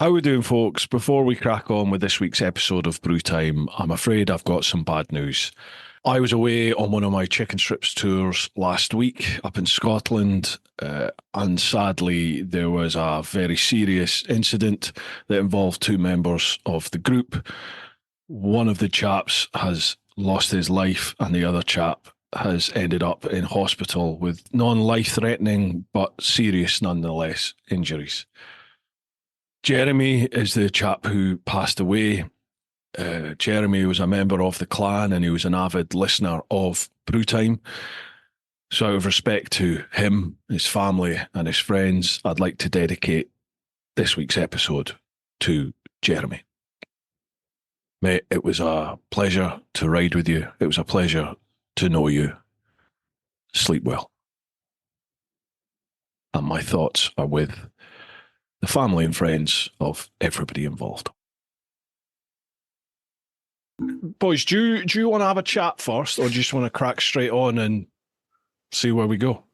How we doing, folks? Before we crack on with this week's episode of Brew Time, I'm afraid I've got some bad news. I was away on one of my chicken strips tours last week up in Scotland, and sadly there was a very serious incident that involved two members of the group. One of the chaps has lost his life and the other chap has ended up in hospital with non-life-threatening but serious nonetheless injuries. Jeremy is the chap who passed away. Jeremy was a member of the clan and he was an avid listener of Brewtime. So out of respect to him, his family and his friends, I'd like to dedicate this week's episode to Jeremy. Mate, it was a pleasure to ride with you. It was a pleasure to know you. Sleep well. And my thoughts are with the family and friends of everybody involved. Boys, do you want to have a chat first, or do you just want to crack straight on and see where we go?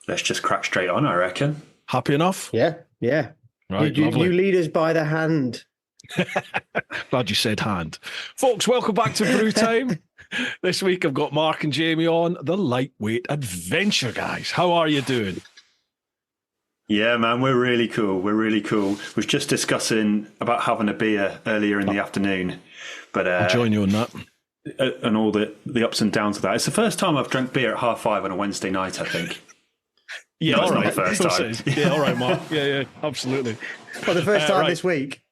Let's just crack straight on, I reckon. Happy enough? Yeah. Right, you lead us by the hand. Glad you said hand. Folks, welcome back to Brew Time. This week I've got Marc and Jamie on, the lightweight adventure guys. How are you doing? Yeah, man, we're really cool. Was just discussing about having a beer earlier in the afternoon, but I'll join you on that. And all the ups and downs of that. It's the first time I've drank beer at 5:30 on a Wednesday night, I think. Yeah, no, all right. Not the first time. Yeah, all right, Marc. Yeah, absolutely. Well, the first time right. this week.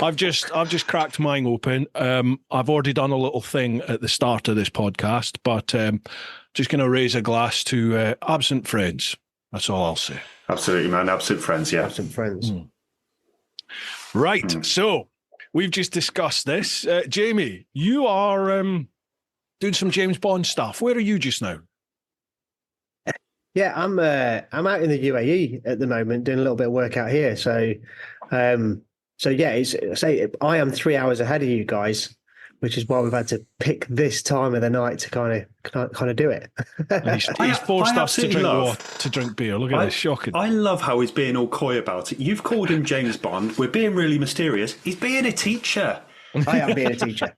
I've just cracked mine open. I've already done a little thing at the start of this podcast, but just going to raise a glass to absent friends. That's all I'll say. Absolutely, man. Absent friends, yeah. Absent friends. Right. So we've just discussed this. Jamie, you are doing some James Bond stuff. Where are you just now? Yeah, I'm out in the UAE at the moment doing a little bit of work out here. So yeah, I am 3 hours ahead of you guys, which is why we've had to pick this time of the night to kind of do it. He's forced us to drink beer. Look at this, shocking. I love how he's being all coy about it. You've called him James Bond. We're being really mysterious. He's being a teacher. I am being a teacher.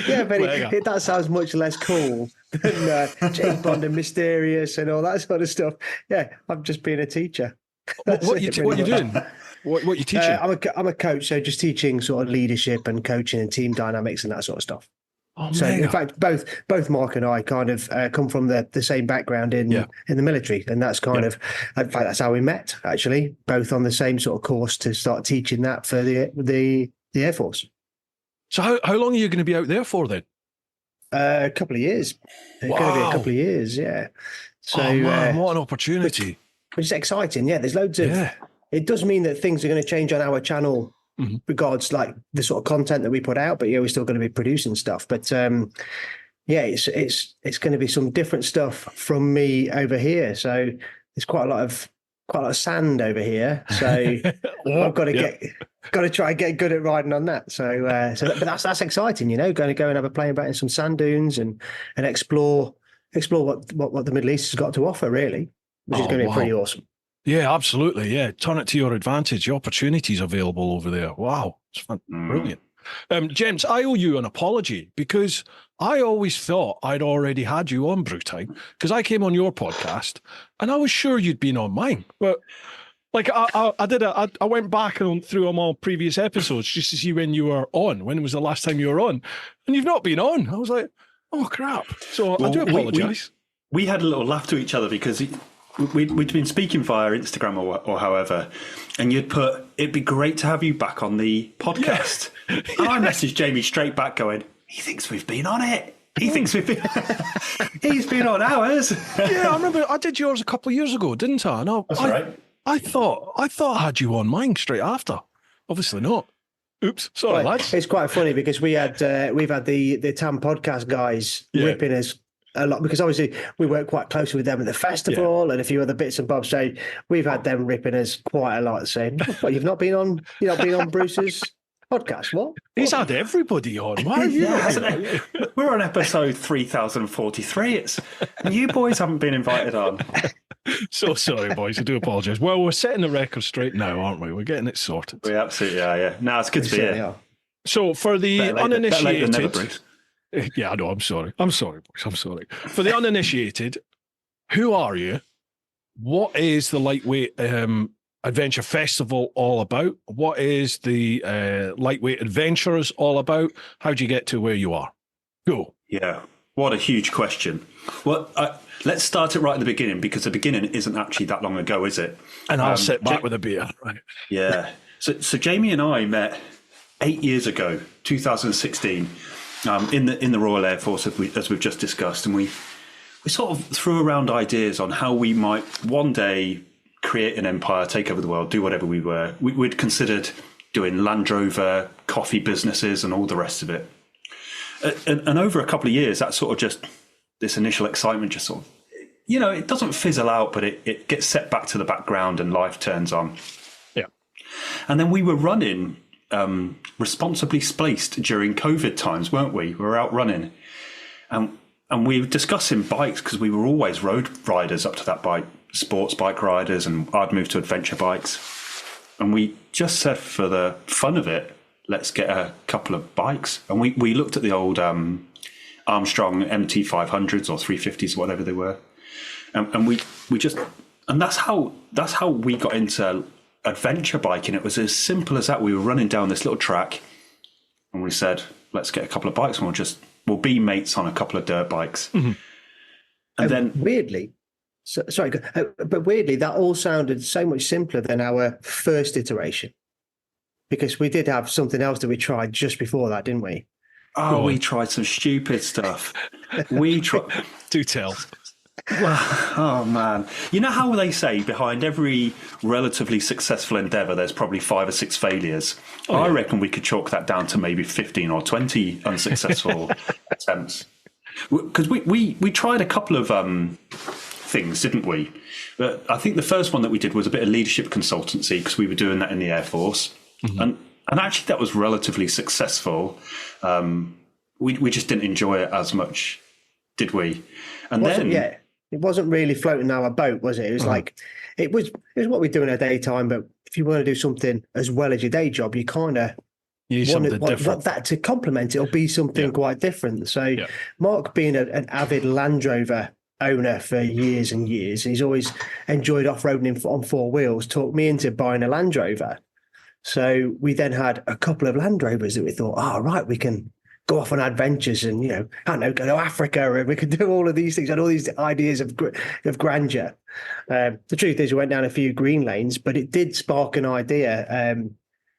Yeah, but that sounds much less cool than James Bond and mysterious and all that sort of stuff. Yeah, I'm just being a teacher. What are you doing? What are you teaching? I'm a coach, so just teaching sort of leadership and coaching and team dynamics and that sort of stuff. Oh, so mega. in fact, both Marc and I kind of come from the same background in the military, and that's kind of, in fact, that's how we met. Actually, both on the same sort of course to start teaching that for the Air Force. So how long are you going to be out there for then? A couple of years. It's going to be a couple of years, yeah. So man, what an opportunity! Which is exciting. Yeah, there's loads of. Yeah. It does mean that things are going to change on our channel, regards like the sort of content that we put out. But yeah, we're still going to be producing stuff. But yeah, it's going to be some different stuff from me over here. So there's quite a lot of sand over here. So I've got to try and get good at riding on that. But that's exciting, you know. Going to go and have a play about in some sand dunes and explore what the Middle East has got to offer, really, which is going to be pretty awesome. Yeah, absolutely. Yeah, turn it to your advantage. The opportunities available over there. Wow, it's brilliant. James, I owe you an apology because I always thought I'd already had you on Brew Time because I came on your podcast and I was sure you'd been on mine. But like I went back and through all my previous episodes just to see when you were on. When was the last time you were on? And you've not been on. I was like, oh crap. So I do apologise. We had a little laugh to each other because we'd been speaking via Instagram or however, and you'd put, it'd be great to have you back on the podcast. Yeah. And I messaged Jamie straight back going, he thinks we've been on it. He thinks we've been, he's been on ours. Yeah, I remember I did yours a couple of years ago, didn't I? No, that's right. I thought I had you on mine straight after. Obviously not. Oops, sorry, lads. It's quite funny because we've had the Thom podcast guys ripping us a lot because obviously we work quite closely with them at the festival and a few other bits and bobs. So we've had them ripping us quite a lot, saying, "What, you've not been on Bruce's podcast? What? He's had everybody on. Why have you? We're on episode 3043. And you boys haven't been invited on." So sorry, boys. I do apologise. Well, we're setting the record straight now, aren't we? We're getting it sorted. We absolutely are, yeah. No, it's good to be here. So for the Better late than never, uninitiated, Bruce. yeah, I know. I'm sorry, boys. I'm sorry. For the uninitiated, who are you? What is the Lightweight Adventure Festival all about? What is the Lightweight Adventures all about? How do you get to where you are? Go. Yeah, what a huge question. Well, let's start it right at the beginning, because the beginning isn't actually that long ago, is it? And I'll sit back with a beer. Right. Yeah. So Jamie and I met 8 years ago, 2016, in the Royal Air Force, as we've just discussed, and we sort of threw around ideas on how we might one day create an empire, take over the world, do whatever we were. We'd considered doing Land Rover, coffee businesses, and all the rest of it. And over a couple of years, that sort of just, this initial excitement just sort of, it doesn't fizzle out, but it gets set back to the background and life turns on. Yeah. And then we were running responsibly spaced during COVID times, weren't we? We were out running. And we were discussing bikes, because we were always road riders up to that point, sports bike riders, and I'd moved to adventure bikes. And we just said, for the fun of it, let's get a couple of bikes. And we looked at the old Armstrong MT500s or 350s, whatever they were. And we just, and that's how we got into adventure biking. It was as simple as that. We were running down this little track and we said, let's get a couple of bikes and we'll be mates on a couple of dirt bikes. Mm-hmm. And then weirdly, but weirdly, that all sounded so much simpler than our first iteration, because we did have something else that we tried just before that, didn't we? Oh, we tried some stupid stuff. Do tell. Well, oh man, you know how they say behind every relatively successful endeavour there's probably 5 or 6 failures. I reckon we could chalk that down to maybe 15 or 20 unsuccessful attempts, because we tried a couple of things, didn't we? But I think the first one that we did was a bit of leadership consultancy, because we were doing that in the Air Force. Mm-hmm. And actually that was relatively successful. We just didn't enjoy it as much, did we? And then it wasn't really floating our boat, was it? It was like it was what we do in our daytime, but if you want to do something as well as your day job, you kind of want that to complement it or be something quite different. So Marc, being an avid Land Rover owner for years and years, he's always enjoyed off-roading on 4 wheels, talked me into buying a Land Rover. So we then had a couple of Land Rovers that we thought, right, we can go off on adventures and, I don't know, go to Africa, and we could do all of these things and all these ideas of grandeur. The truth is we went down a few green lanes, but it did spark an idea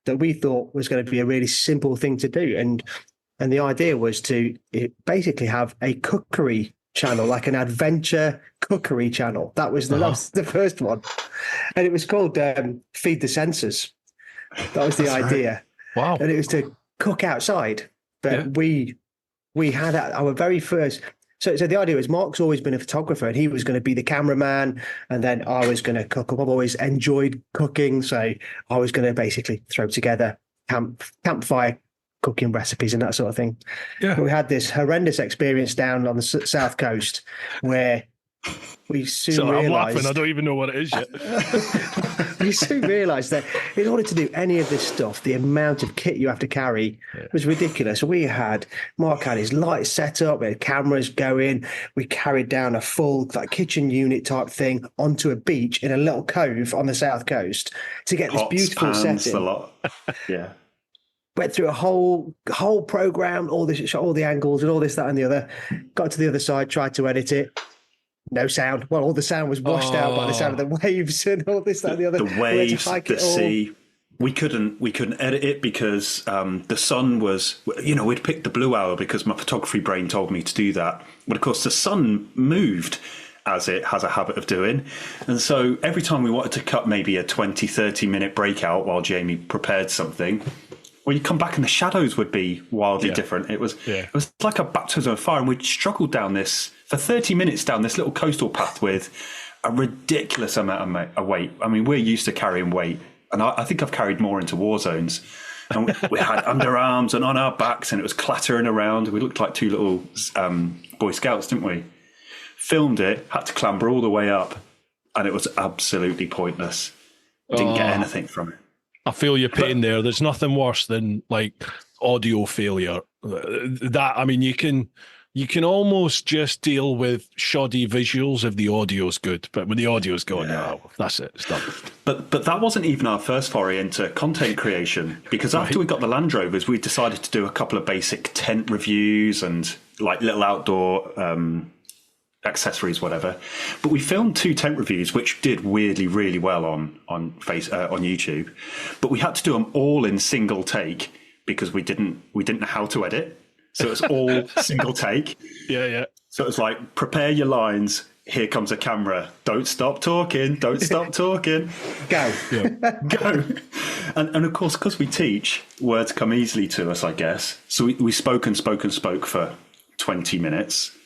that we thought was going to be a really simple thing to do. And the idea was to basically have a cookery channel, like an adventure cookery channel. That was the first one. And it was called Feed the Senses. That was the idea. Right. Wow. And it was to cook outside. But we had our very first. So the idea was Marc's always been a photographer, and he was going to be the cameraman, and then I was going to cook up. I've always enjoyed cooking, so I was going to basically throw together campfire cooking recipes and that sort of thing. Yeah. But we had this horrendous experience down on the south coast where we soon realised. I'm laughing. I don't even know what it is yet. We soon realised that in order to do any of this stuff, the amount of kit you have to carry was ridiculous. Marc had his lights set up, we had cameras going, we carried down a full kitchen unit type thing onto a beach in a little cove on the south coast to get this beautiful setting. A lot. Yeah. Went through a whole program, all the angles and all this, that, and the other. Got to the other side, tried to edit it. No sound. Well, all the sound was washed out by the sound of the waves and all this, that, and the other. The waves, the sea. We couldn't edit it because the sun was. We'd picked the blue hour because my photography brain told me to do that. But of course, the sun moved, as it has a habit of doing, and so every time we wanted to cut maybe a 20, 30-minute breakout while Jamie prepared something, well, you come back and the shadows would be wildly different. It was like a baptism of fire, and we'd struggled down this for 30 minutes down this little coastal path with a ridiculous amount of weight. I mean, we're used to carrying weight, and I think I've carried more into war zones. And we had underarms and on our backs, and it was clattering around. We looked like 2 little Boy Scouts, didn't we? Filmed it, had to clamber all the way up. and it was absolutely pointless. Didn't get anything from it. I feel your pain there. There's nothing worse than like audio failure. That, I mean, you can almost just deal with shoddy visuals if the audio's good, but when the audio's gone, that's it. It's done. But that wasn't even our first foray into content creation, because after we got the Land Rovers, we decided to do a couple of basic tent reviews and like little outdoor accessories, whatever. But we filmed 2 tent reviews, which did weirdly really well on YouTube. But we had to do them all in single take because we didn't know how to edit. So it was all single take. Yeah. So it was like, prepare your lines. Here comes a camera. Don't stop talking. Don't stop talking. Go. Yeah. Go. And of course, because we teach, words come easily to us, I guess. So we spoke for 20 minutes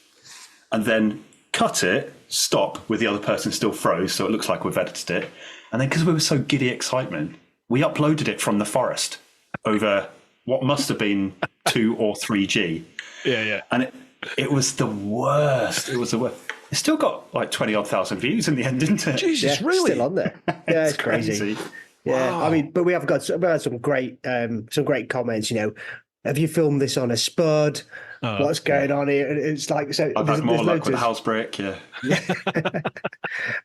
and then cut it, stop with the other person still froze. So it looks like we've edited it. And then because we were so giddy excitement, we uploaded it from the forest over what must have been 2 or 3G. Yeah. And it was the worst. It was the worst. It still got like 20,000 views in the end, didn't it? Jesus, really? Still on there. Yeah, it's crazy. Yeah, wow. I mean, but we've had some great comments. You know, have you filmed this on a spud? What's going on here? It's like, so I've had more luck with a house brick. Yeah.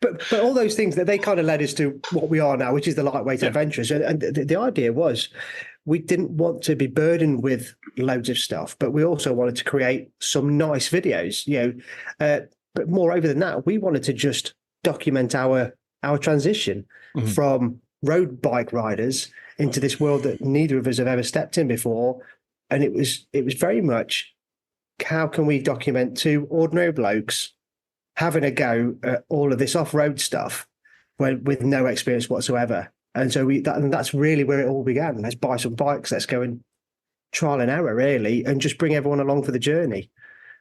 but all those things that they kind of led us to what we are now, which is the lightweight adventurers. And the idea was, we didn't want to be burdened with loads of stuff, but we also wanted to create some nice videos. You know, but moreover than that, we wanted to just document our transition from road bike riders into this world that neither of us have ever stepped in before. And it was very much, how can we document 2 ordinary blokes having a go at all of this off-road stuff with no experience whatsoever? And so that's really where it all began. Let's buy some bikes. Let's go and trial and error, really, and just bring everyone along for the journey.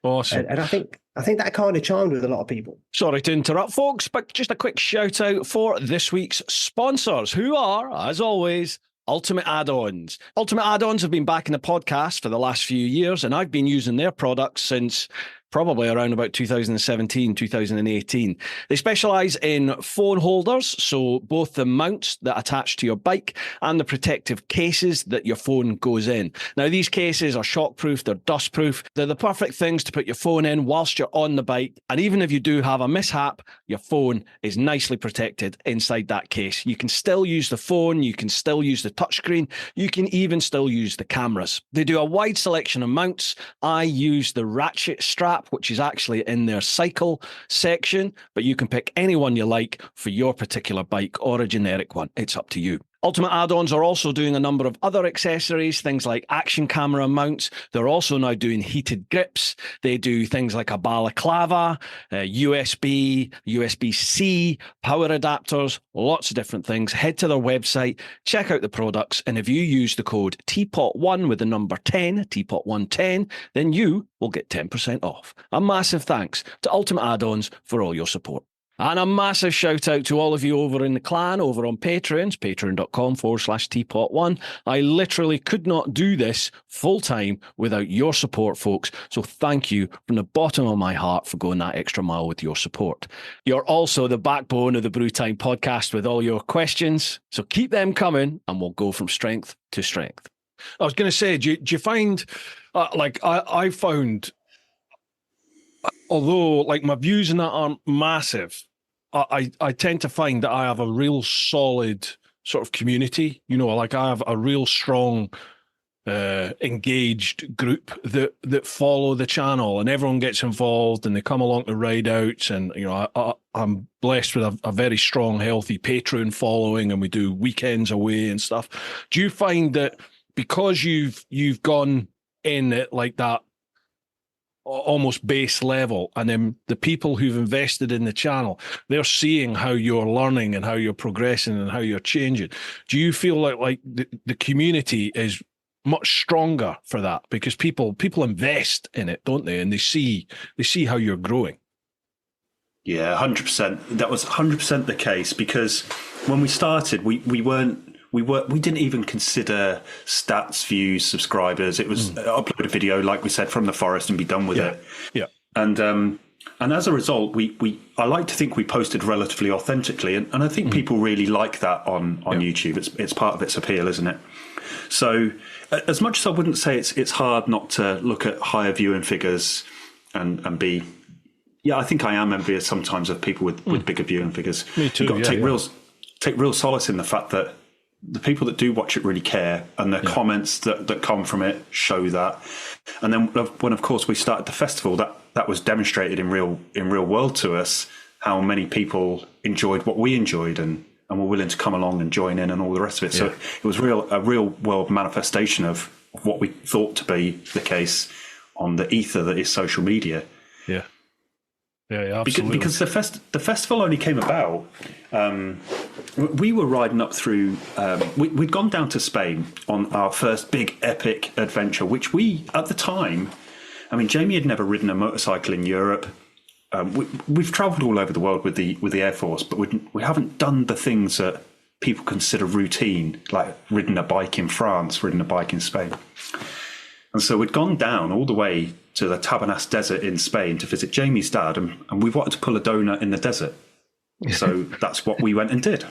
Awesome. And I think that kind of chimed with a lot of people. Sorry to interrupt, folks, but just a quick shout out for this week's sponsors, who are, as always, Ultimate Add-ons. Ultimate Add-ons have been back in the podcast for the last few years, and I've been using their products since probably around about 2017, 2018. They specialize in phone holders, so both the mounts that attach to your bike and the protective cases that your phone goes in. Now, these cases are shockproof, they're dustproof, they're the perfect things to put your phone in whilst you're on the bike. And even if you do have a mishap, your phone is nicely protected inside that case. You can still use the phone, you can still use the touchscreen, you can even still use the cameras. They do a wide selection of mounts. I use the ratchet strap, which is actually in their cycle section, but you can pick any one you like for your particular bike or a generic one. It's up to you. Ultimate Add-ons are also doing a number of other accessories, things like action camera mounts. They're also now doing heated grips. They do things like a balaclava, USB, USB-C, power adapters, lots of different things. Head to their website, check out the products, and if you use the code TeapotOne with the number 10, TeapotOne10, then you will get 10% off. A massive thanks to Ultimate Add-ons for all your support. And a massive shout out to all of you over in the clan, over on Patreons, patreon.com/TeapotOne. I literally could not do this full time without your support, folks. So thank you from the bottom of my heart for going that extra mile with your support. You're also the backbone of the Brew Time podcast with all your questions. So keep them coming and we'll go from strength to strength. I was going to say, do you find, I found, although like my views in that aren't massive, I tend to find that I have a real solid sort of community. You know, like I have a real strong, engaged group that follow the channel, and everyone gets involved and they come along to ride outs. And you know, I'm blessed with a very strong, healthy Patreon following, and we do weekends away and stuff. Do you find that because you've gone in at like that almost base level, and then the people who've invested in the channel, they're seeing how you're learning and how you're progressing and how you're changing? Do you feel like the community is much stronger for that because people invest in it, don't they? And they see how you're growing. Yeah, 100%. That was 100% the case, because when we started, we didn't even consider stats, views, subscribers. It was upload a video, like we said, from the forest and be done with it. Yeah. And And as a result, I like to think we posted relatively authentically, and I think people really like that on YouTube. It's part of its appeal, isn't it? So, as much as I wouldn't say it's hard not to look at higher viewing figures and be, I think I am envious sometimes of people with bigger viewing figures. Me too. You've got to take real solace in the fact that the people that do watch it really care, and the comments that come from it show that. And then when, of course, we started the festival, that was demonstrated in real world to us, how many people enjoyed what we enjoyed and were willing to come along and join in and all the rest of it. So it was a real world manifestation of what we thought to be the case on the ether that is social media. Yeah. Yeah, absolutely. Because the festival only came about. We were riding up through. We'd gone down to Spain on our first big epic adventure, which we at the time. I mean, Jamie had never ridden a motorcycle in Europe. We've travelled all over the world with the Air Force, but we haven't done the things that people consider routine, like ridden a bike in France, ridden a bike in Spain. And so we'd gone down all the way to the Tabernas Desert in Spain to visit Jamie's dad, and we wanted to pull a donut in the desert. So that's what we went and did.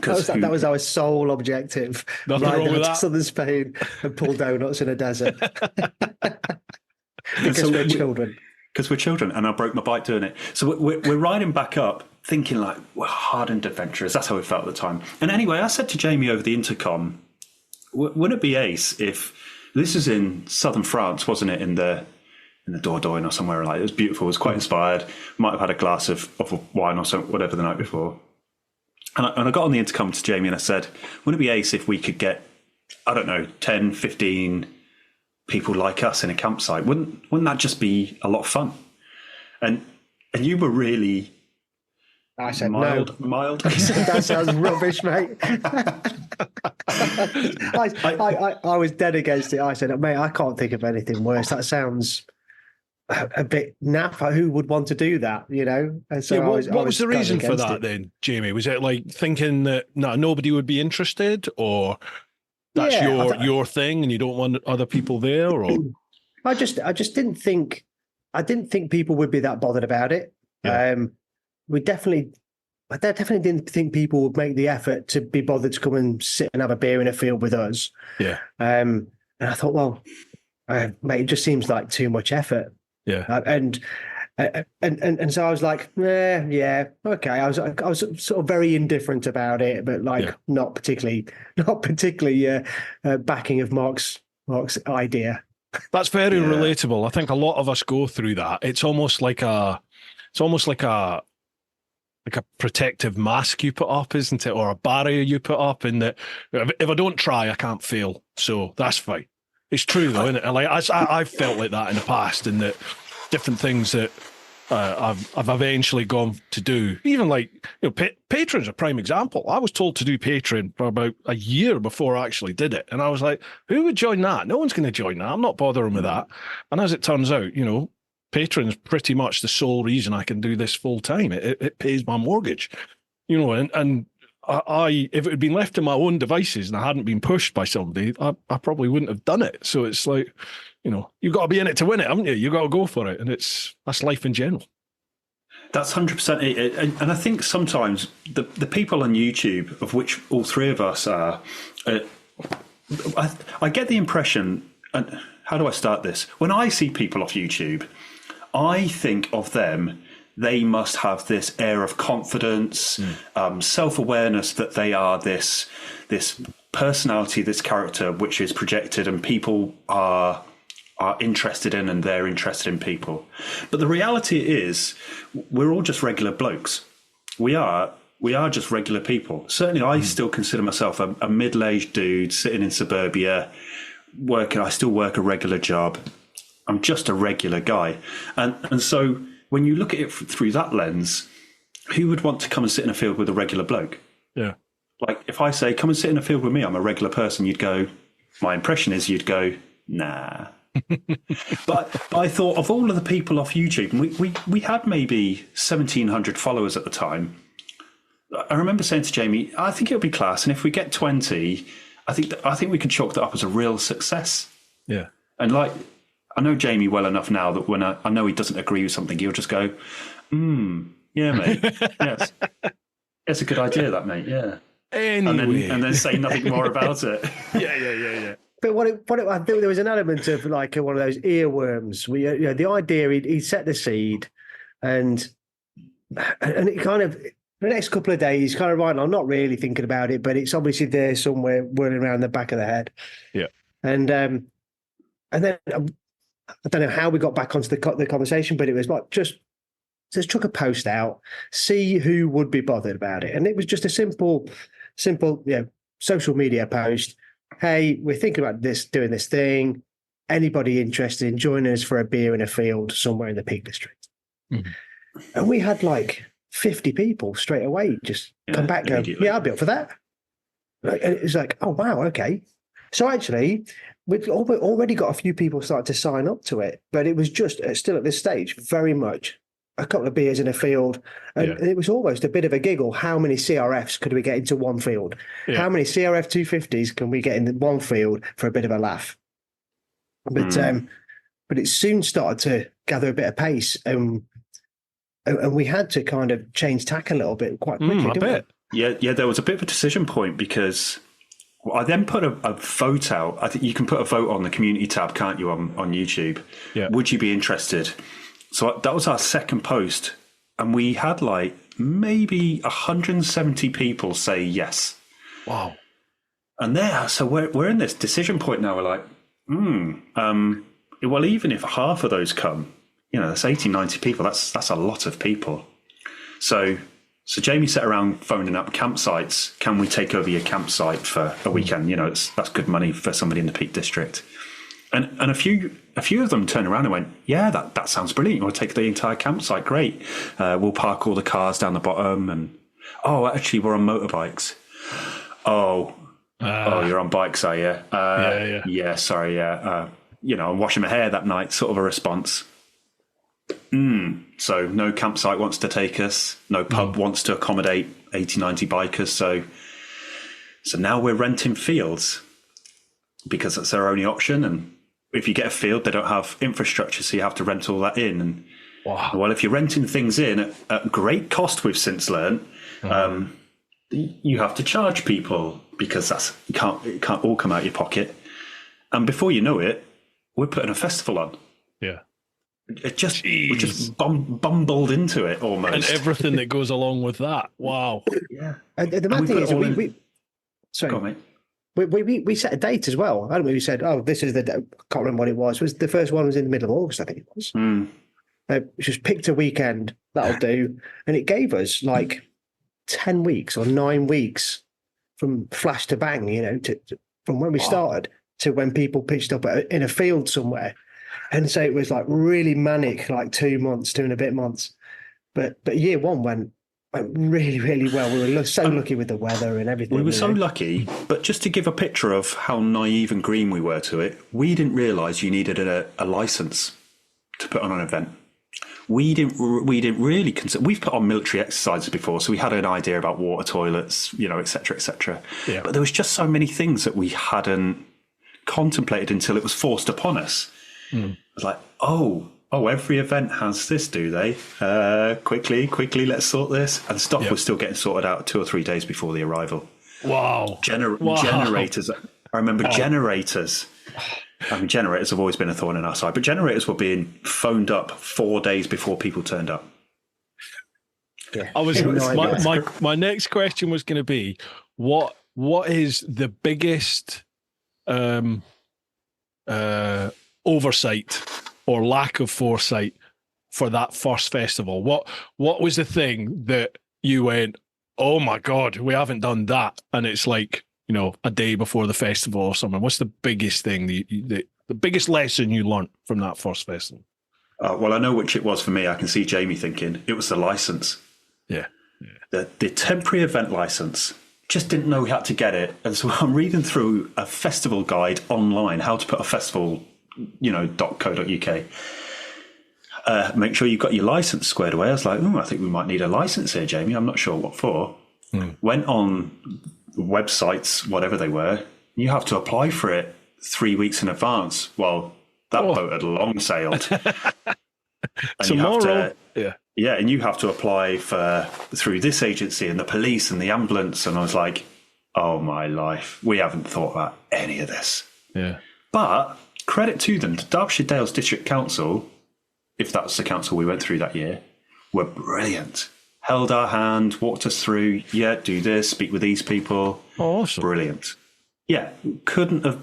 That was our sole objective. Nothing wrong with that. Southern Spain and pull donuts in a desert. Because we're children. Because we're children, and I broke my bike doing it. So we're riding back up, thinking like, we're hardened adventurers. That's how we felt at the time. And anyway, I said to Jamie over the intercom, wouldn't it be ace if... This is in southern France, wasn't it? In the Dordogne or somewhere like it was beautiful. It was quite inspired. Might have had a glass of wine or something, whatever, the night before. And I got on the intercom to Jamie and I said, wouldn't it be ace if we could get, I don't know, 10, 15 people like us in a campsite? Wouldn't that just be a lot of fun? And you were really... I said mild. I said, that sounds rubbish, mate. I was dead against it. I said, mate, I can't think of anything worse. That sounds a bit naff. Who would want to do that, you know? And so what was the reason for that then, Jamie? Was it like thinking that nobody would be interested, or that's your thing and you don't want other people there? Or I just didn't think people would be that bothered about it. Yeah. I definitely didn't think people would make the effort to be bothered to come and sit and have a beer in a field with us. Yeah. And I thought, well, mate, it just seems like too much effort. Yeah. And so I was like, yeah, okay. I was sort of very indifferent about it, but not particularly backing of Marc's idea. That's very relatable. I think a lot of us go through that. It's almost like a protective mask you put up, isn't it? Or a barrier you put up, in that if I don't try, I can't fail. So that's fine. It's true though, isn't it? Like I've felt like that in the past, in that different things that I've eventually gone to do. Even like, Patreon's a prime example. I was told to do Patreon for about a year before I actually did it. And I was like, who would join that? No one's going to join that. I'm not bothering with that. And as it turns out, Patreon's pretty much the sole reason I can do this full time. It pays my mortgage, and I if it had been left to my own devices and I hadn't been pushed by somebody, I probably wouldn't have done it. So it's like, you've got to be in it to win it, haven't you? You've got to go for it. And that's life in general. That's 100% it. And I think sometimes the people on YouTube, of which all three of us are, I get the impression, and how do I start this? When I see people off YouTube, I think of them, they must have this air of confidence, self-awareness that they are this personality, this character which is projected and people are interested in, and they're interested in people. But the reality is we're all just regular blokes. We are just regular people. Certainly I still consider myself a middle-aged dude sitting in suburbia, working. I still work a regular job. I'm just a regular guy. And so when you look at it through that lens, who would want to come and sit in a field with a regular bloke? Yeah. Like if I say, come and sit in a field with me, I'm a regular person, you'd go, my impression is you'd go, nah. But I thought of all of the people off YouTube, and we had maybe 1,700 followers at the time. I remember saying to Jamie, I think it'll be class. And if we get 20, I think we can chalk that up as a real success. Yeah. And like, I know Jamie well enough now that when I know he doesn't agree with something, he'll just go, yeah, mate. Yes. It's a good idea, that, mate. Yeah. Anyway. And then say nothing more about it. Yeah. But I think there was an element of like one of those earworms. The idea he set the seed, and it kind of the next couple of days, kind of right. I'm not really thinking about it, but it's obviously there somewhere, whirling around the back of the head. Yeah, and then I don't know how we got back onto the conversation, but it was like just chuck a post out, see who would be bothered about it, and it was just a simple, social media post. Hey, we're thinking about doing this thing. Anybody interested in joining us for a beer in a field somewhere in the Peak District? Mm-hmm. And we had like 50 people straight away just come back and go, yeah, I'll be up for that. And it's like, oh, wow, okay. So actually, we've already got a few people started to sign up to it, but it was just still at this stage, very much a couple of beers in a field. And it was almost a bit of a giggle. How many CRFs could we get into one field? Yeah. How many CRF 250s can we get in one field for a bit of a laugh? But it soon started to gather a bit of pace. And we had to kind of change tack a little bit quite quickly, didn't we? Yeah, there was a bit of a decision point because I then put a vote out. I think you can put a vote on the community tab, can't you, on YouTube? Yeah. Would you be interested? So that was our second post, and we had like maybe 170 people say yes. Wow. And so we're in this decision point now. We're like, well, even if half of those come, that's 80, 90 people. That's a lot of people. So Jamie sat around phoning up campsites. Can we take over your campsite for a weekend? That's good money for somebody in the Peak District. And a few of them turned around and went, yeah, that sounds brilliant. You want to take the entire campsite? Great. We'll park all the cars down the bottom. And, actually, we're on motorbikes. You're on bikes, are you? Yeah, sorry, yeah. I'm washing my hair that night, sort of a response. So no campsite wants to take us. No pub wants to accommodate 80, 90 bikers. So now we're renting fields because that's our only option. And if you get a field, they don't have infrastructure, so you have to rent all that in. And well, if you're renting things in at great cost, we've since learned, you have to charge people because it can't all come out your pocket. And before you know it, we're putting a festival on. Yeah. We just bumbled into it almost. And everything that goes along with that. Wow. Yeah. And the mad thing is, sorry. Go on, mate. We set a date as well. I don't know. We said, this is the day. Can't remember what it was. The first one was in the middle of August, I think it was. Just picked a weekend, that'll do. And it gave us like 10 weeks or 9 weeks from flash to bang, from when we started to when people pitched up in a field somewhere. And so it was like really manic, like 2 and a bit months. But year one went really, really well. We were so lucky with the weather and everything. We were so lucky, but just to give a picture of how naive and green we were to it, we didn't realise you needed a licence to put on an event. We didn't really consider. We've put on military exercises before, so we had an idea about water toilets, et cetera, et cetera. Yeah. But there was just so many things that we hadn't contemplated until it was forced upon us. It was like, every event has this, do they? Quickly, let's sort this. And stuff was still getting sorted out 2 or 3 days before the arrival. Wow. Generators. I remember generators. I mean, generators have always been a thorn in our side, but generators were being phoned up 4 days before people turned up. Yeah. My next question was going to be, what is the biggest oversight or lack of foresight for that first festival? What was the thing that you went, oh my God, we haven't done that? And it's like, a day before the festival or something. What's the biggest thing, the biggest lesson you learnt from that first festival? Well, I know which it was for me. I can see Jamie thinking it was the license. Yeah. The temporary event license. Just didn't know we had to get it. And so I'm reading through a festival guide online, how to put a festival, .co.uk. Make sure you've got your license squared away. I was like, I think we might need a license here, Jamie. I'm not sure what for. Went on websites, whatever they were. You have to apply for it 3 weeks in advance. Well, That boat had long sailed. And Tomorrow, and you have to apply through this agency and the police and the ambulance. And I was like, oh my life, we haven't thought about any of this. Yeah. But credit to them, the Derbyshire Dales District Council, if that's the council we went through that year, were brilliant. Held our hand, walked us through, do this, speak with these people. Oh, awesome. Brilliant. Yeah, it couldn't have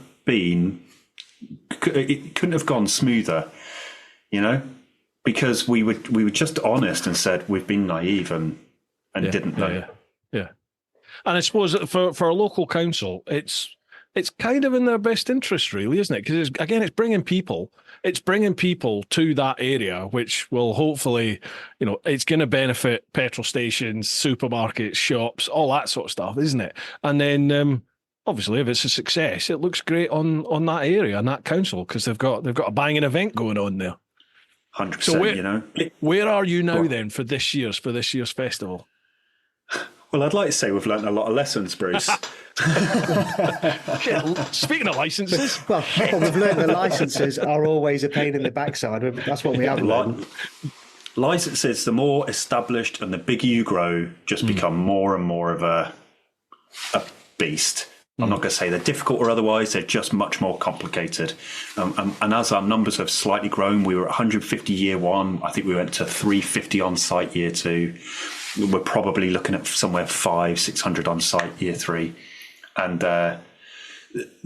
gone smoother, because we were just honest and said we've been naive and didn't know. Yeah. And I suppose for a local council, it's kind of in their best interest, really, isn't it? Because it's bringing people to that area, which will hopefully, it's going to benefit petrol stations, supermarkets, shops, all that sort of stuff, isn't it? And then obviously, if it's a success, it looks great on that area and that council, because they've got a banging event going on there. 100%. So where are you now then for this year's festival? Well, I'd like to say we've learnt a lot of lessons, Bruce. Speaking of licenses, well, we've learned the licenses are always a pain in the backside. That's what we have learned. Licenses, the more established and the bigger you grow, just become more and more of a beast. I'm not going to say they're difficult or otherwise, they're just much more complicated. And as our numbers have slightly grown, we were at 150 year one. I think we went to 350 on site year two. We're probably looking at somewhere 500-600 on site year three. And that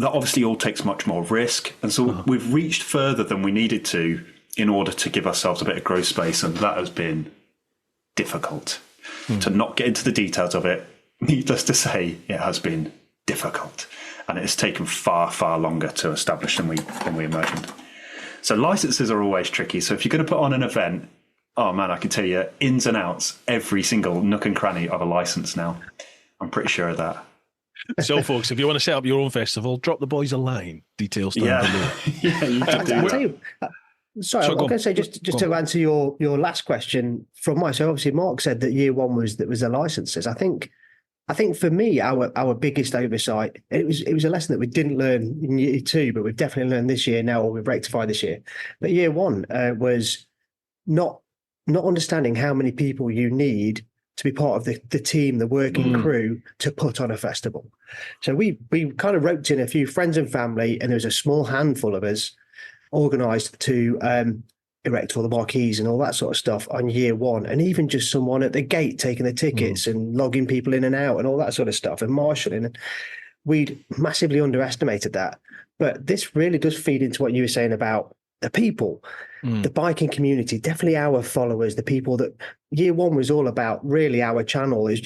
obviously all takes much more risk. And so we've reached further than we needed to in order to give ourselves a bit of growth space. And that has been difficult. To not get into the details of it, needless to say, it has been difficult, and it has taken far, far longer to establish than we imagined. So licenses are always tricky. So if you're going to put on an event, oh man, I can tell you ins and outs, every single nook and cranny of a license now. I'm pretty sure of that. So, folks, if you want to set up your own festival, drop the boys a line. Details down below. Yeah, you can do that. Sorry, I'm going to say just to answer your last question from Mike. So obviously, Mark said that year one was the licenses. I think for me, our biggest oversight, it was a lesson that we didn't learn in year two, but we've definitely learned this year now, or we've rectified this year. But year one was not understanding how many people you need to be part of the team, the working crew to put on a festival. So we kind of roped in a few friends and family, and there was a small handful of us organised to erect all the marquees and all that sort of stuff on year one, and even just someone at the gate taking the tickets and logging people in and out and all that sort of stuff and marshalling. We'd massively underestimated that. But this really does feed into what you were saying about the people, the biking community, definitely our followers, the people that year one was all about. Really, our channel is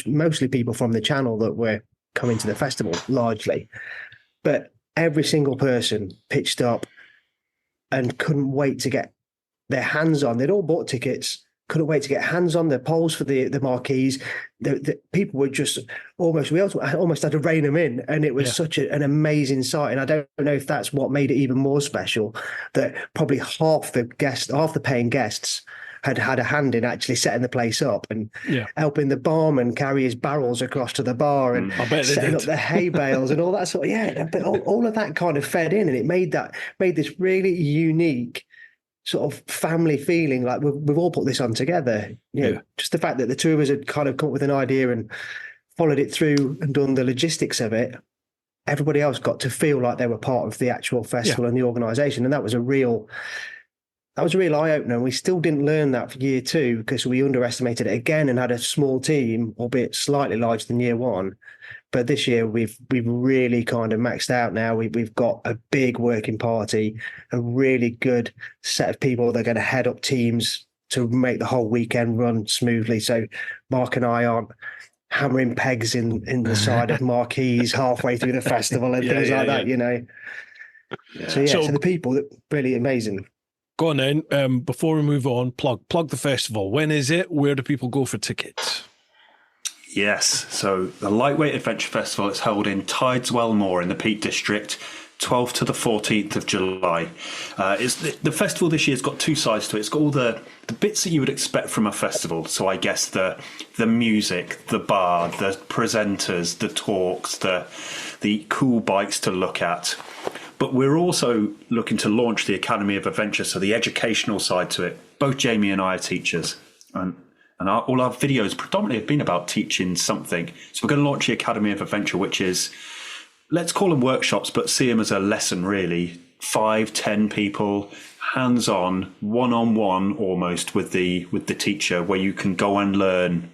mostly people from the channel that were coming to the festival largely. But every single person pitched up and couldn't wait to get their hands on. They'd all bought tickets, couldn't wait to get hands on the poles for the marquees. The people were just we almost had to rein them in, and it was such an amazing sight. And I don't know if that's what made it even more special, that probably half the paying guests had a hand in actually setting the place up and helping the barman carry his barrels across to the bar and setting up the hay bales and all that sort of, but all of that kind of fed in, and it made this really unique sort of family feeling, like we've all put this on together. Just the fact that the two of us had kind of come up with an idea and followed it through and done the logistics of it, everybody else got to feel like they were part of the actual festival and the organisation, and that was a real eye-opener. And we still didn't learn that for year two because we underestimated it again and had a small team, albeit slightly larger than year one. But this year we've really kind of maxed out now. We've got a big working party, a really good set of people that are going to head up teams to make the whole weekend run smoothly. So Mark and I aren't hammering pegs in the side of marquees halfway through the festival and things like that, So the people, that really amazing. Go on then. Before we move on, plug the festival. When is it? Where do people go for tickets? Yes, so the Lightweight Adventure Festival is held in Tideswell Moor in the Peak District, 12th to the 14th of July. The festival this year has got two sides to it. It's got all the bits that you would expect from a festival. So I guess the music, the bar, the presenters, the talks, the cool bikes to look at. But we're also looking to launch the Academy of Adventure, so the educational side to it. Both Jamie and I are teachers, and all our videos predominantly have been about teaching something. So we're going to launch the Academy of Adventure, which is, let's call them workshops, but see them as a lesson, really. 5-10 people, hands-on, one-on-one almost with the teacher, where you can go and learn.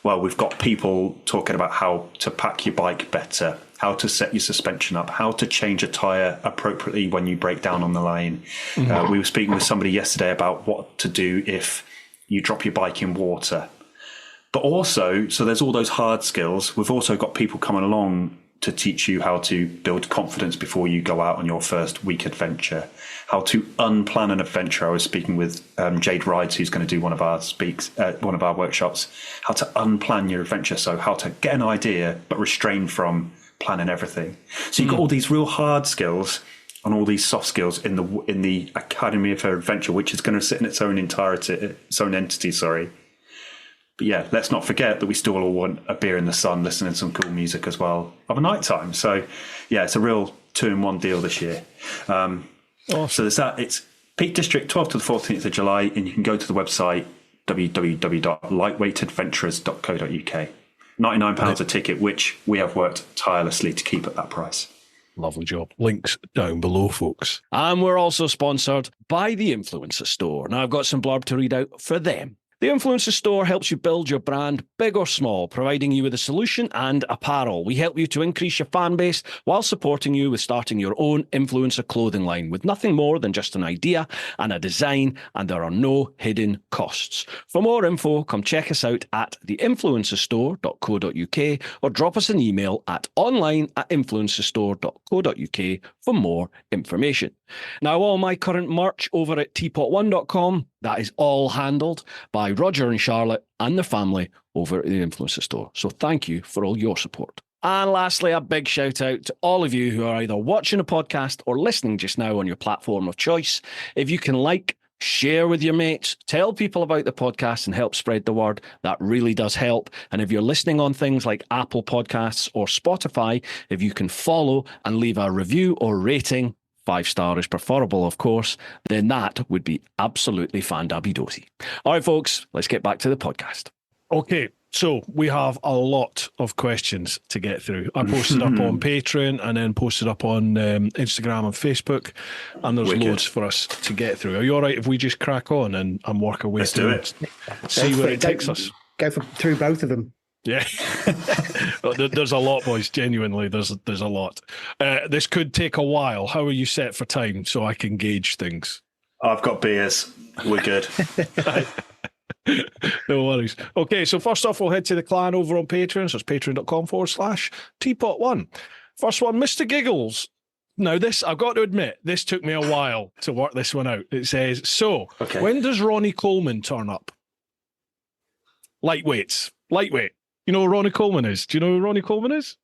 Well, we've got people talking about how to pack your bike better, how to set your suspension up, how to change a tyre appropriately when you break down on the lane. We were speaking with somebody yesterday about what to do if you drop your bike in water. But also, so there's all those hard skills. We've also got people coming along to teach you how to build confidence before you go out on your first week adventure, how to unplan an adventure. I was speaking with Jade Rides, who's going to do one of our workshops, how to unplan your adventure. So how to get an idea, but restrain from planning everything. So you've got all these real hard skills and all these soft skills in the Academy of Adventure, which is going to sit in its own entity. But yeah, let's not forget that we still all want a beer in the sun, listening to some cool music as well of a night time. So yeah, it's a real 2-in-1 deal this year. Awesome. So there's that. It's Peak District, 12th to the 14th of July, and you can go to the website www.lightweightadventures.co.uk. £99 a ticket, which we have worked tirelessly to keep at that price. Lovely job. Links down below, folks. And we're also sponsored by the Influencer Store. Now, I've got some blurb to read out for them. The Influencer Store helps you build your brand, big or small, providing you with a solution and apparel. We help you to increase your fan base while supporting you with starting your own influencer clothing line with nothing more than just an idea and a design, and there are no hidden costs. For more info, come check us out at theinfluencerstore.co.uk or drop us an email at online@influencerstore.co.uk for more information. Now, all my current merch over at TeapotOne.com, that is all handled by Roger and Charlotte and their family over at the Influencer Store. So thank you for all your support. And lastly, a big shout out to all of you who are either watching a podcast or listening just now on your platform of choice. If you can share with your mates, tell people about the podcast and help spread the word, that really does help. And if you're listening on things like Apple Podcasts or Spotify, if you can follow and leave a review or rating, 5-star is preferable, of course, then that would be absolutely fan-dabby-dosy. All right, folks, let's get back to the podcast. Okay, so we have a lot of questions to get through. I posted up on Patreon and then posted up on Instagram and Facebook, and there's loads for us to get through. Are you all right if we just crack on and work our way through it? See where it takes us. Go through both of them. Yeah, there's a lot, boys. Genuinely, there's a lot. This could take a while. How are you set for time so I can gauge things? I've got beers. We're good. No worries. Okay, so first off, we'll head to the clan over on Patreon. So it's patreon.com/TeapotOne. First one, Mr. Giggles. Now, this, I've got to admit, this took me a while to work this one out. It says, when does Ronnie Coleman turn up? Lightweight. You know who Ronnie Coleman is? Do you know who Ronnie Coleman is?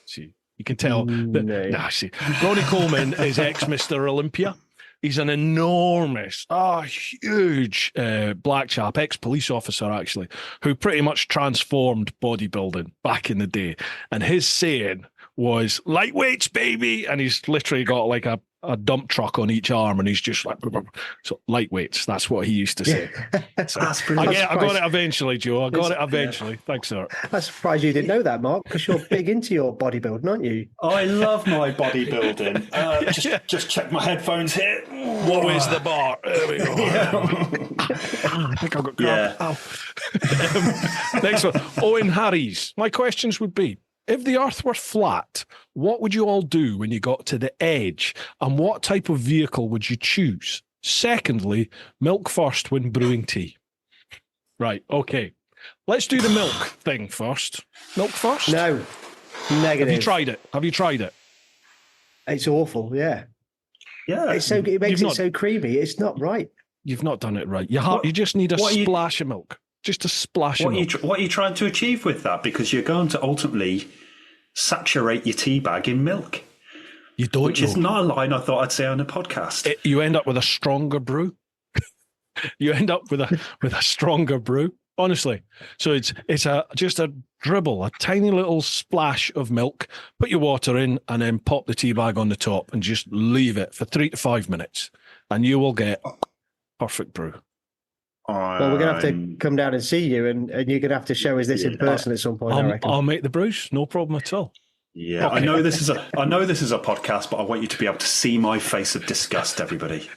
See, you can tell. Ronnie Coleman is ex-Mr. Olympia. He's an enormous, huge black chap, ex-police officer, actually, who pretty much transformed bodybuilding back in the day. And his saying was, lightweights, baby! And he's literally got like a dump truck on each arm, and he's just like, so lightweights. That's what he used to say. So, I got it eventually, Joe. I got it eventually. Yeah. Thanks, sir. I'm surprised you didn't know that, Mark, because you're big into your bodybuilding, aren't you? I love my bodybuilding. Just check my headphones here. What is the bar? There we go. I think I've got crap. Yeah. Next one. Owen Harries. My questions would be, if the earth were flat, what would you all do when you got to the edge? And what type of vehicle would you choose? Secondly, milk first when brewing tea. Right, okay. Let's do the milk thing first. Milk first? No. Negative. Have you tried it? It's awful, yeah. Yeah. It makes it so creamy. It's not right. You've not done it right. You just need a splash of milk. Just a splash of milk. What are you trying to achieve with that? Because you're going to ultimately saturate your tea bag in milk. You don't. Which is not a line I thought I'd say on a podcast. You end up with a stronger brew. You end up with a stronger brew. Honestly. So it's just a dribble, a tiny little splash of milk, put your water in, and then pop the tea bag on the top and just leave it for 3 to 5 minutes. And you will get perfect brew. Well, we're going to have to come down and see you, and you're going to have to show us this in person at some point, I reckon. I'll make the brews, no problem at all. Yeah, okay. I know this is a podcast, but I want you to be able to see my face of disgust, everybody.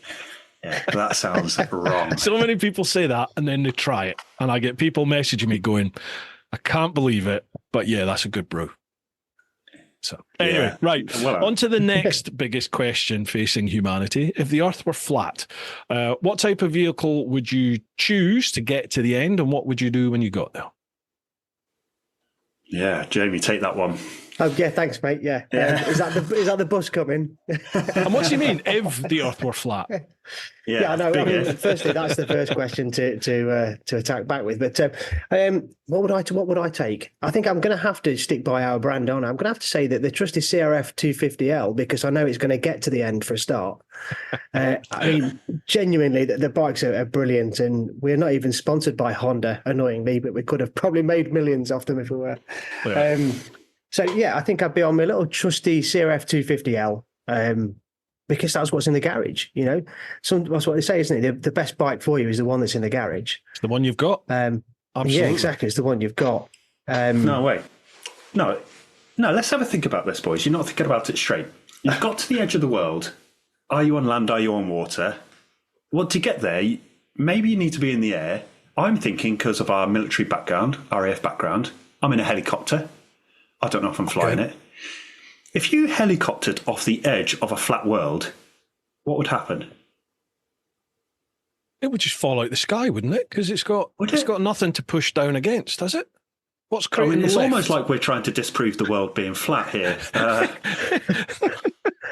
Yeah, that sounds wrong. So many people say that, and then they try it. And I get people messaging me going, I can't believe it, but yeah, that's a good brew. So anyway, right, on to the next biggest question facing humanity. If the Earth were flat, what type of vehicle would you choose to get to the end, and what would you do when you got there? Yeah, Jamie, take that one. Oh yeah, thanks, mate. Yeah, is that the bus coming? And what do you mean if the Earth were flat? Yeah, I know. I mean, firstly, that's the first question to attack back with. But what would I take? I think I'm going to have to stick by our brand on. I'm going to have to say that the trusty CRF 250L, because I know it's going to get to the end for a start. I mean, genuinely, the bikes are brilliant, and we're not even sponsored by Honda, annoyingly, but we could have probably made millions off them if we were. Yeah. So, yeah, I think I'd be on my little trusty CRF 250L because that's what's in the garage, you know. So that's what they say, isn't it? The best bike for you is the one that's in the garage. It's the one you've got. Absolutely. Yeah, exactly. It's the one you've got. No, wait. No, let's have a think about this, boys. You're not thinking about it straight. You've got to the edge of the world. Are you on land? Are you on water? Well, to get there, maybe you need to be in the air. I'm thinking because of our military background, RAF background, I'm in a helicopter. I don't know if I'm flying it. If you helicoptered off the edge of a flat world, what would happen? It would just fall out the sky, wouldn't it? Because it's got nothing to push down against, has it? What's creating the lift? It's almost like we're trying to disprove the world being flat here.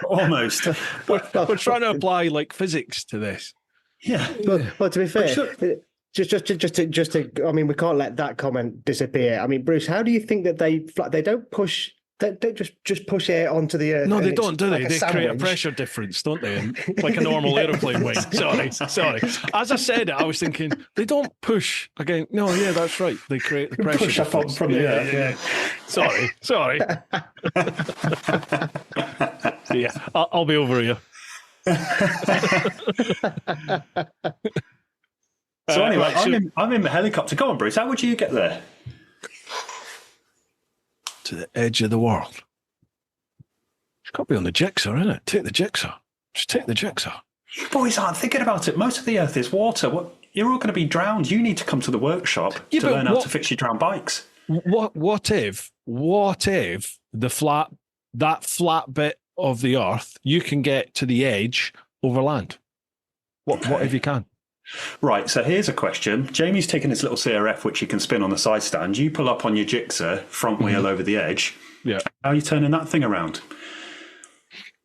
Almost. We're trying to apply like physics to this. Yeah. Well, to be fair, just to, I mean, we can't let that comment disappear. I mean, Bruce, how do you think that they don't push? They don't just push air onto the earth. No, they don't, do they? They create a pressure difference, don't they? Like a normal aeroplane wing. Sorry. As I said it, I was thinking, they don't push again. No, yeah, that's right. They create the pressure push difference. Up from the earth. Yeah. Sorry. Yeah, I'll be over here. So anyway, I'm in the helicopter. Go on, Bruce. How would you get there? To the edge of the world. It's got to be on the jigsaw, isn't it? Take the jigsaw. Just take the jigsaw. You boys aren't thinking about it. Most of the earth is water. You're all going to be drowned. You need to come to the workshop to learn how to fix your drowned bikes. What if that flat bit of the earth you can get to the edge over land? What if you can? Right, so here's a question. Jamie's taking his little CRF, which you can spin on the side stand. You pull up on your jigsaw, front wheel over the edge. Yeah. How are you turning that thing around?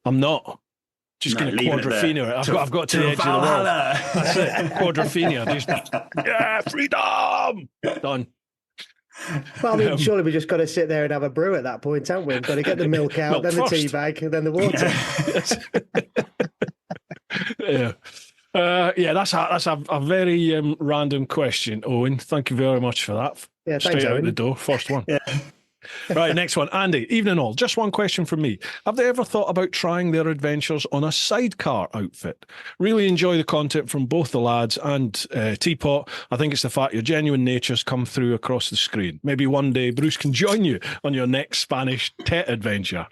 I'm not. Just going to quadrophenia it. I've got to the edge of the world. That's it. Quadrophenia. Just, freedom! Done. Well, I mean, surely we just got to sit there and have a brew at that point, haven't we? We've got to get the milk out, then the tea bag, and then the water. Yeah. That's a very random question, Owen. Thank you very much for that. Yeah, thanks, Straight out Owen. the door, first one. Yeah. Right, next one. Andy, evening all. Just one question from me. Have they ever thought about trying their adventures on a sidecar outfit? Really enjoy the content from both the lads and Teapot. I think it's the fact your genuine nature's come through across the screen. Maybe one day Bruce can join you on your next Spanish Tet adventure.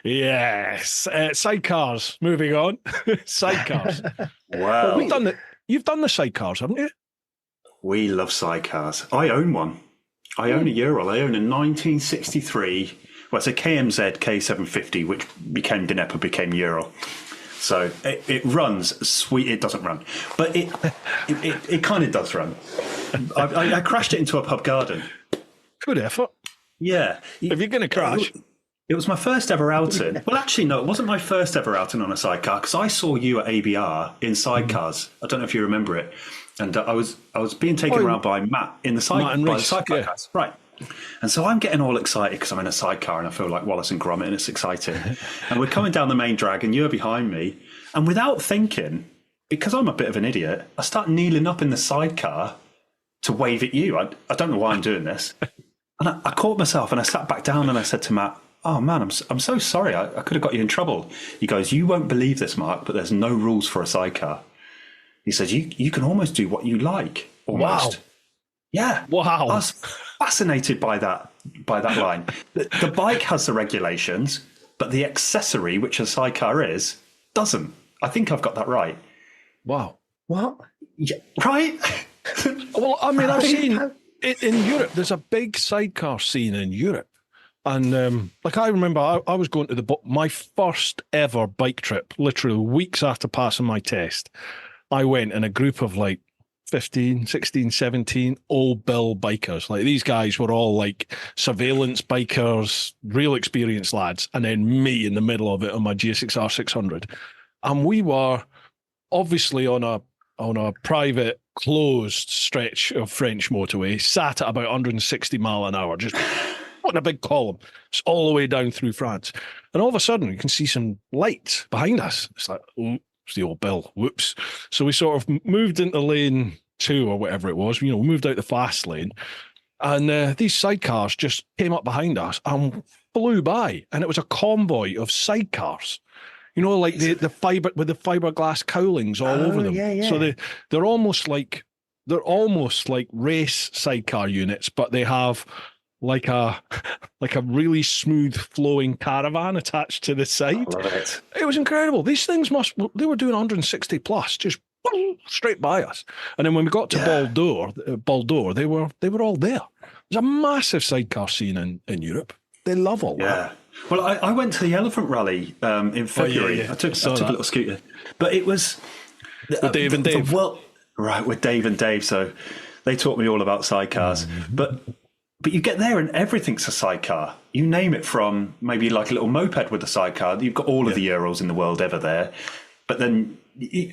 Yes. Sidecars. Moving on. Sidecars. Wow. Well, you've done the sidecars, haven't you? We love sidecars. I own one. I own a Ural. I own a 1963. Well, it's a KMZ K750, which became Dinepa, became Ural. So it runs sweet. It doesn't run, but it kind of does run. I crashed it into a pub garden. Good effort. Yeah. If you're going to crash. It was my first ever outing. Well, actually, no, it wasn't my first ever outing on a sidecar because I saw you at ABR in sidecars. I don't know if you remember it. And I was being taken around by Matt in the sidecar cars. Right. And so I'm getting all excited because I'm in a sidecar and I feel like Wallace and Gromit and it's exciting. And we're coming down the main drag and you're behind me. And without thinking, because I'm a bit of an idiot, I start kneeling up in the sidecar to wave at you. I don't know why I'm doing this. And I caught myself and I sat back down and I said to Matt, oh man, I'm so sorry. I could have got you in trouble. He goes, you won't believe this, Mark, but there's no rules for a sidecar. He says, you can almost do what you like. Almost. Wow. Yeah. Wow. I was fascinated by that line. The bike has the regulations, but the accessory, which a sidecar is, doesn't. I think I've got that right. Wow. What? Yeah, right? Well, I mean, I've seen in Europe, there's a big sidecar scene in Europe. And like I remember, I was going to my first ever bike trip, literally weeks after passing my test. I went in a group of like 15, 16, 17 old bill bikers. Like these guys were all like surveillance bikers, real experienced lads. And then me in the middle of it on my GSX-R 600. And we were obviously on a private closed stretch of French motorway, sat at about 160 mile an hour, just in a big column. It's all the way down through France. And all of a sudden you can see some lights behind us. It's like, oh, it's the old bill. Whoops. So we sort of moved into lane 2 or whatever it was. We moved out the fast lane. And these sidecars just came up behind us and flew by. And it was a convoy of sidecars. Like the fiber with the fiberglass cowlings all over them. Yeah. So they're almost like race sidecar units, but they have like a really smooth flowing caravan attached to the side. I love it. It was incredible. These things they were doing 160 plus, just straight by us. And then when we got to Bordeaux, they were all there. There's a massive sidecar scene in Europe. They love all that. Well, I went to the Elephant Rally in February. Yeah. I took a little scooter, but it was with Dave and Dave. With Dave and Dave. So they taught me all about sidecars. Mm-hmm. But you get there and everything's a sidecar. You name it, from maybe like a little moped with a sidecar. You've got all of the Urals in the world ever there, but then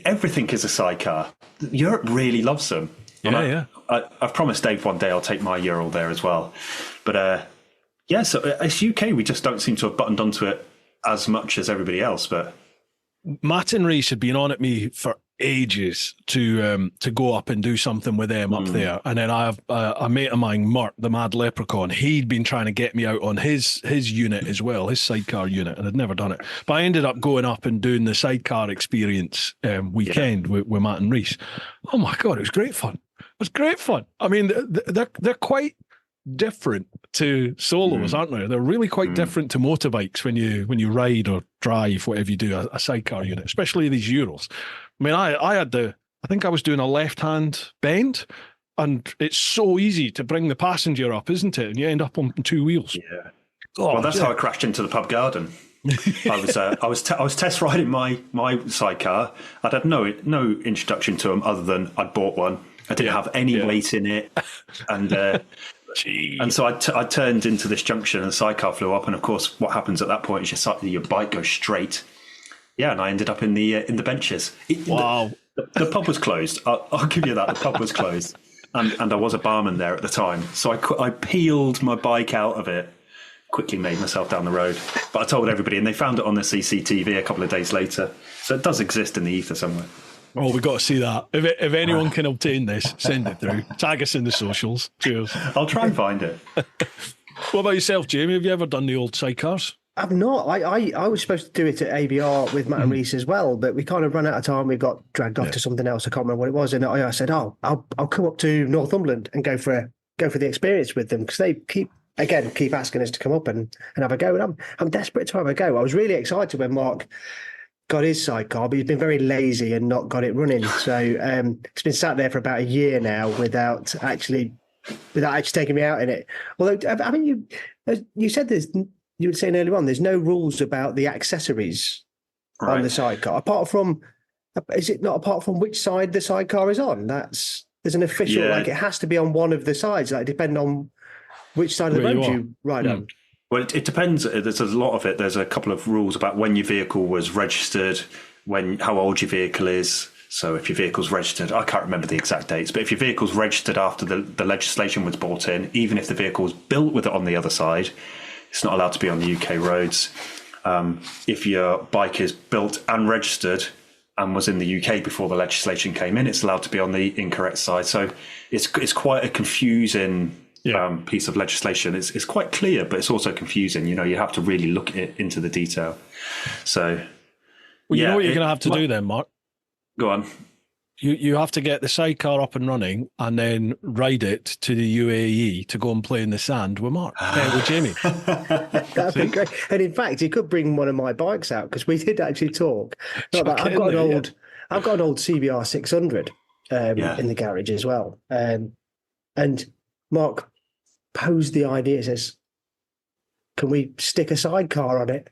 everything is a sidecar. Europe really loves them. I've promised Dave one day I'll take my Ural there as well. But so it's UK. We just don't seem to have buttoned onto it as much as everybody else. But Matt and Reese had been on at me for ages to go up and do something with them up there. And then I have a mate of mine, Marc, the Mad Leprechaun. He'd been trying to get me out on his unit as well, his sidecar unit, and I'd never done it. But I ended up going up and doing the sidecar experience weekend with Matt and Reese. Oh my God, it was great fun. It was great fun. I mean, they're quite different to solos, aren't they? They're really quite different to motorbikes when you ride or drive, whatever you do, a sidecar unit, especially these Urals. I mean, I think I was doing a left-hand bend, and it's so easy to bring the passenger up, isn't it? And you end up on 2 wheels. Yeah. Well, that's how I crashed into the pub garden. I was test riding my sidecar. I'd had no introduction to them other than I'd bought one. I didn't have any weight in it, and and so I turned into this junction, and the sidecar flew up. And of course, what happens at that point is your bike goes straight. Yeah, and I ended up in the benches. Wow. The pub was closed. I'll give you that. The pub was closed, and I was a barman there at the time. So I peeled my bike out of it, quickly made myself down the road. But I told everybody, and they found it on the CCTV a couple of days later. So it does exist in the ether somewhere. Oh, we've got to see that. If anyone can obtain this, send it through. Tag us in the socials. Cheers. I'll try and find it. What about yourself, Jamie? Have you ever done the old sidecars? I've not. I was supposed to do it at ABR with Matt and Reese as well, but we kind of ran out of time. We got dragged off to something else. I can't remember what it was. And I said, I'll come up to Northumberland and go for the experience with them, because they keep asking us to come up and have a go. And I'm desperate to have a go. I was really excited when Marc got his sidecar, but he's been very lazy and not got it running. So it's been sat there for about a year now without actually taking me out in it. Although, I mean, you said you were saying earlier on, there's no rules about the accessories on the sidecar, apart from which side the sidecar is on. There's an official, like it has to be on one of the sides, like depending on which side of the road you ride on. Well, it depends. There's a lot of it. There's a couple of rules about when your vehicle was registered, how old your vehicle is. So if your vehicle's registered, I can't remember the exact dates, but if your vehicle's registered after the legislation was brought in, even if the vehicle was built with it on the other side, it's not allowed to be on the UK roads. If your bike is built and registered and was in the UK before the legislation came in. It's allowed to be on the incorrect side. So it's quite a confusing piece of legislation. It's quite clear, but it's also confusing. You know, you have to really look at it into the detail. So, well, you know what you're going to have to do then, Mark? Go on. You have to get the sidecar up and running and then ride it to the UAE to go and play in the sand with Mark, with Jamie. That'd be great. And in fact, you could bring one of my bikes out because we did actually talk. I've got an old CBR 600 in the garage as well. And Mark posed the idea, says, can we stick a sidecar on it?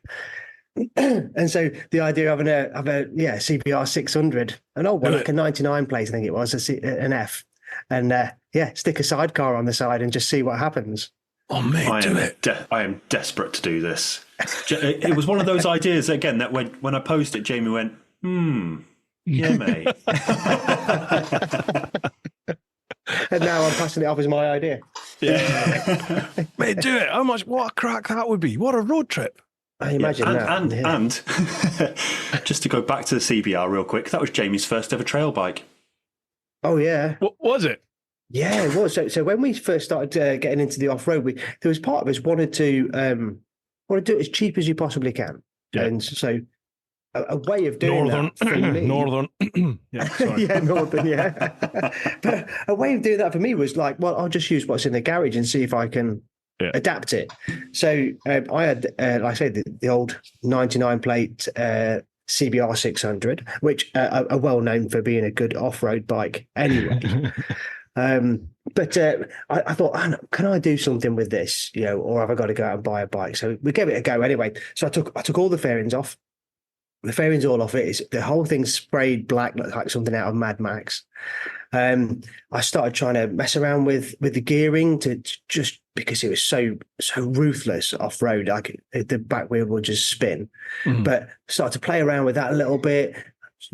And so the idea of a CBR 600, an old one, like a 99 plate, I think it was, an F, and stick a sidecar on the side and just see what happens. Oh, mate, I am desperate to do this. It was one of those ideas, again, that when I posed it, Jamie went, yeah, mate. And now I'm passing it off as my idea. Yeah. Mate, do it. What a crack that would be. What a road trip. I imagine that. And just to go back to the CBR real quick, that was Jamie's first ever trail bike. Oh, yeah. What was it? Yeah, it was. So when we first started getting into the off-road, there was part of us wanted to do it as cheap as you possibly can. Yeah. And so a way of doing that for me, Northern. Yeah, sorry. Yeah, Northern, yeah. But a way of doing that for me was like, well, I'll just use what's in the garage and see if I can adapt it. So I had, like I said, the old 99 plate CBR 600, which are well known for being a good off-road bike anyway. But I thought, can I do something with this, or have I got to go out and buy a bike? So we gave it a go anyway. So I took all the fairings off. The fairings all off it. The whole thing's sprayed black, like something out of Mad Max. I started trying to mess around with the gearing to just because it was so ruthless off road. The back wheel would just spin. But started to play around with that a little bit.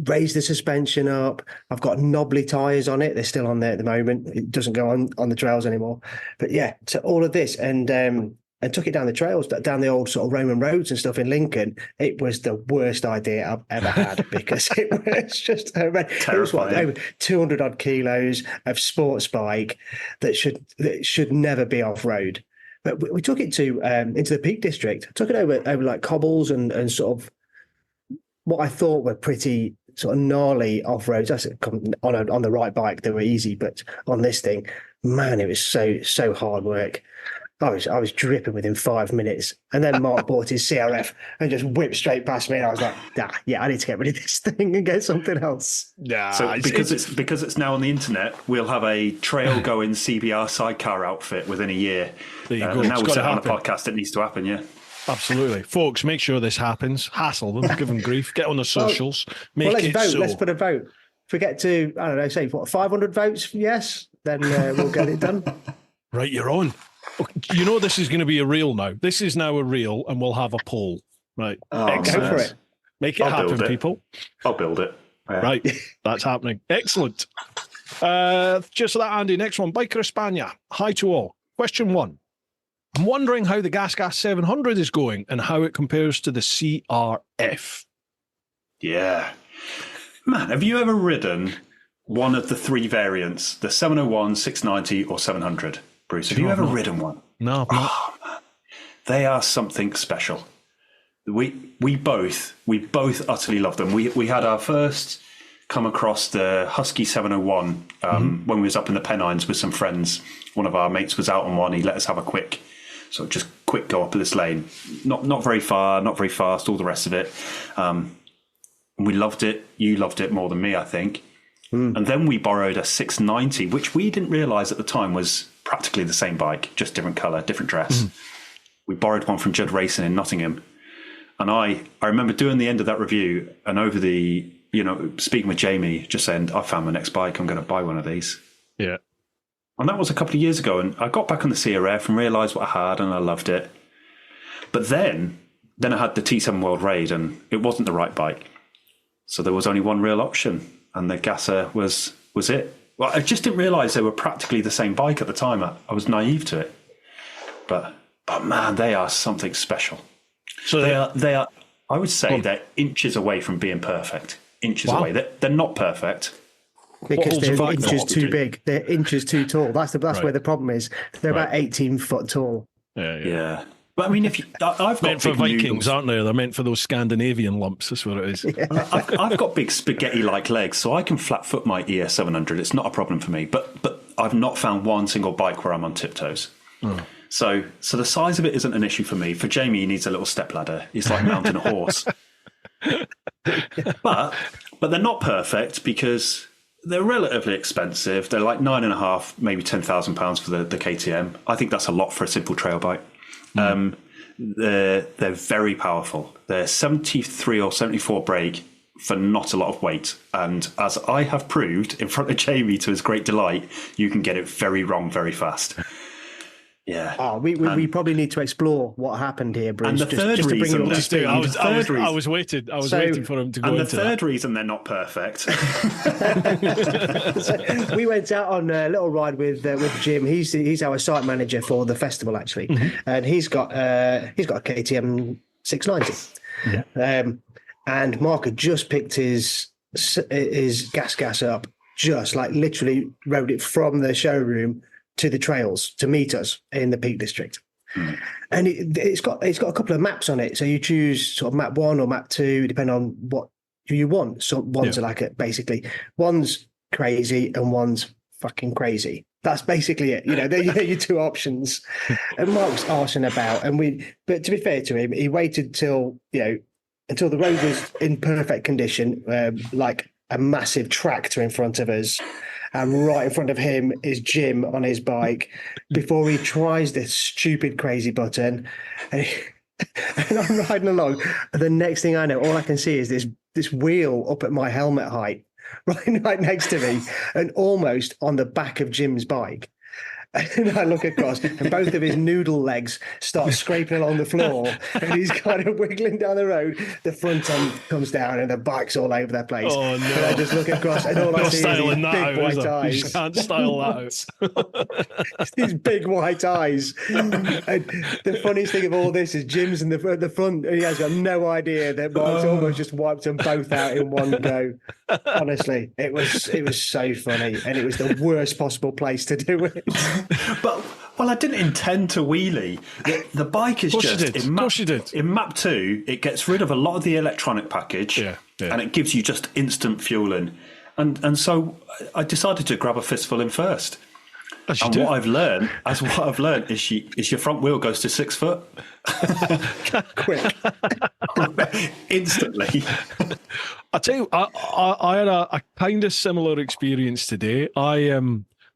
Raise the suspension up. I've got knobbly tires on it. They're still on there at the moment. It doesn't go on the trails anymore. But yeah, so all of this and took it down the trails, down the old sort of Roman roads and stuff in Lincoln. It was the worst idea I've ever had because it was just horrendous. It was over 200 odd kilos of sports bike that should never be off road. But we took it to into the Peak District. Took it over like cobbles and sort of what I thought were pretty sort of gnarly off roads. On the right bike, they were easy, but on this thing, man, it was so hard work. I was dripping within 5 minutes, and then Mark bought his CRF and just whipped straight past me. And I was like, I need to get rid of this thing and get something else. Yeah. So because it's now on the internet, we'll have a trail going CBR sidecar outfit within a year. There you go. Now we said on the podcast, it needs to happen. Yeah. Absolutely. Folks, make sure this happens. Hassle them, give them grief, get on the socials, let's vote. Let's put a vote. If we get to, I don't know, say 500 votes, yes, then we'll get it done. Right, you're on. You know this is going to be a reel now. This is now a reel, and we'll have a poll. Right. Go for it. Make it happen, people. I'll build it. Yeah. Right. That's happening. Excellent. Just that, Andy. Next one. Biker España. Hi to all. Question 1. I'm wondering how the Gas 700 is going and how it compares to the CRF. Yeah. Man, have you ever ridden one of the 3 variants, the 701, 690 or 700? Bruce, have you ever ridden one? No. Oh, man. They are something special. We both utterly love them. We had our first come across the Husky 701 when we was up in the Pennines with some friends. One of our mates was out on one. He let us have a quick go up this lane. Not very far, not very fast, all the rest of it. We loved it. You loved it more than me, I think. And then we borrowed a 690, which we didn't realise at the time was practically the same bike, just different colour, different dress. We borrowed one from Judd Racing in Nottingham. And I remember doing the end of that review and over the, speaking with Jamie, just saying, I found my next bike, I'm going to buy one of these. Yeah. And that was a couple of years ago. And I got back on the CRF and realised what I had and I loved it. But then I had the T7 World Raid and it wasn't the right bike. So there was only one real option. And the Gasser was it. Well, I just didn't realise they were practically the same bike at the time. I was naive to it. But man, they are something special. So they are. I would say they're inches away from being perfect. inches away. They're not perfect. Because they're inches too big. They're inches too tall. That's where the problem is. They're about 18 foot tall. Yeah. But I mean, I've got meant for Vikings, noodles. aren't they? They're meant for those Scandinavian lumps. That's what it is. Yeah. I've got big spaghetti-like legs, so I can flat foot my ES700. It's not a problem for me. But I've not found one single bike where I'm on tiptoes. Oh. So the size of it isn't an issue for me. For Jamie, he needs a little stepladder. It's like mounting a horse. But they're not perfect because they're relatively expensive. They're like £9,500, maybe £10,000 for the KTM. I think that's a lot for a simple trail bike. They're very powerful. They're 73 or 74 brake for not a lot of weight. And as I have proved in front of Jamie to his great delight, you can get it very wrong very fast. Yeah. Oh, we probably need to explore what happened here, Bruce. And the third reason, I was waiting for him to go into that. And the third reason they're not perfect. So we went out on a little ride with Jim. He's our site manager for the festival, actually, and he's got a KTM 690. Yeah. And Marc had just picked his gas up, just like literally rode it from the showroom to the trails to meet us in the Peak District. And it's got a couple of maps on it. So you choose sort of map 1 or map 2, depending on what you want. So one's like basically one's crazy and one's fucking crazy. That's basically it. They're your two options. And Marc's arsing about, but to be fair to him, he waited until the road was in perfect condition, like a massive tractor in front of us. And right in front of him is Jim on his bike before he tries this stupid crazy button. And I'm riding along. And the next thing I know, all I can see is this wheel up at my helmet height, right next to me, and almost on the back of Jim's bike. And I look across, and both of his noodle legs start scraping along the floor, and he's kind of wiggling down the road. The front end comes down, and the bike's all over the place. Oh, no. And I just look across, and all I see is these big white eyes. You can't style that out. These big white eyes. And the funniest thing of all this is Jim's in the front, and he has got no idea that Marc's almost just wiped them both out in one go. Honestly, it was so funny, and it was the worst possible place to do it. But I didn't intend to wheelie. The bike is just in map 2. It gets rid of a lot of the electronic package, and it gives you just instant fueling. And so I decided to grab a fistful in first. What I've learned is your front wheel goes to 6 foot. Quick. Instantly. I tell you, I had a kind of similar experience today.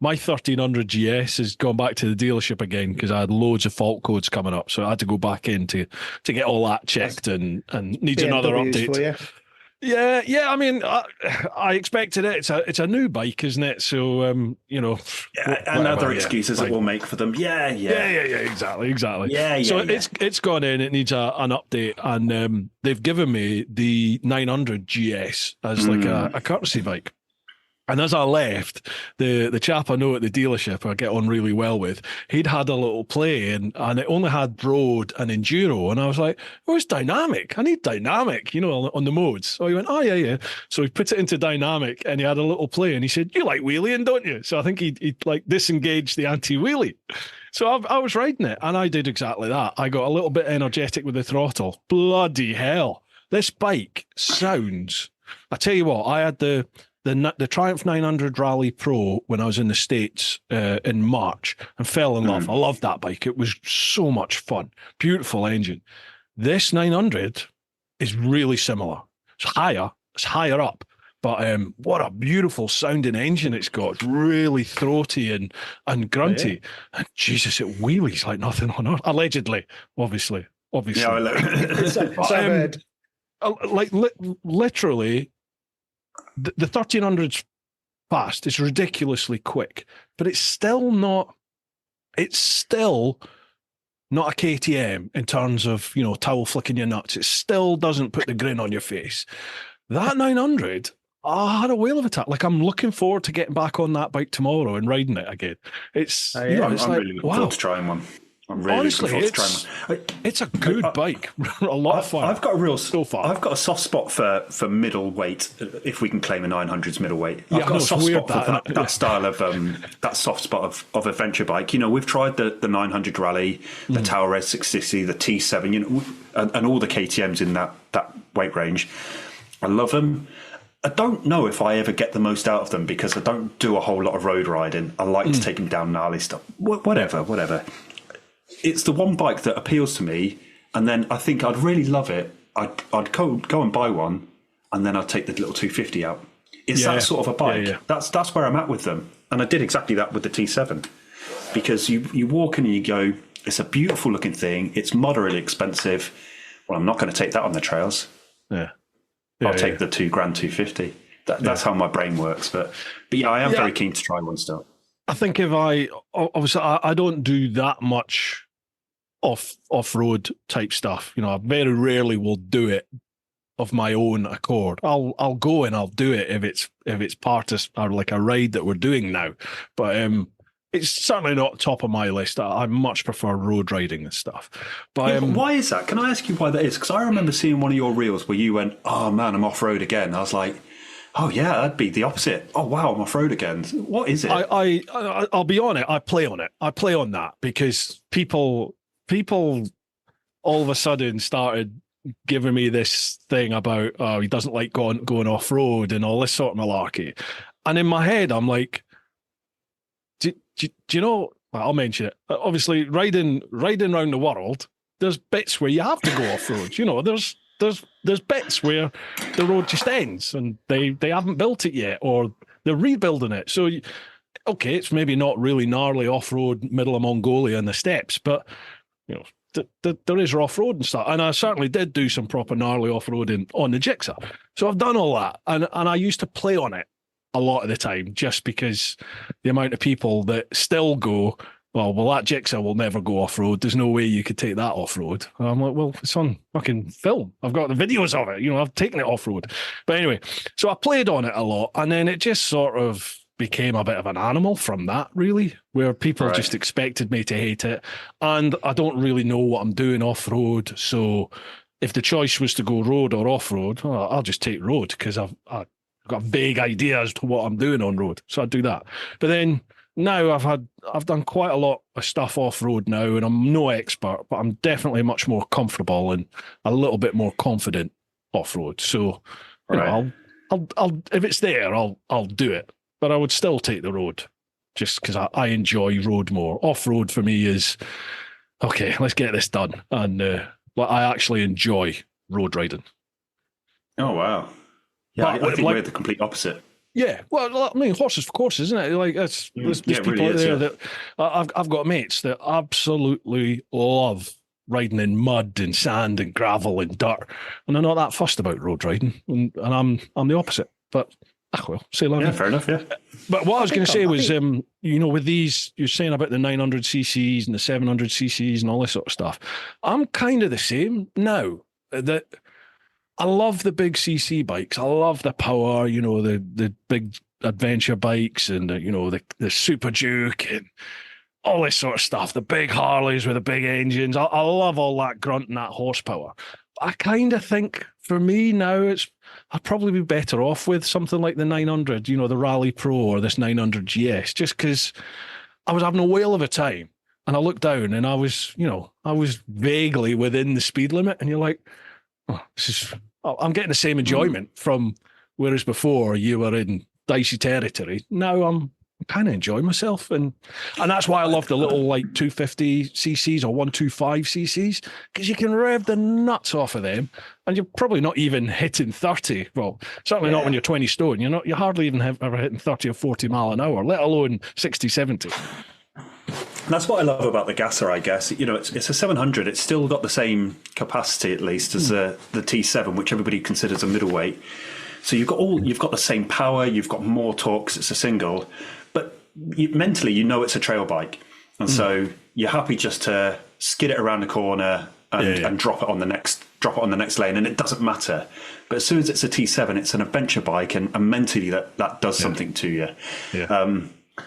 My 1300 GS has gone back to the dealership again because I had loads of fault codes coming up, so I had to go back in to get all that checked and needs another update. Yeah. I mean, I expected it. It's a new bike, isn't it? So other excuses it will make for them. Yeah. Exactly. So it's gone in. It needs an update, and they've given me the 900 GS as like a courtesy bike. And as I left, the chap I know at the dealership I get on really well with, he'd had a little play and it only had road and enduro. And I was like, oh, it's dynamic. I need dynamic, on the modes. So he went, oh, yeah. So he put it into dynamic and he had a little play and he said, you like wheeling, don't you? So I think he'd like disengaged the anti-wheelie. So I was riding it and I did exactly that. I got a little bit energetic with the throttle. Bloody hell. This bike sounds... I tell you what, I had the Triumph 900 Rally Pro when I was in the States in March and fell in love. I loved that bike. It was so much fun. Beautiful engine. This 900 is really similar. It's higher up. But what a beautiful sounding engine it's got. It's really throaty and grunty. Yeah. And Jesus, it wheelies like nothing on earth. Allegedly, obviously. Yeah, literally... The 1300's fast. It's ridiculously quick, but it's still not a KTM in terms of, towel flicking your nuts. It still doesn't put the grin on your face. That 900, I had a whale of a time. Like, I'm looking forward to getting back on that bike tomorrow and riding it again. I'm really looking forward to trying one. I'm really honestly, looking forward to trying. It's a good bike. A lot of fun. I've got a real so far. I've got a soft spot for middleweight, if we can claim a 900s middleweight. Yeah, I've got a soft spot for that yeah. style of that soft spot of adventure bike. You know, we've tried the 900 Rally, the Taurus 660, the T7, you know, and all the KTM's in that weight range. I love them. I don't know if I ever get the most out of them because I don't do a whole lot of road riding. I like to take them down gnarly stuff. Whatever. It's the one bike that appeals to me, and then I think I'd really love it. I'd go and buy one, and then I'd take the little 250 out. It's that sort of a bike. Yeah. That's where I'm at with them, and I did exactly that with the T7, because you walk in and you go, it's a beautiful looking thing. It's moderately expensive. Well, I'm not going to take that on the trails. Yeah, I'll take the $2,000 250. That's how my brain works. But yeah, I am very keen to try one still. I think if obviously I don't do that much off-road type stuff. You know, I very rarely will do it of my own accord. I'll go and I'll do it if it's part of or like a ride that we're doing now. But it's certainly not top of my list. I much prefer road riding and stuff. But why is that? Can I ask you why that is? Because I remember seeing one of your reels where you went, "Oh man, I'm off road again." I was like, "Oh yeah, that'd be the opposite." Oh wow, I'm off road again. What is it? I'll be on it. I play on it. I play on that because people all of a sudden started giving me this thing about he doesn't like going off road and all this sort of malarkey. And in my head, I'm like, do you know? Well, I'll mention it. Obviously, riding around the world, there's bits where you have to go off road. You know, there's bits where the road just ends and they haven't built it yet or they're rebuilding it. So, okay, it's maybe not really gnarly off-road middle of Mongolia and the steppes, but you know, there is off-road and stuff. And I certainly did do some proper gnarly off-roading on the Jigsaw. So I've done all that. And I used to play on it a lot of the time just because the amount of people that still go, well, that Jigsaw will never go off-road. There's no way you could take that off-road. And I'm like, well, it's on fucking film. I've got the videos of it. You know, I've taken it off-road. But anyway, so I played on it a lot. And then it just sort of became a bit of an animal from that, really, where people just expected me to hate it. And I don't really know what I'm doing off-road. So if the choice was to go road or off-road, well, I'll just take road because I've got a vague idea as to what I'm doing on road. So I do that. But then now I've done quite a lot of stuff off-road now, and I'm no expert, but I'm definitely much more comfortable and a little bit more confident off-road. So you know, I'll if it's there, I'll do it. But I would still take the road just because I enjoy road more. Off-road for me is, okay, let's get this done. And I actually enjoy road riding. Oh, wow. Yeah, I think we're the complete opposite. Yeah, well, I mean, horses for courses, isn't it? Like, there's people really out there that I've got mates that absolutely love riding in mud and sand and gravel and dirt, and they're not that fussed about road riding, and I'm the opposite. But well, say love. Yeah, fair enough. Yeah. But what I was going to say was, you know, with these, you're saying about the 900 cc's and the 700 cc's and all this sort of stuff. I'm kind of the same now. That I love the big CC bikes. I love the power. You know, the big adventure bikes and the Super Duke and all this sort of stuff. The big Harleys with the big engines. I love all that grunt and that horsepower. I kind of think for me now, I'd probably be better off with something like the 900, you know, the Rally Pro or this 900 GS, just because I was having a whale of a time. And I looked down and I was vaguely within the speed limit. And you're like, oh, I'm getting the same enjoyment from whereas before you were in dicey territory. Now I'm kind of enjoying myself. And that's why I love the little like 250 cc's or 125 cc's, because you can rev the nuts off of them and you're probably not even hitting 30. Well, certainly not when you're 20 stone. You're hardly even ever hitting 30 or 40 mile an hour, let alone 60, 70. That's what I love about the Gasser, I guess. You know, it's a 700. It's still got the same capacity, at least, as the T7, which everybody considers a middleweight. So you've got the same power. You've got more torque. It's a single, but mentally, you know, it's a trail bike, and so you're happy just to skid it around the corner and drop it on the next lane, and it doesn't matter. But as soon as it's a T7, it's an adventure bike, and mentally that does something to you. Yeah.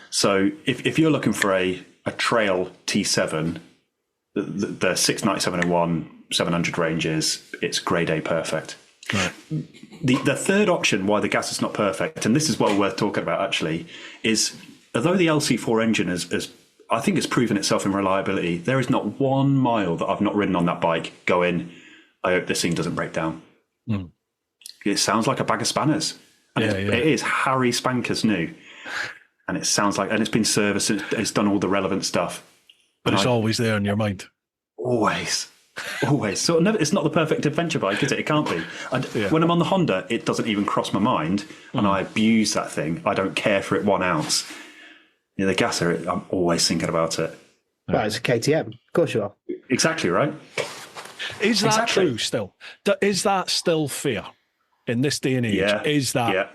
So if you're looking for a trail T7, the 69701 700 ranges, it's grade A perfect. Right. The third option why the gas is not perfect, and this is well worth talking about actually, is although the LC4 engine has I think it's proven itself in reliability, there is not 1 mile that I've not ridden on that bike going, I hope this thing doesn't break down. It sounds like a bag of spanners. And it is Harry Spankers new. And it sounds like, and it's been serviced, it's done all the relevant stuff. But it's always there in your mind. Always. So it's not the perfect adventure bike, is it? It can't be. When I'm on the Honda, it doesn't even cross my mind, and I abuse that thing. I don't care for it 1 ounce. The Gasser, I'm always thinking about it. Well, it's a KTM. Of course you are. Exactly right. Is that true still? Is that still fair in this day and age? Yeah. Is that? Yeah.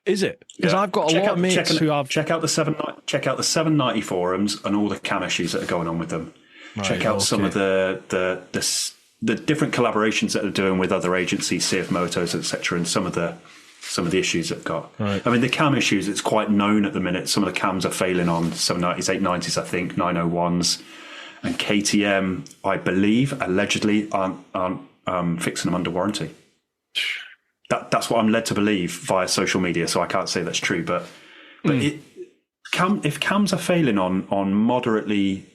Is it? Because I've got a lot of mates who have... Check out the 790 forums and all the cam issues that are going on with them. Right, check out some of the different collaborations that they're doing with other agencies, CF Motos, etc., and some of the issues they've got. Right. I mean, the cam issues, it's quite known at the minute. Some of the cams are failing on 790s, 890s, I think, 901s. And KTM, I believe, allegedly aren't fixing them under warranty. That's what I'm led to believe via social media, so I can't say that's true. But if cams are failing on moderately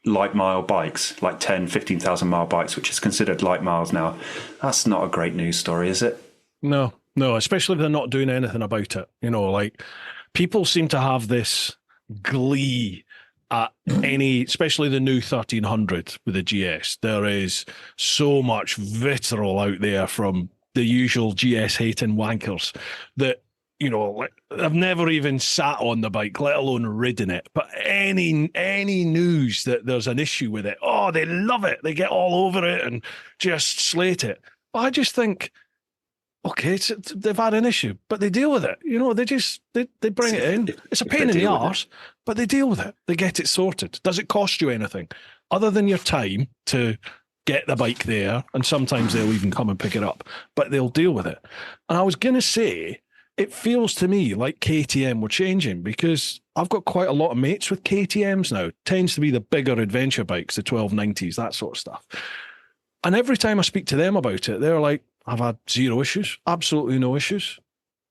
light mile bikes, like 10, 15,000 mile bikes, which is considered light miles now, that's not a great news story, is it? No, especially if they're not doing anything about it. Like people seem to have this glee at especially the new 1300 with the GS. There is so much vitriol out there from the usual GS hating wankers that, I've never even sat on the bike, let alone ridden it. But any news that there's an issue with it, they love it. They get all over it and just slate it. I just think, okay, they've had an issue, but they deal with it. They bring it in. It's a pain in the arse, but they deal with it. They get it sorted. Does it cost you anything other than your time to get the bike there? And sometimes they'll even come and pick it up, but they'll deal with it. And I was going to say, it feels to me like KTM were changing, because I've got quite a lot of mates with KTMs now. Tends to be the bigger adventure bikes, the 1290s, that sort of stuff. And every time I speak to them about it, they're like, I've had zero issues, absolutely no issues.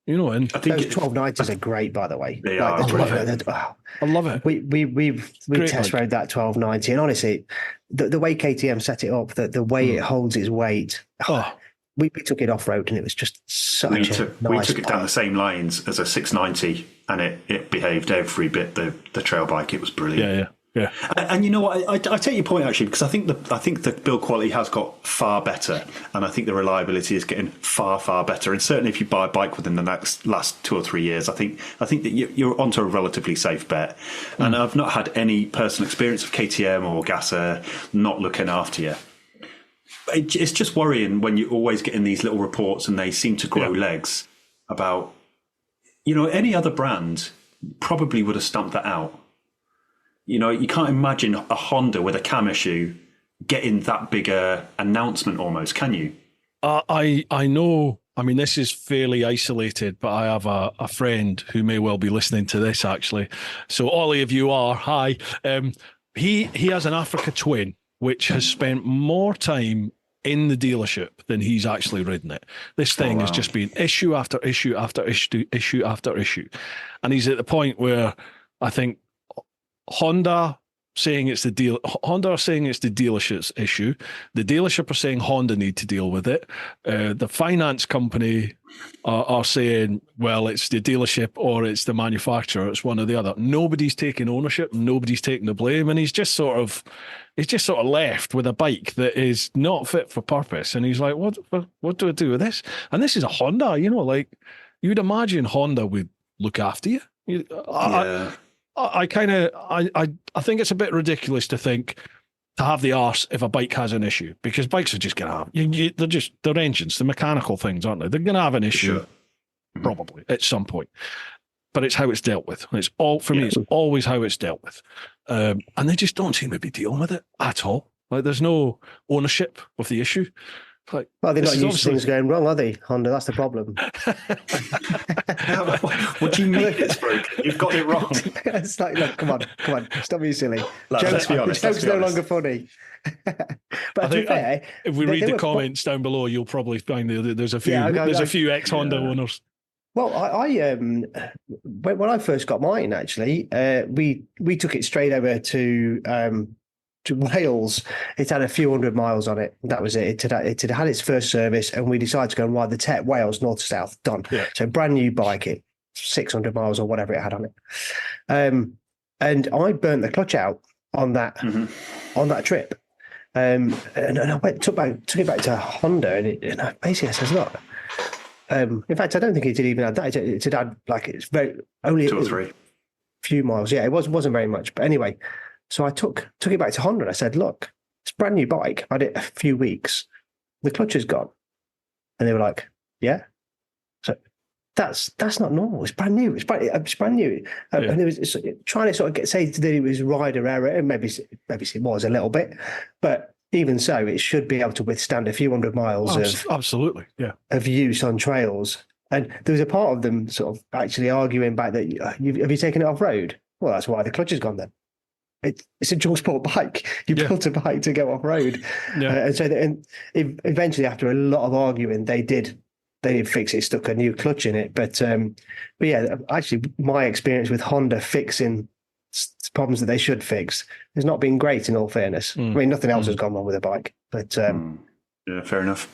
And I think those 1290s are great, by the way. They are. I love it. We test rode that 1290, and honestly, the way KTM set it up, the way it holds its weight. We took it off road, and it was just such we took it down the same lines as a 690, and it behaved every bit the trail bike. It was brilliant. Yeah. And you know what? I take your point actually, because I think the build quality has got far better, and I think the reliability is getting far better. And certainly, if you buy a bike within the last 2 or 3 years, I think that you're onto a relatively safe bet. And I've not had any personal experience of KTM or Gasser not looking after you. It's just worrying when you're always getting these little reports, and they seem to grow legs about, any other brand probably would have stumped that out. You can't imagine a Honda with a cam issue getting that big a announcement almost, can you? I know, I mean, this is fairly isolated, but I have a friend who may well be listening to this, actually. So all of you are, hi. He has an Africa Twin, which has spent more time in the dealership than he's actually ridden it. This thing has just been issue after issue after issue after issue. And he's at the point where I think Honda are saying it's the dealership's issue. The dealership are saying Honda need to deal with it. The finance company are saying, well, it's the dealership or it's the manufacturer. It's one or the other. Nobody's taking ownership. Nobody's taking the blame. And he's just sort of left with a bike that is not fit for purpose. And he's like, what do I do with this? And this is a Honda, you'd imagine Honda would look after you. I think it's a bit ridiculous to have the arse if a bike has an issue, because bikes are just going to have, they're engines, they're mechanical things, aren't they? They're going to have an issue probably at some point, but it's how it's dealt with. And it's always how it's dealt with. And they just don't seem to be dealing with it at all. Like there's no ownership of the issue. Like, Well, they're not this is used to things going wrong, are they, Honda? That's the problem. What do you mean it's broken? You've got it wrong. It's like, look, come on, stop being silly. Lads, let's be honest. Joke's no longer funny. But to be fair, if we read the comments down below, you'll probably find there's a few a few ex-Honda owners. Well, when I first got mine, actually, we took it straight over to Wales. It had a few hundred miles on it. That was it. It had had its first service, and we decided to go and ride the Tet Wales north to south. Done. Yeah. So brand new bike, 600 miles or whatever it had on it. And I burnt the clutch out on that trip. And I took it back to Honda, and I basically says, look. In fact, I don't think it did even have that. It had like it's very only 2 or 3 few miles. Yeah, it wasn't very much. But anyway. So I took it back to Honda and I said, look, it's a brand new bike. I had it a few weeks. The clutch is gone. And they were like, yeah. So that's not normal. It's brand new. It's brand new. And it was trying to sort of say that it was rider error. And maybe it was a little bit. But even so, it should be able to withstand a few hundred miles of use on trails. And there was a part of them sort of actually arguing back that, have you taken it off-road? Well, that's why the clutch is gone then. It's a dual sport bike. You built a bike to go off road, and so eventually, after a lot of arguing, they did fix it. Stuck a new clutch in it, but yeah, actually, my experience with Honda fixing problems that they should fix has not been great. In all fairness, I mean, nothing else has gone wrong with the bike, but yeah, fair enough.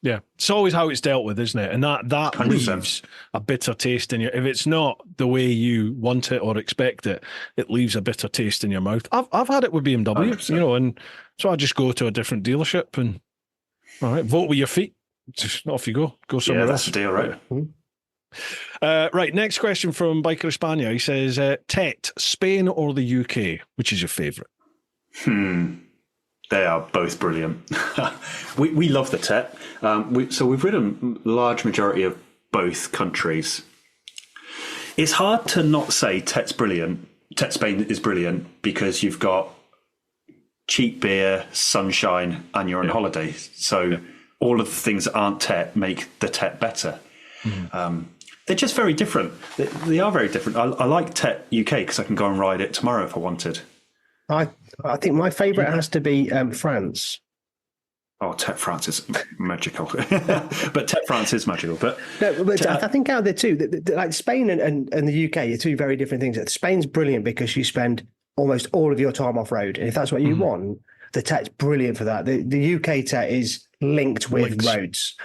Yeah, it's always how it's dealt with, isn't it? And that 100%. Leaves a bitter taste in your. If it's not the way you want it or expect it, it leaves a bitter taste in your mouth. I've had it with BMW, 100%. And so I just go to a different dealership and all right, vote with your feet. Just off you go somewhere else. That's the deal, right? Right, next question from Biker España. He says, Tet, Spain or the UK? Which is your favourite? They are both brilliant. we love the Tet. So we've ridden a large majority of both countries. It's hard to not say Tet's brilliant. Tet Spain is brilliant because you've got cheap beer, sunshine, and you're on holiday. So all of the things that aren't Tet make the Tet better. They're just very different. They are very different. I like Tet UK because I can go and ride it tomorrow if I wanted. I think my favourite has to be France. Oh, Tet France is magical. But Tet France is magical. But I think out there too, like Spain and the UK are two very different things. Spain's brilliant because you spend almost all of your time off road, and if that's what you want, the Tet's brilliant for that. The UK Tet is linked with roads,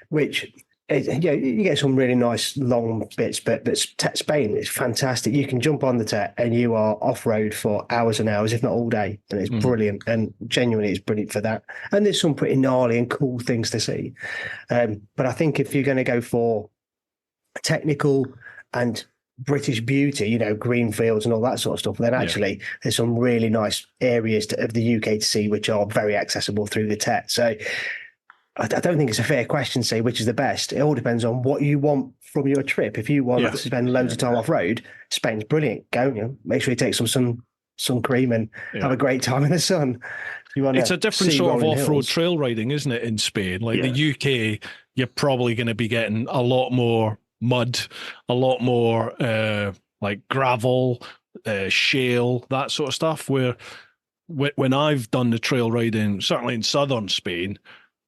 which. You get some really nice long bits, but Tet Spain is fantastic. You can jump on the Tet and you are off road for hours and hours, if not all day, and it's brilliant. And genuinely, it's brilliant for that. And there's some pretty gnarly and cool things to see. But I think if you're going to go for technical and British beauty, green fields and all that sort of stuff, then actually there's some really nice areas of the UK to see which are very accessible through the Tet. So. I don't think it's a fair question to say which is the best. It all depends on what you want from your trip. If you want to spend loads of time off road, Spain's brilliant. Go, make sure you take some sun cream and have a great time in the sun. It's a different sort of off-road trail riding, isn't it, in Spain? Like the UK, you're probably going to be getting a lot more mud, a lot more like gravel, shale, that sort of stuff. Where when I've done the trail riding, certainly in southern Spain,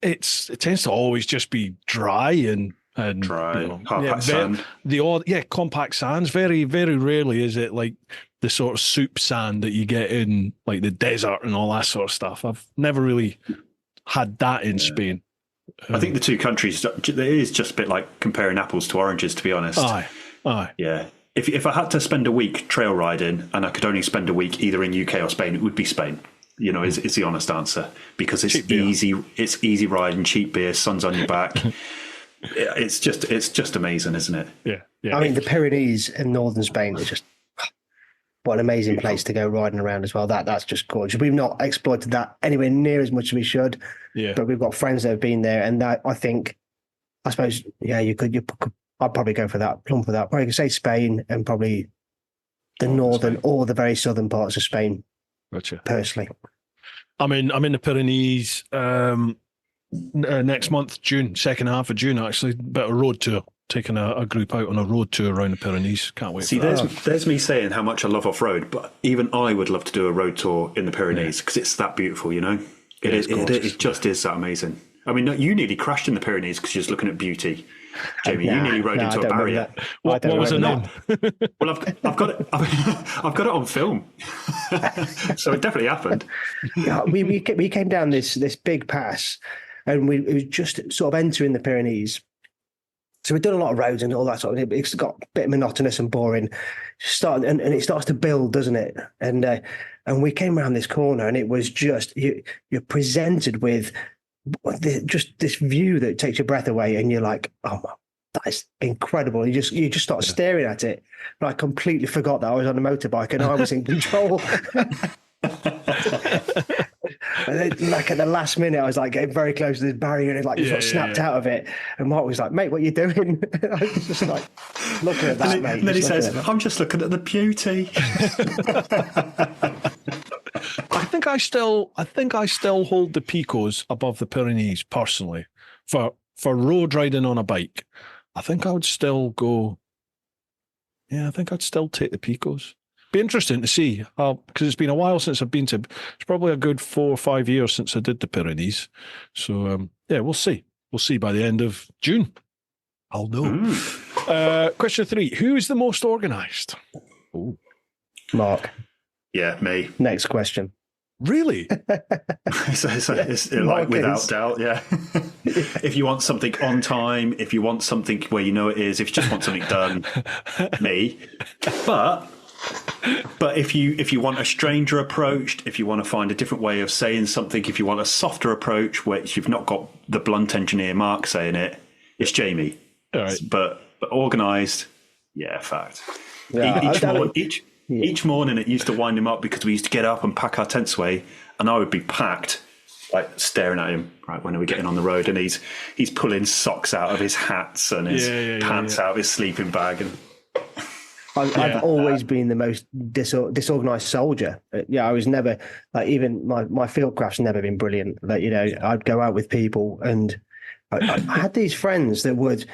it tends to always just be dry and dry, compact sand. Compact sands. Very, very rarely is it like the sort of soup sand that you get in like the desert and all that sort of stuff. I've never really had that in Spain. I think the two countries, it is just a bit like comparing apples to oranges, to be honest. Aye. Yeah. If I had to spend a week trail riding and I could only spend a week either in UK or Spain, it would be Spain. Is the honest answer, because it's easy riding, cheap beer, sun's on your back. It's just amazing, isn't it? Yeah. I mean, the Pyrenees in northern Spain is just what an amazing place to go riding around as well. That's just gorgeous. We've not exploited that anywhere near as much as we should. Yeah. But we've got friends that have been there, and I suppose, you could. I'd probably go for that, plumb for that. Probably say Spain and probably the northern or the very southern parts of Spain. Gotcha. Personally, I'm in the Pyrenees. next month, June, second half of June, actually. Bit of road tour. Taking a group out on a road tour around the Pyrenees. Can't wait for that. There's me saying how much I love off-road, but even I would love to do a road tour in the Pyrenees because it's that beautiful, you know? It just is that amazing. I mean, you nearly crashed in the Pyrenees because you're just looking at beauty. Jamie, you nearly rode into a barrier. What was it not? Well, I've got it. I've got it on film, so it definitely happened. Yeah, we came down this big pass, and it was just sort of entering the Pyrenees. So we've done a lot of roads and all that sort of thing. It's got a bit monotonous and boring. And it starts to build, doesn't it? And we came around this corner, and it was just you're presented with just this view that takes your breath away, and you're like, oh, that is incredible. You just start staring at it. And I completely forgot that I was on a motorbike and I was in control. And then, like at the last minute, I was like getting very close to this barrier, and it like sort of snapped out of it. And Mark was like, "Mate, what are you doing?" I was just like, "Looking at that, mate." And then he says, "I'm just looking at the beauty." I think I still hold the Picos above the Pyrenees personally. For road riding on a bike, I think I would still go. Yeah, I think I'd still take the Picos. Be interesting to see because it's been a while since I've been to. It's probably a good 4 or 5 years since I did the Pyrenees. So yeah, we'll see. We'll see by the end of June. I'll know. Question 3: who is the most organised? Oh, Mark. Yeah, me. Next question. Really? it's like without doubt, yeah. If you want something on time, if you want something where you know it is, if you just want something done, me. But if you want a stranger approached, if you want to find a different way of saying something, if you want a softer approach where you've not got the blunt engineer Mark saying it, it's Jamie. All right. But organised, yeah, fact. Yeah, Each morning it used to wind him up because we used to get up and pack our tents away, and I would be packed, like staring at him, right, when are we getting on the road? And he's pulling socks out of his hats and his pants out of his sleeping bag. And I've always been the most disorganized soldier. Yeah, I was never like, even my fieldcraft's never been brilliant. Like, you know, I'd go out with people, and I had these friends that would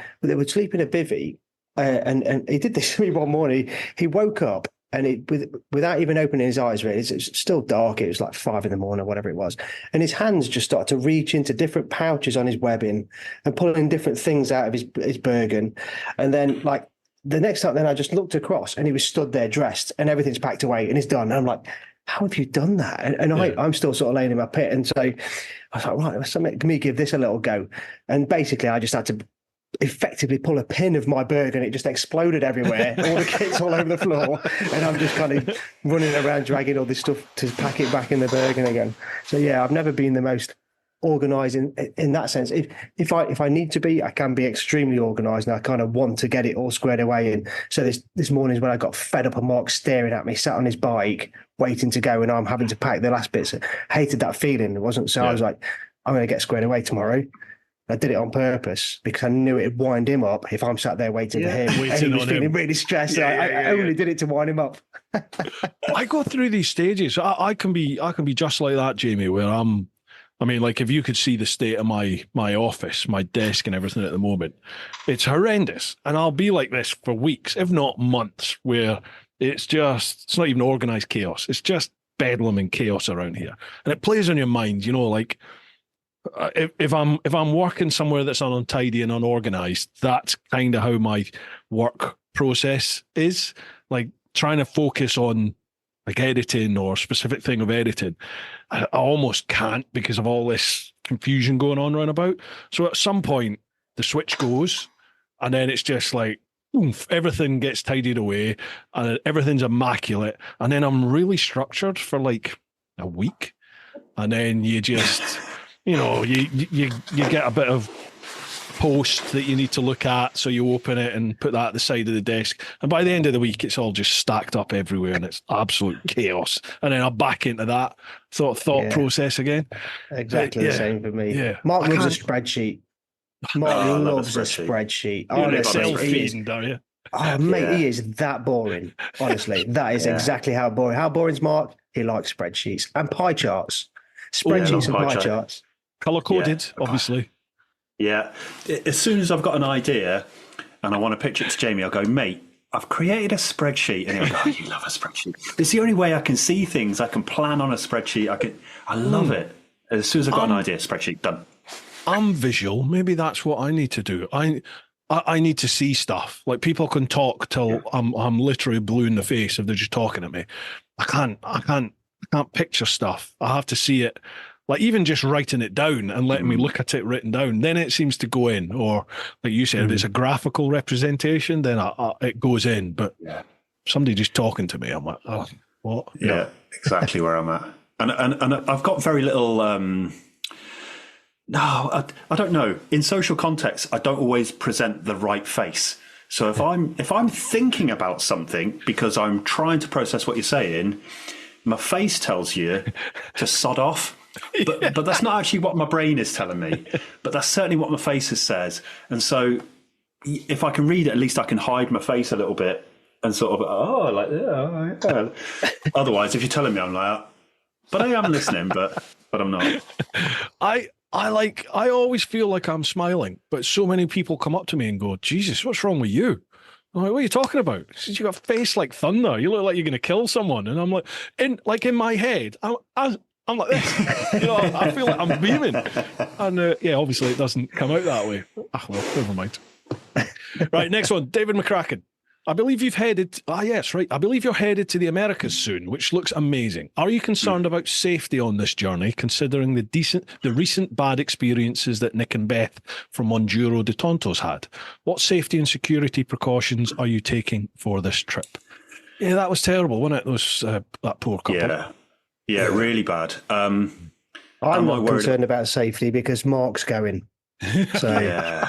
sleep in a bivvy, and he did this to me one morning. He woke up, and without even opening his eyes, really, it's still dark. It was like 5 a.m, or whatever it was, and his hands just started to reach into different pouches on his webbing and pulling different things out of his bergen, and then like. The next time, then I just looked across, and he was stood there dressed, and everything's packed away, and it's done. And I'm like, how have you done that? And I'm still sort of laying in my pit. And so I was like, right, let me give this a little go. And basically, I just had to effectively pull a pin of my bird, and it just exploded everywhere. All the kit's all over the floor. And I'm just kind of running around, dragging all this stuff to pack it back in the bergen again. So, yeah, I've never been the most organised in that sense. If I need to be, I can be extremely organised, and I kind of want to get it all squared away. And so this morning is when I got fed up of Mark staring at me, sat on his bike, waiting to go, and I'm having to pack the last bits. I hated that feeling. It wasn't so. I was like, I'm going to get squared away tomorrow. I did it on purpose because I knew it'd wind him up if I'm sat there waiting for him. And he was feeling really stressed. I only did it to wind him up. I go through these stages. I can be just like that, Jamie, where I mean, like, if you could see the state of my office, my desk and everything at the moment, it's horrendous. And I'll be like this for weeks, if not months, where it's not even organised chaos. It's just bedlam and chaos around here. And it plays on your mind, you know, like, if I'm working somewhere that's untidy and unorganised, that's kind of how my work process is. Like, trying to focus on like editing or specific thing of editing, I almost can't because of all this confusion going on around about. So at some point the switch goes, and then it's just like, oomph, everything gets tidied away and everything's immaculate. And then I'm really structured for like a week. And then you just, you know, you get a bit of post that you need to look at, so you open it and put that at the side of the desk, and by the end of the week it's all just stacked up everywhere and it's absolute chaos, and then I'm back into that thought process again. Exactly the same for me. Mark loves a spreadsheet. Mark loves a spreadsheet. Self-feeding, don't you? Oh mate, he is that boring. Honestly, that is exactly how boring. How boring is Mark? He likes spreadsheets and pie charts. Spreadsheets and pie charts. Color coded, obviously. Yeah. As soon as I've got an idea and I want to pitch it to Jamie, I'll go, mate, I've created a spreadsheet. And he'll go, oh, you love a spreadsheet. It's the only way I can see things. I can plan on a spreadsheet. I love it. As soon as I've got an idea, spreadsheet, done. I'm visual. Maybe that's what I need to do. I need to see stuff. Like, people can talk till I'm literally blue in the face if they're just talking at me. I can't picture stuff. I have to see it. Like, even just writing it down and letting me look at it written down, then it seems to go in. Or, like you said, if it's a graphical representation, then it goes in. But somebody just talking to me, I'm like, oh, what? Yeah, exactly where I'm at. And I've got very little. I don't know. In social context, I don't always present the right face. So if I'm thinking about something because I'm trying to process what you're saying, my face tells you to sod off. But that's not actually what my brain is telling me. But that's certainly what my face says. And so if I can read it, at least I can hide my face a little bit and sort of, Otherwise, if you're telling me, I'm like, but I am listening, but I'm not. I always feel like I'm smiling, but so many people come up to me and go, Jesus, what's wrong with you? I'm like, what are you talking about? He says, you got a face like thunder. You look like you're going to kill someone. And I'm like, in my head, I'm like this. I feel like I'm beaming. And obviously it doesn't come out that way. Well, never mind. Right, next one, David McCracken. I believe you've headed. Yes, right. I believe you're headed to the Americas soon, which looks amazing. Are you concerned about safety on this journey, considering the recent bad experiences that Nick and Beth from Monduro de Tontos had? What safety and security precautions are you taking for this trip? Yeah, that was terrible, wasn't it? That poor couple. Yeah, really bad. I'm not concerned about safety because Marc's going. So yeah.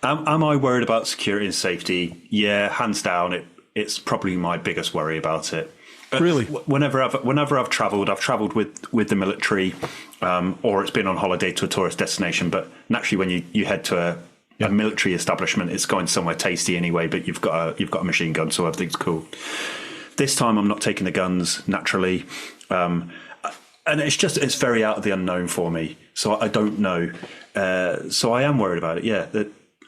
Am I worried about security and safety? Yeah, hands down. It's probably my biggest worry about it. Really? Whenever I've travelled with the military, or it's been on holiday to a tourist destination. But naturally, when you head to a military establishment, it's going somewhere tasty anyway. But you've got a machine gun, so everything's cool. This time, I'm not taking the guns naturally, and it's very out of the unknown for me. So I don't know. So I am worried about it. Yeah,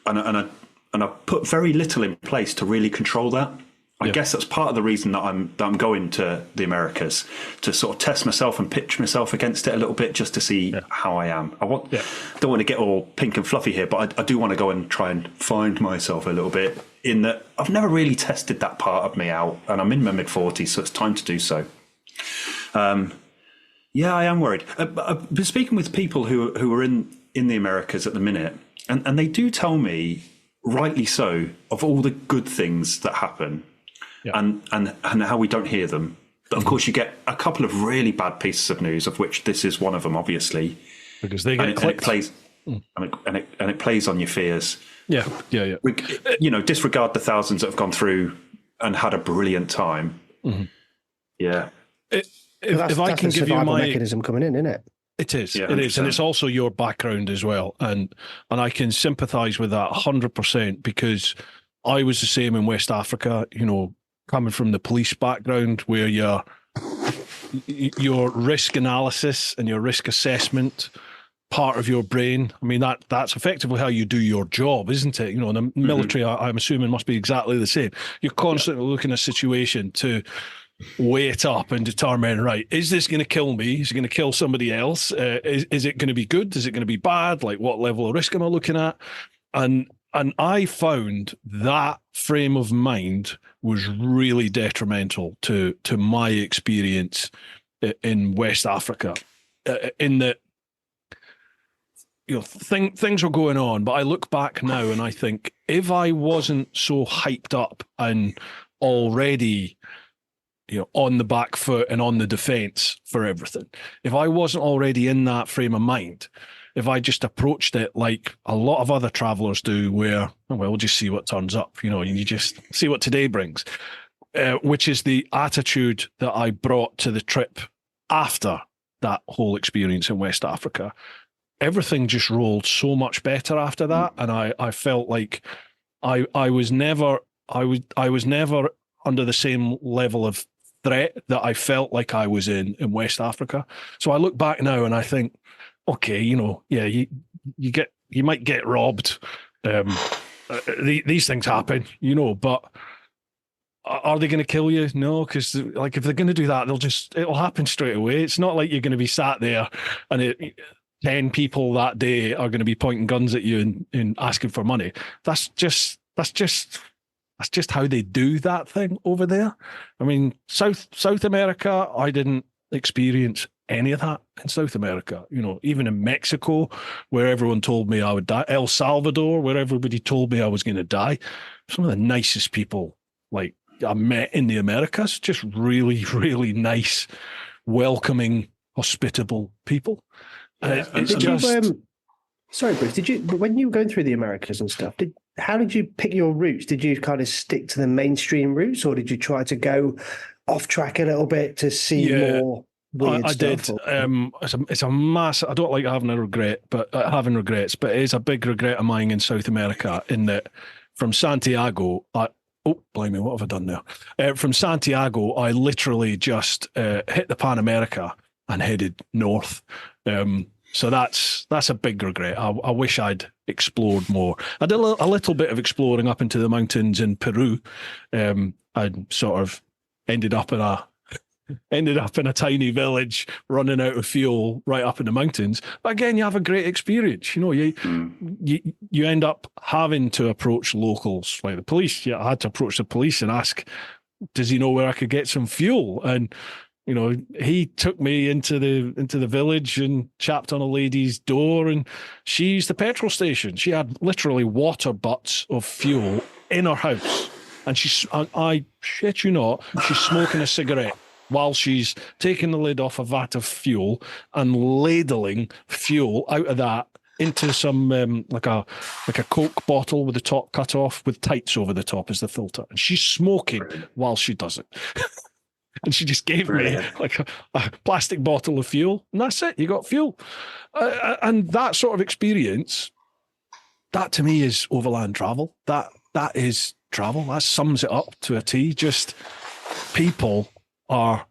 and I've put very little in place to really control that. I guess that's part of the reason that I'm going to the Americas, to sort of test myself and pitch myself against it a little bit, just to see how I am. Don't want to get all pink and fluffy here, but I do want to go and try and find myself a little bit, in that I've never really tested that part of me out, and I'm in my mid-40s, so it's time to do so. Yeah, I am worried. I've been speaking with people who are in the Americas at the minute, and they do tell me, rightly so, of all the good things that happen. And how we don't hear them. But of course, you get a couple of really bad pieces of news, of which this is one of them, obviously, because they get and it plays, and it plays on your fears. Yeah. Disregard the thousands that have gone through and had a brilliant time. Mm-hmm. Yeah. If I can give you my mechanism coming in, isn't it? It is. Yeah, it is, and it's also your background as well, and I can sympathise with that 100%, because I was the same in West Africa. Coming from the police background, where your risk analysis and your risk assessment part of your brain, I mean, that's effectively how you do your job, isn't it? In the military, I'm assuming, must be exactly the same. You're constantly looking at a situation to weigh it up and determine, right, is this going to kill me? Is it going to kill somebody else? Is it going to be good? Is it going to be bad? Like, what level of risk am I looking at? And I found that frame of mind was really detrimental to my experience in West Africa, in that, things were going on. But I look back now and I think, if I wasn't so hyped up and already, on the back foot and on the defense for everything, if I wasn't already in that frame of mind, if I just approached it like a lot of other travelers do, where, we'll just see what turns up, you just see what today brings, which is the attitude that I brought to the trip after that whole experience in West Africa. Everything just rolled so much better after that. And I felt like I was never under the same level of threat that I felt like I was in West Africa. So I look back now and I think, okay, you might get robbed. These things happen, but are they going to kill you? No, because if they're going to do that, it'll happen straight away. It's not like you're going to be sat there and 10 people that day are going to be pointing guns at you and asking for money. That's just how they do that thing over there. I mean, South America, I didn't experience any of that in South America. Even in Mexico, where everyone told me I would die, El Salvador, where everybody told me I was going to die. Some of the nicest people I met in the Americas, just really, really nice, welcoming, hospitable people. Sorry, Bruce, when you were going through the Americas and stuff, how did you pick your routes? Did you kind of stick to the mainstream routes, or did you try to go off track a little bit to see more weird stuff? I did. It's a mass. I don't like having regrets, but it is a big regret of mine in South America in that from Santiago, oh, blimey, what have I done there? From Santiago, I literally just hit the Pan America and headed north. So that's a big regret. I wish I'd explored more. I did a little bit of exploring up into the mountains in Peru. I sort of ended up in a tiny village running out of fuel right up in the mountains. But again, you have a great experience. You end up having to approach locals like the police. Yeah, I had to approach the police and ask, does he know where I could get some fuel? And he took me into the village and chapped on a lady's door, and she used the petrol station. She had literally water butts of fuel in her house, and I shit you not, she's smoking a cigarette while she's taking the lid off a vat of fuel and ladling fuel out of that into some like a Coke bottle with the top cut off with tights over the top as the filter. And she's smoking while she does it. And she just gave me like a plastic bottle of fuel, and that's it. You got fuel. And that sort of experience, that to me is overland travel. That is travel. That sums it up to a T. Just people are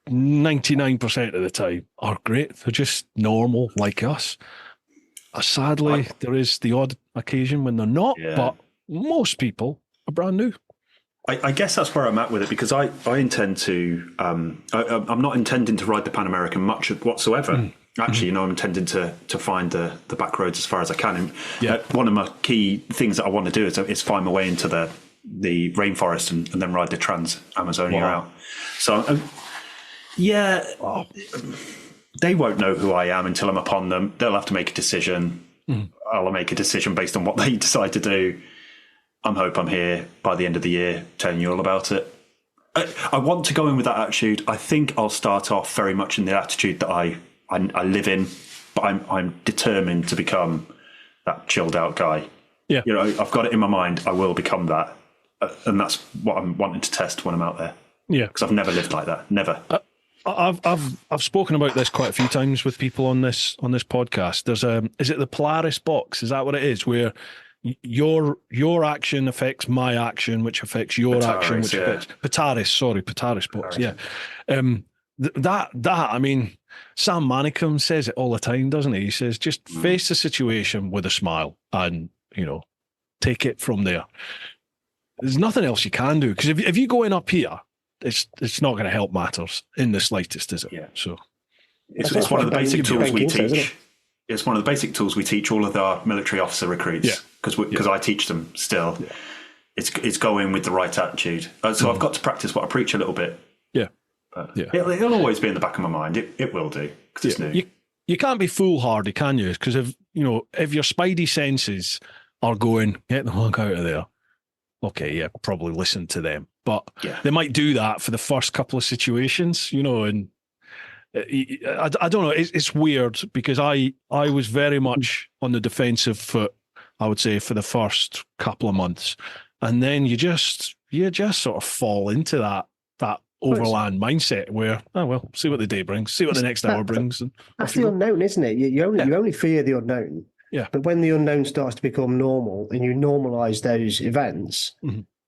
99% of the time are great. They're just normal like us. Sadly, there is the odd occasion when they're not, but most people are brand new. I guess that's where I'm at with it, because I intend to, I'm not intending to ride the Pan American much whatsoever. Actually, I'm intending to find the back roads as far as I can. And, one of my key things that I want to do is find my way into the rainforest and then ride the Trans-Amazonia out. So, they won't know who I am until I'm upon them. They'll have to make a decision. I'll make a decision based on what they decide to do. I hope I'm here by the end of the year telling you all about it. I want to go in with that attitude. I think I'll start off very much in the attitude that I live in, but I'm determined to become that chilled out guy. Yeah, I've got it in my mind. I will become that, and that's what I'm wanting to test when I'm out there. Yeah, because I've never lived like that. Never. I've spoken about this quite a few times with people on this podcast. There's is it the Polaris box? Is that what it is? Where your action affects my action, which affects your action, which affects Polaris box. Yeah. That I mean, Sam Manicum says it all the time, doesn't he? He says just face the situation with a smile and take it from there. There's nothing else you can do, because if you go in up here, it's not going to help matters in the slightest, is it? Yeah. So it's one of the basic tools we teach. It's one of the basic tools we teach all of our military officer recruits, because I teach them still. Yeah. It's go in with the right attitude. So I've got to practice what I preach a little bit. Yeah. But it'll always be in the back of my mind. It will do, because it's new. You can't be foolhardy, can you? Because if your spidey senses are going, get the fuck out of there, okay, probably listen to them. But they might do that for the first couple of situations, and I don't know. It's weird, because I was very much on the defensive foot, I would say, for the first couple of months, and then you just sort of fall into that overland mindset where, see what the day brings, see what the next hour brings. And that's the unknown, isn't it? You only fear the unknown. Yeah. But when the unknown starts to become normal and you normalise those events,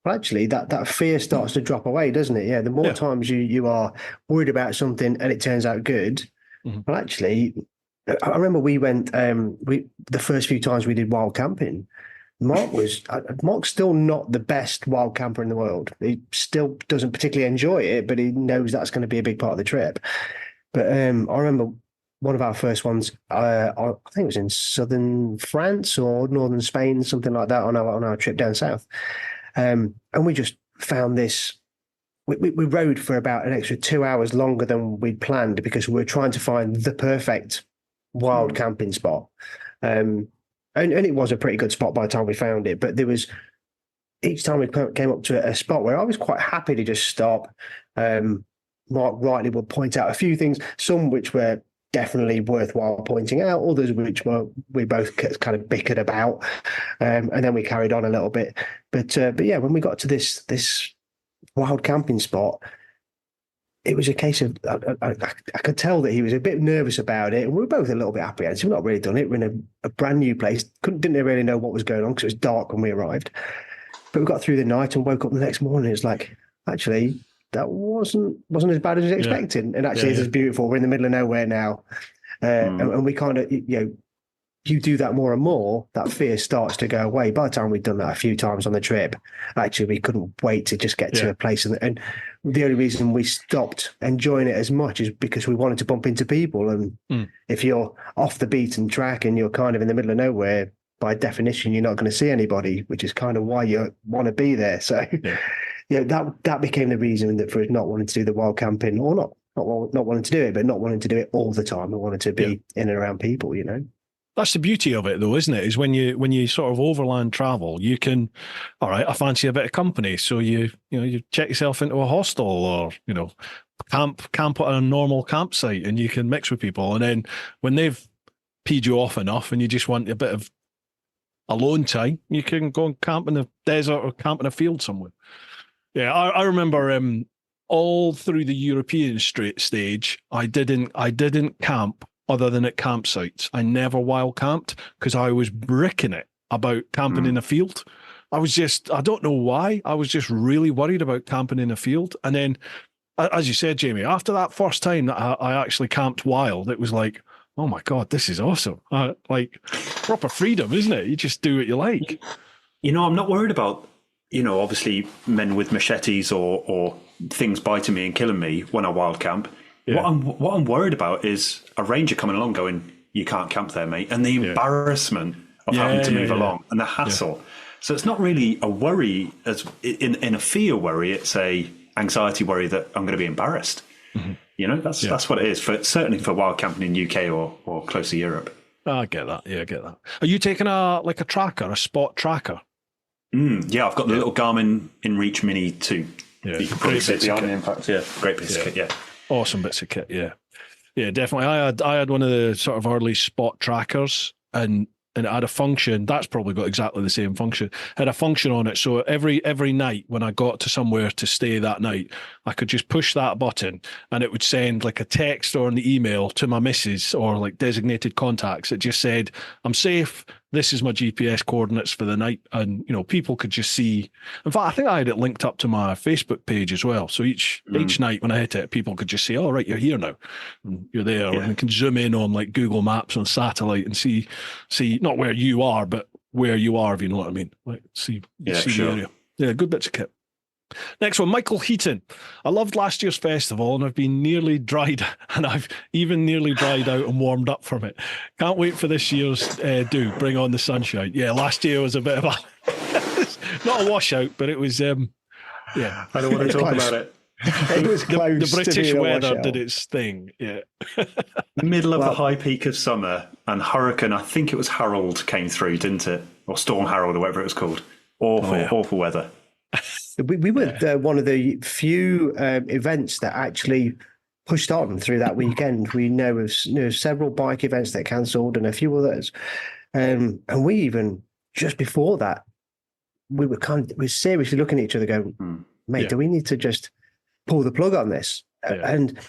Well, actually, that fear starts to drop away, doesn't it? Yeah, the more times you are worried about something and it turns out good. Well, actually, I remember we went the first few times we did wild camping. Mark's still not the best wild camper in the world. He still doesn't particularly enjoy it, but he knows that's going to be a big part of the trip. But I remember one of our first ones. I think it was in southern France or northern Spain, something like that, on our trip down south. And we just found this. We rode for about an extra 2 hours longer than we'd planned because we were trying to find the perfect wild camping spot. And it was a pretty good spot by the time we found it. But there was, each time we came up to a spot where I was quite happy to just stop. Mark rightly would point out a few things, some which were definitely worthwhile pointing out, others which we both kind of bickered about, and then we carried on a little bit. But yeah, when we got to this wild camping spot, it was a case of I could tell that he was a bit nervous about it, and we were both a little bit apprehensive. We've not really done it. We're in a brand new place. Didn't really know what was going on because it was dark when we arrived. But we got through the night and woke up the next morning. It's like, actually, that wasn't as bad as expected. And actually, it's beautiful. We're in the middle of nowhere now, and we kind of, you do that more and more, that fear starts to go away. By the time we'd done that a few times on the trip, actually, we couldn't wait to just get to a place. And the only reason we stopped enjoying it as much is because we wanted to bump into people. And if you're off the beaten track and you're kind of in the middle of nowhere, by definition, you're not going to see anybody, which is kind of why you want to be there. So, that became the reason that for us not wanting to do the wild camping, or not wanting to do it, but not wanting to do it all the time. I wanted to be in and around people, That's the beauty of it, though, isn't it? Is when you sort of overland travel, you can, all right, I fancy a bit of company, so you check yourself into a hostel, or camp at a normal campsite, and you can mix with people. And then when they've peed you off enough, and you just want a bit of alone time, you can go and camp in the desert or camp in a field somewhere. Yeah, I remember all through the European stage, I didn't camp other than at campsites. I never wild camped because I was bricking it about camping in a field. I don't know why, I was just really worried about camping in a field. And then, as you said, Jamie, after that first time that I actually camped wild, it was like, oh my God, this is awesome. Like proper freedom, isn't it? You just do what you like. I'm not worried about, obviously men with machetes or things biting me and killing me when I wild camp. Yeah. What I'm worried about is a ranger coming along going, you can't camp there, mate. And the embarrassment of having to move along and the hassle. Yeah. So it's not really a worry as in a fear worry. It's a anxiety worry that I'm going to be embarrassed. Mm-hmm. That's what it is, certainly for wild camping in UK or close to Europe. I get that. Yeah, I get that. Are you taking a spot tracker? Yeah, I've got the little Garmin InReach Mini 2. Yeah, you can probably see the Army Impact. Yeah, great piece of kit. Yeah, awesome bits of kit. Yeah, definitely. I had one of the sort of early spot trackers, and it had a function. That's probably got exactly the same function. It had a function on it, so every night when I got to somewhere to stay that night, I could just push that button, and it would send like a text or an email to my missus or like designated contacts. It just said, "I'm safe. This is my GPS coordinates for the night," and people could just see. In fact, I think I had it linked up to my Facebook page as well. So each night when I hit it, people could just see, "Oh, right, you're here now. And you're there," and you can zoom in on like Google Maps on satellite and see not where you are, but where you are, if you know what I mean. Like see the area. Yeah, good bits of kit. Next one, Michael Heaton. I loved last year's festival, and I've been nearly dried, and I've even nearly dried out and warmed up from it. Can't wait for this year's Bring On the Sunshine. Yeah, last year was a bit of a not a washout, but it was I don't want to talk about it. It was close. The British weather did its thing. Yeah. Middle of the high peak of summer, and hurricane, I think it was Harold, came through, didn't it? Or Storm Harold, or whatever it was called. Awful weather. We were one of the few events that actually pushed on through that weekend. We know of several bike events that cancelled and a few others. And we even, just before that, we were seriously looking at each other going, mate, do we need to just pull the plug on this? And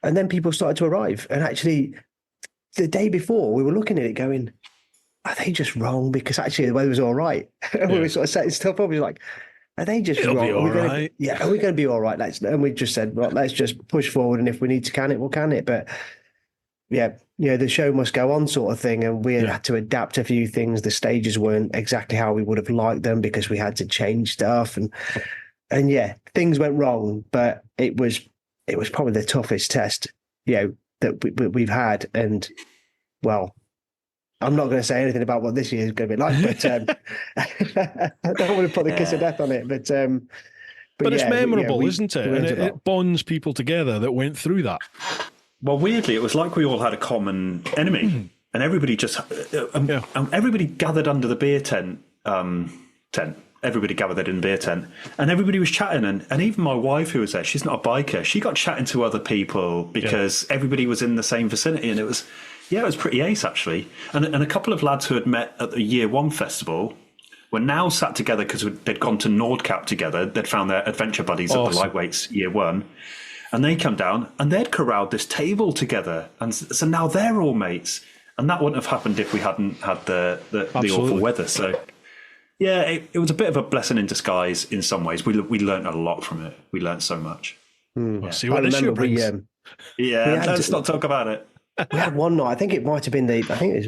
then people started to arrive. And actually, the day before, we were looking at it going, are they just wrong? Because actually the weather was all right. And we were sort of setting stuff up. We were like, Are they just It'll wrong? be all right. Are we going to be all right? And we just said, well, let's just push forward. And if we need to can it, we'll can it. But yeah, the show must go on sort of thing. And we had to adapt a few things. The stages weren't exactly how we would have liked them because we had to change stuff. And yeah, things went wrong, but it was probably the toughest test, that we've had. And well, I'm not going to say anything about what this year is going to be like, but I don't want to put the kiss of death on it. But it's memorable, isn't it? And it bonds people together that went through that. Well, weirdly, it was like we all had a common enemy, and everybody just everybody gathered under the beer tent. Everybody gathered in the beer tent, and everybody was chatting. And even my wife, who was there, she's not a biker. She got chatting to other people because everybody was in the same vicinity, and it was pretty ace actually. And a couple of lads who had met at the Year One festival were now sat together because they'd gone to Nordcap together. They'd found their adventure buddies at the Lightweights Year One. And they come down and they'd corralled this table together. And so now they're all mates. And that wouldn't have happened if we hadn't had the awful weather. So, yeah, it was a bit of a blessing in disguise in some ways. We learned a lot from it. We learned so much. We'll see what this year brings. Let's not talk about it. We had one night, I think it might have been it was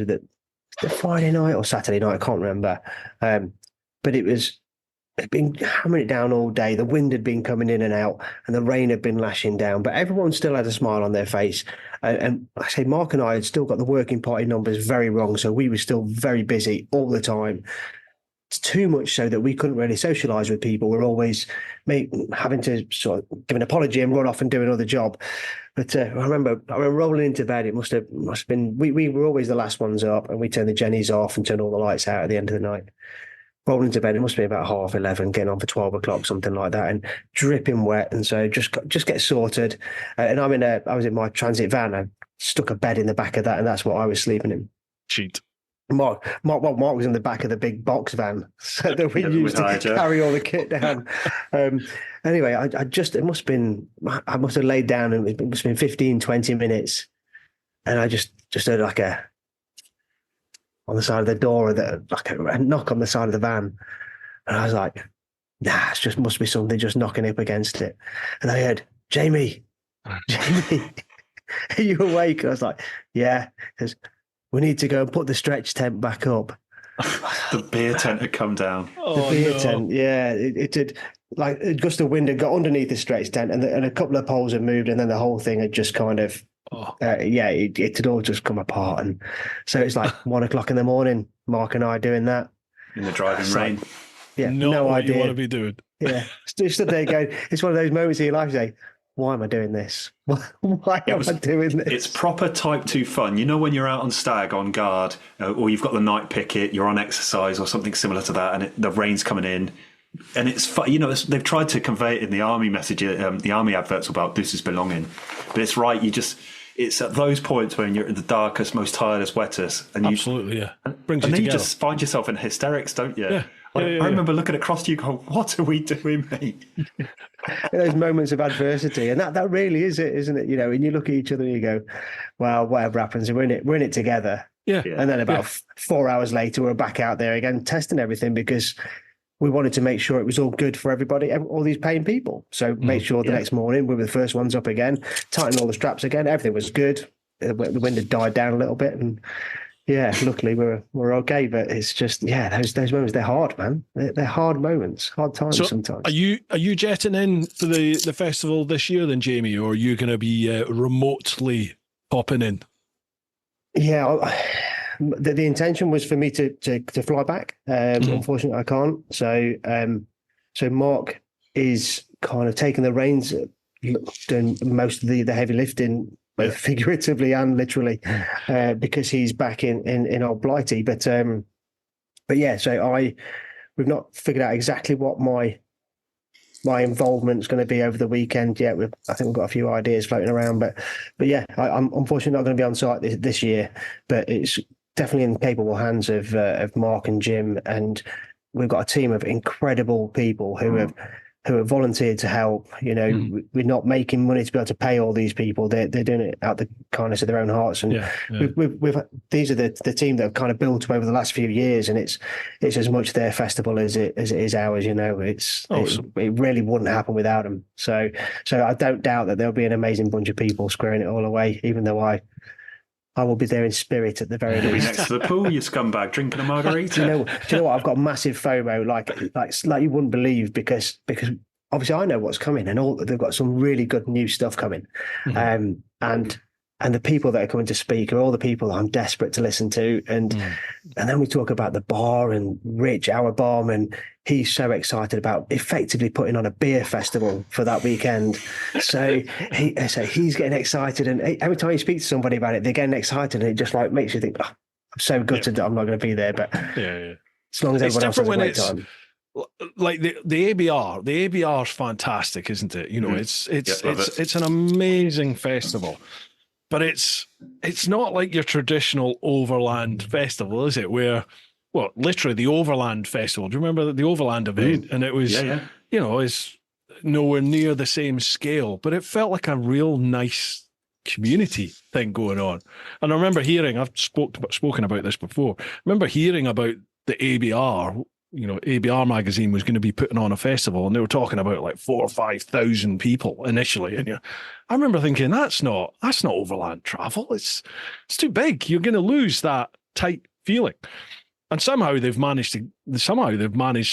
the Friday night or Saturday night, I can't remember. But it'd been hammering it down all day. The wind had been coming in and out, and the rain had been lashing down. But everyone still had a smile on their face. And I say, Mark and I had still got the working party numbers very wrong, so we were still very busy all the time. It's too much so that we couldn't really socialise with people. We're always having to sort of give an apology and run off and do another job. But I remember rolling into bed. It must have been we were always the last ones up, and we turned the jennies off and turned all the lights out at the end of the night. Rolling into bed, it must be about 11:30, getting on for 12 o'clock, something like that, and dripping wet. And so just get sorted. And I was in my transit van. I stuck a bed in the back of that, and that's what I was sleeping in. Cheat. Mark was in the back of the big box van so that we used to carry all the kit down. Anyway, it must have been, I must have laid down, and it must have been 15, 20 minutes. And I just heard like on the side of the door, like a knock on the side of the van. And I was like, nah, it just must be something just knocking up against it. And I heard, Jamie, are you awake? And I was like, yeah, because we need to go and put the stretch tent back up. The beer tent had come down. The beer tent, yeah. It did, like a gust of wind had got underneath the stretch tent, and a couple of poles had moved, and then the whole thing had just kind of, it had all just come apart. And so it's like 1 o'clock in the morning, Mark and I doing that. In the driving rain. Yeah, no idea. What you want to be doing. Yeah. Stood there going, it's one of those moments in your life you say, why am I doing this? Why am I doing this? It's proper type 2 fun. You know, when you're out on stag on guard, or you've got the night picket, you're on exercise or something similar to that, and the rain's coming in. And it's fun. You know, they've tried to convey it in the army message, the army adverts about this is belonging. But it's right. It's at those points when you're in the darkest, most tiredest, wettest. And absolutely, yeah. And then you just find yourself in hysterics, don't you? Yeah. I remember looking across to you going, what are we doing, mate? Those moments of adversity. And that really is it, isn't it? You know, and you look at each other and you go, well, whatever happens, we're in it together. Yeah. And then about 4 hours later, we're back out there again, testing everything because we wanted to make sure it was all good for everybody, all these paying people. So make sure the next morning we were the first ones up again, tighten all the straps again. Everything was good. The wind had died down a little bit, and luckily we're okay. But it's just those moments, they're hard, man. They're hard moments, hard times sometimes. Are you jetting in for the festival this year then, Jamie, or are you going to be remotely popping in? Yeah. The intention was for me to fly back. Unfortunately, I can't. So Mark is kind of taking the reins, doing most of the heavy lifting, both figuratively and literally, because he's back in Old Blighty. But yeah, so we've not figured out exactly what my involvement's going to be over the weekend yet. I think we've got a few ideas floating around, but yeah, I'm unfortunately not going to be on site this year, but it's definitely in the capable hands of Mark and Jim, and we've got a team of incredible people who have who have volunteered to help. You know, we're not making money to be able to pay all these people. They're doing it out the kindness of their own hearts. And we've these are the team that have kind of built up over the last few years, and it's as much their festival as it is ours. You know, it's awesome. It really wouldn't happen without them. So I don't doubt that there'll be an amazing bunch of people squaring it all away, even though I will be there in spirit at the very least. Next to the pool, you scumbag, drinking a margarita. Do you know what? I've got massive FOMO, like you wouldn't believe, because obviously I know what's coming, and they've got some really good new stuff coming, and the people that are coming to speak are all the people I'm desperate to listen to, and then we talk about the bar and Rich, our barman. He's so excited about effectively putting on a beer festival for that weekend. So he's getting excited, and every time you speak to somebody about it, they're getting excited, and it just like makes you think, oh, I'm so gutted that I'm not going to be there. But as long as everyone else has a great time. Like the ABR is fantastic, isn't it? You know, it's an amazing festival. But it's not like your traditional overland festival, is it? Where, well, literally the overland festival. Do you remember the overland event? And it was, you know, is nowhere near the same scale, but it felt like a real nice community thing going on. And I remember hearing, I've spoken about this before. I remember hearing about the ABR. You know, ABR magazine was going to be putting on a festival, and they were talking about like 4,000 or 5,000 people initially. And I remember thinking, that's not overland travel. It's too big. You're going to lose that tight feeling. And somehow they've managed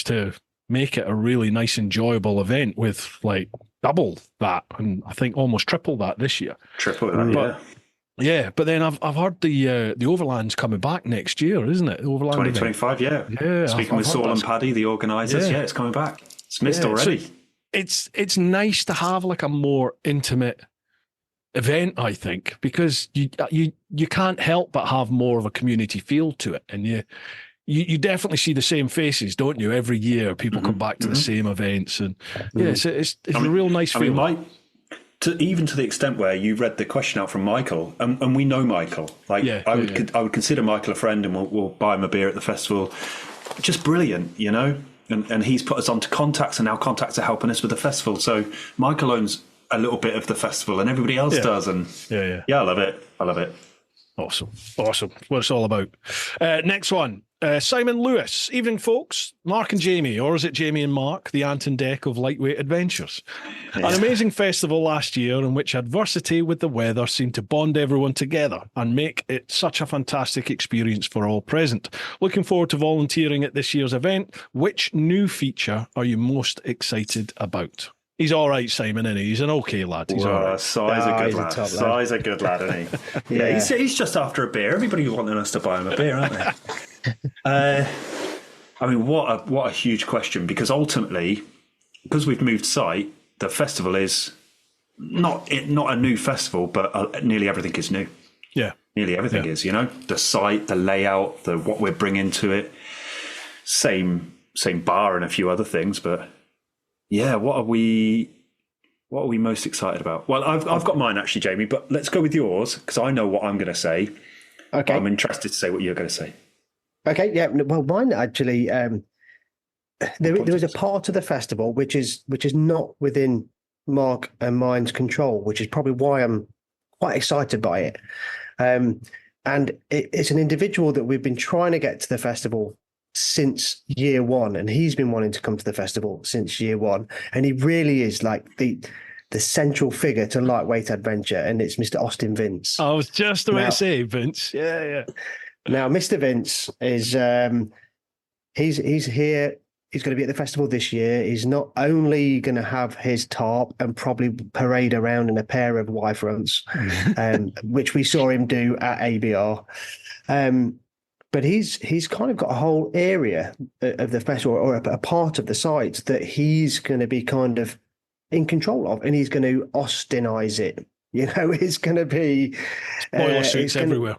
to make it a really nice, enjoyable event with like double that, and I think almost triple that this year. Triple that, Yeah, but then I've heard the Overland's coming back next year, isn't it? Overland 2025, yeah. Speaking with Saul and Paddy, the organisers, it's coming back. It's missed already. So it's nice to have like a more intimate event, I think, because you can't help but have more of a community feel to it, and you definitely see the same faces, don't you? Every year, people come back to the same events, and it's a real nice feeling. Even to the extent where you read the question out from Michael, and we know Michael. I would consider Michael a friend, and we'll buy him a beer at the festival. Just brilliant, you know. And he's put us onto contacts, and now contacts are helping us with the festival. So Michael owns a little bit of the festival, and everybody else does. And I love it. Awesome. What it's all about. Next one. Simon Lewis. Evening, folks. Mark and Jamie, or is it Jamie and Mark, the Ant and Dec of lightweight adventures? An amazing festival last year in which adversity with the weather seemed to bond everyone together and make it such a fantastic experience for all present. Looking forward to volunteering at this year's event. Which new feature are you most excited about? He's all right, Simon, isn't he? He's an okay lad. He's all right. Si's a good lad, isn't he? He's just after a beer. Everybody wanting us to buy him a beer, aren't they? I mean, what a huge question, because ultimately, because we've moved site, the festival is not a new festival, but nearly everything is new. Yeah. Nearly everything is, you know, the site, the layout, what we're bringing to it. Same bar and a few other things, but yeah, what are we most excited about? Well, I've got mine actually, Jamie, but let's go with yours, because I know what I'm going to say. Okay. I'm interested to say what you're going to say. Okay, yeah. Well, mine actually, there is a part of the festival which is not within Mark and mine's control, which is probably why I'm quite excited by it. And it's an individual that we've been trying to get to the festival since year one, and he's been wanting to come to the festival since year one, and he really is like the central figure to lightweight adventure, and it's Mr. Austin Vince. I was just about to say Vince. Yeah. Now, Mr. Vince is he's here. He's going to be at the festival this year. He's not only going to have his tarp and probably parade around in a pair of Y-fronts, which we saw him do at ABR. But he's kind of got a whole area of the festival, or a part of the site that he's going to be kind of in control of, and he's going to Austinize it. You know, it's going to be boiler suits everywhere.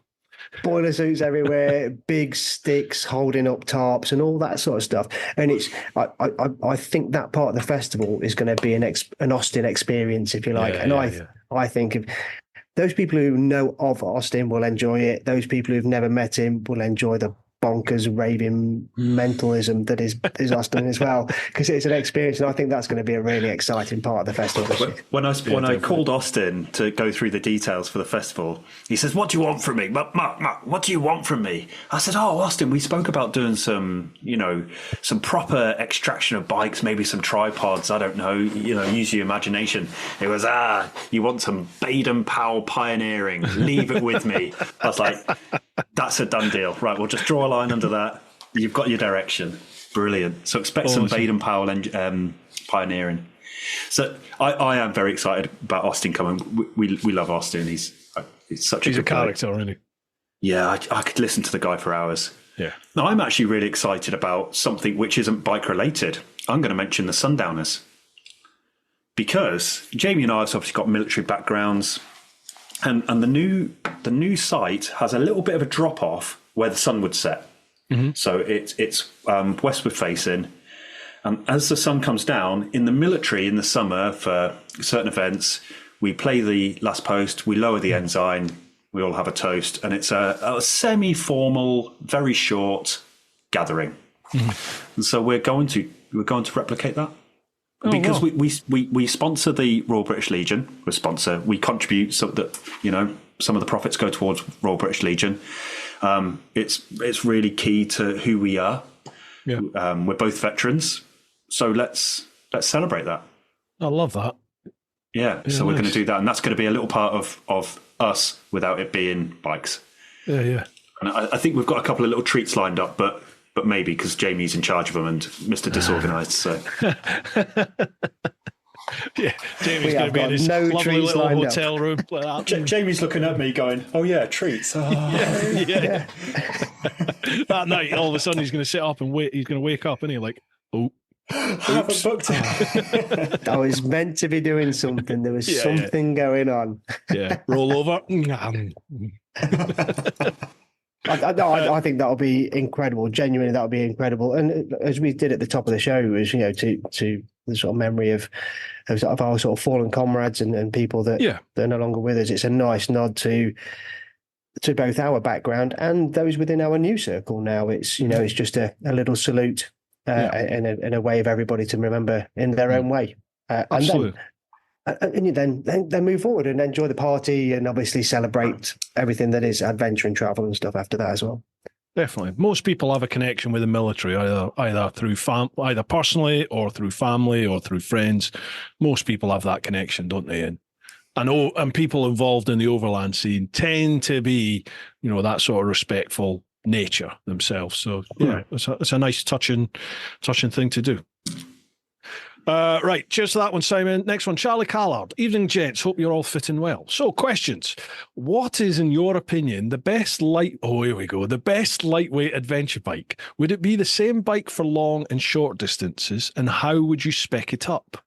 Boiler suits everywhere, big sticks holding up tarps and all that sort of stuff. And I think that part of the festival is going to be an Austin experience, if you like. I think if those people who know of Austin will enjoy it. Those people who've never met him will enjoy the bonkers raving mentalism that is Austin as well, because it's an experience, and I think that's going to be a really exciting part of the festival this year. When I called Austin to go through the details for the festival, he says, "What do you want from me, Mark? What do you want from me?" I said, "Oh, Austin, we spoke about doing some proper extraction of bikes, maybe some tripods. I don't know, use your imagination." It was, you want some Baden-Powell pioneering? Leave it with me. I was like, that's a done deal. Right, we'll just draw a line under that. You've got your direction. Brilliant. So expect some Baden-Powell and pioneering. So I am very excited about Austin coming. We love Austin. He's such a character, really. Yeah, I could listen to the guy for hours. Yeah. Now, I'm actually really excited about something which isn't bike related. I'm going to mention the Sundowners, because Jamie and I have obviously got military backgrounds. And the new site has a little bit of a drop off where the sun would set. Mm-hmm. So it's westward facing. And as the sun comes down, in the military in the summer for certain events, we play the last post, we lower the ensign, we all have a toast, and it's a semi-formal, very short gathering. Mm-hmm. And so we're going to replicate that. Because we sponsor the Royal British Legion. We contribute so that some of the profits go towards Royal British Legion. It's really key to who we are. Yeah. We're both veterans, so let's celebrate that. I love that. Yeah, so we're going to do that, and that's going to be a little part of us without it being bikes. Yeah. And I think we've got a couple of little treats lined up, but maybe because Jamie's in charge of them and Mr. Disorganised. So yeah, Jamie's going to be in his lovely little hotel room. Jamie's looking at me going, "Oh yeah, treats." Oh. Yeah. That night, all of a sudden, he's going to sit up and wait. He's going to wake up, and he's like, "Oh, I haven't booked it." I was meant to be doing something. There was something going on. Yeah, roll over. I think that'll be incredible. Genuinely, that'll be incredible. And as we did at the top of the show, was to the sort of memory of our sort of fallen comrades and people that are no longer with us. It's a nice nod to both our background and those within our new circle. Now it's it's just a little salute and a way of everybody to remember in their own way. Absolutely. And then move forward and enjoy the party and obviously celebrate everything that is adventure and travel and stuff after that as well. Definitely. Most people have a connection with the military, either through either personally or through family or through friends. Most people have that connection, don't they? And people involved in the overland scene tend to be, that sort of respectful nature themselves. So it's a nice touching thing to do. Right, cheers to that one, Simon. Next one, Charlie Callard. Evening, gents. Hope you're all fitting well. So, questions. What is, in your opinion, the best the best lightweight adventure bike? Would it be the same bike for long and short distances? And how would you spec it up?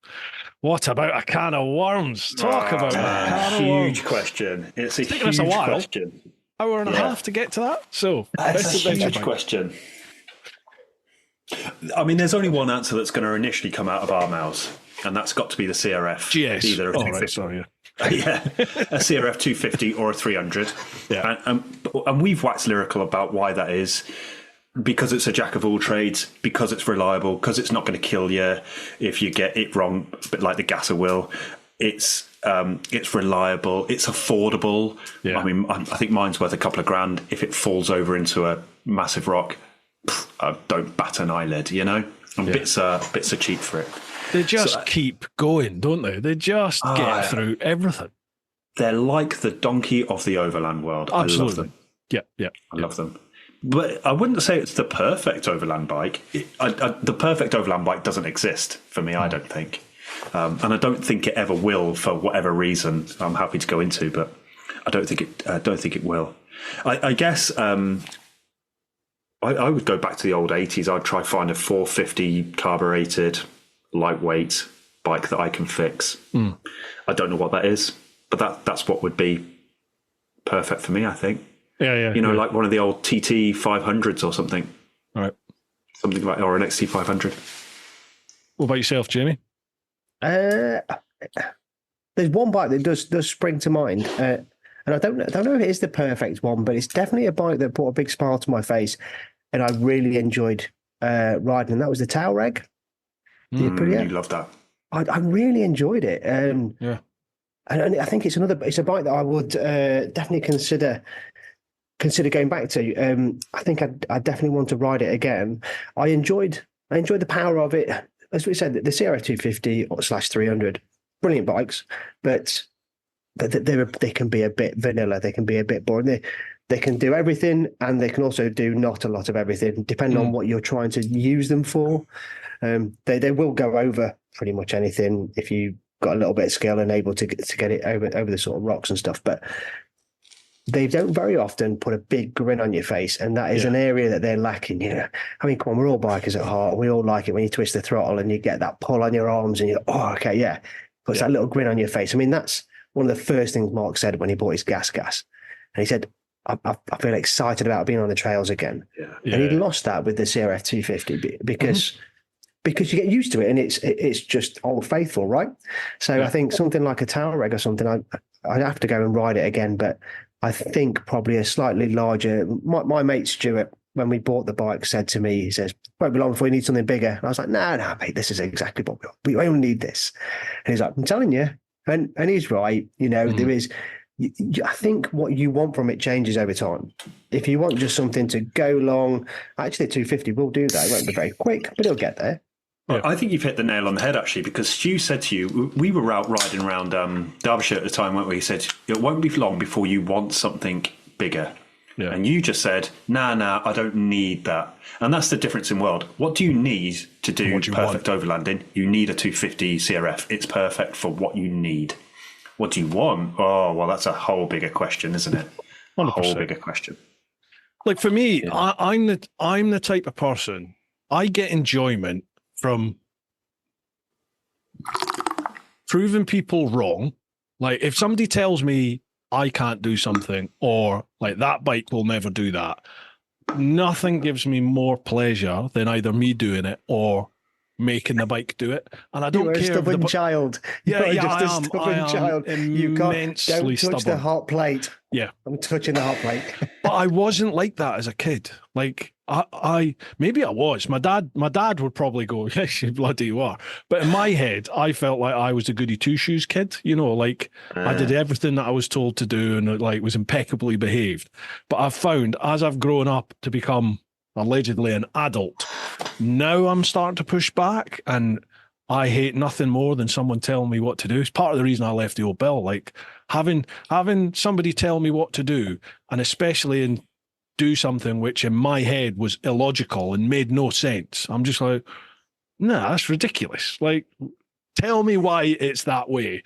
What about a can of worms? Talk about that. Huge question. It's a huge question. Hour and a half to get to that. So, that's a huge question. I mean, there's only one answer that's going to initially come out of our mouths, and that's got to be the CRF. GS. Either a 250, a CRF 250 or a 300. Yeah. And we've waxed lyrical about why that is. Because it's a jack of all trades, because it's reliable, because it's not going to kill you if you get it wrong, a bit like the Gasser will. It's reliable, it's affordable. Yeah. I mean, I think mine's worth a couple of grand. If it falls over into a massive rock, I don't bat an eyelid, and bits are cheap for it. They just keep going, don't they? They just get through everything. They're like the donkey of the overland world. Absolutely. I love them. Yeah. I love them. But I wouldn't say it's the perfect overland bike. The perfect overland bike doesn't exist for me, I don't think. And I don't think it ever will for whatever reason I'm happy to go into, but I don't think it will. I guess I would go back to the old 80s. I'd try find a 450 carbureted, lightweight bike that I can fix. I don't know what that is, but that's what would be perfect for me, I think. Yeah. Like one of the old TT 500s or something. All right. Something like, or an XT 500. What about yourself, Jamie? There's one bike that does spring to mind. And I don't know if it is the perfect one, but it's definitely a bike that put a big smile to my face. and I really enjoyed riding, and that was the Touareg. You love that. I really enjoyed it. Yeah. And I think it's a bike that I would definitely consider going back to. I think I definitely want to ride it again. I enjoyed the power of it. As we said, the CRF 250/300, brilliant bikes, but they can be a bit vanilla. They can be a bit boring. They can do everything, and they can also do not a lot of everything, depending on what you're trying to use them for. They will go over pretty much anything if you got a little bit of skill and able to get it over the sort of rocks and stuff. But they don't very often put a big grin on your face, and that is an area that they're lacking. I mean, come on, we're all bikers at heart. We all like it when you twist the throttle and you get that pull on your arms, and you're okay, yeah, puts that little grin on your face. I mean, that's one of the first things Marc said when he bought his gas, and he said, I feel excited about being on the trails again. And he lost that with the CRF 250 because you get used to it, and it's just old faithful, right? So I think something like a Touareg or something, I'd have to go and ride it again, but I think probably a slightly larger. My mate Stuart, when we bought the bike, said to me, he says, "Won't be long before we need something bigger." And I was like, "No, mate, this is exactly what we want. We only need this." And he's like, "I'm telling you," and he's right. There is. I think what you want from it changes over time. If you want just something to go long, actually, 250 will do that. It won't be very quick, but it'll get there. Yeah. I think you've hit the nail on the head, actually, because Stu said to you, we were out riding around Derbyshire at the time, weren't we? He said, it won't be long before you want something bigger. Yeah. And you just said, nah, I don't need that. And that's the difference in world. What do you need to do perfect overlanding? You need a 250 CRF. It's perfect for what you need. What do you want? Oh, well, that's a whole bigger question, isn't it? 100%. A whole bigger question. Like for me, I'm the type of person, I get enjoyment from proving people wrong. Like if somebody tells me I can't do something, or like that bike will never do that, nothing gives me more pleasure than either me doing it or making the bike do it. And I don't care. You're a stubborn child. Yeah, just a stubborn child. You don't touch stubborn. The hot plate. Yeah, I'm touching the hot plate. But I wasn't like that as a kid. Like I maybe I was. My dad would probably go, "Yes, you bloody you are." But in my head, I felt like I was a goody two shoes kid. Like I did everything that I was told to do, and like was impeccably behaved. But I've found as I've grown up to become allegedly an adult, now I'm starting to push back, and I hate nothing more than someone telling me what to do. It's part of the reason I left the old Bill. Like having somebody tell me what to do, and especially do something which in my head was illogical and made no sense. I'm just like, nah, that's ridiculous. Like, tell me why it's that way.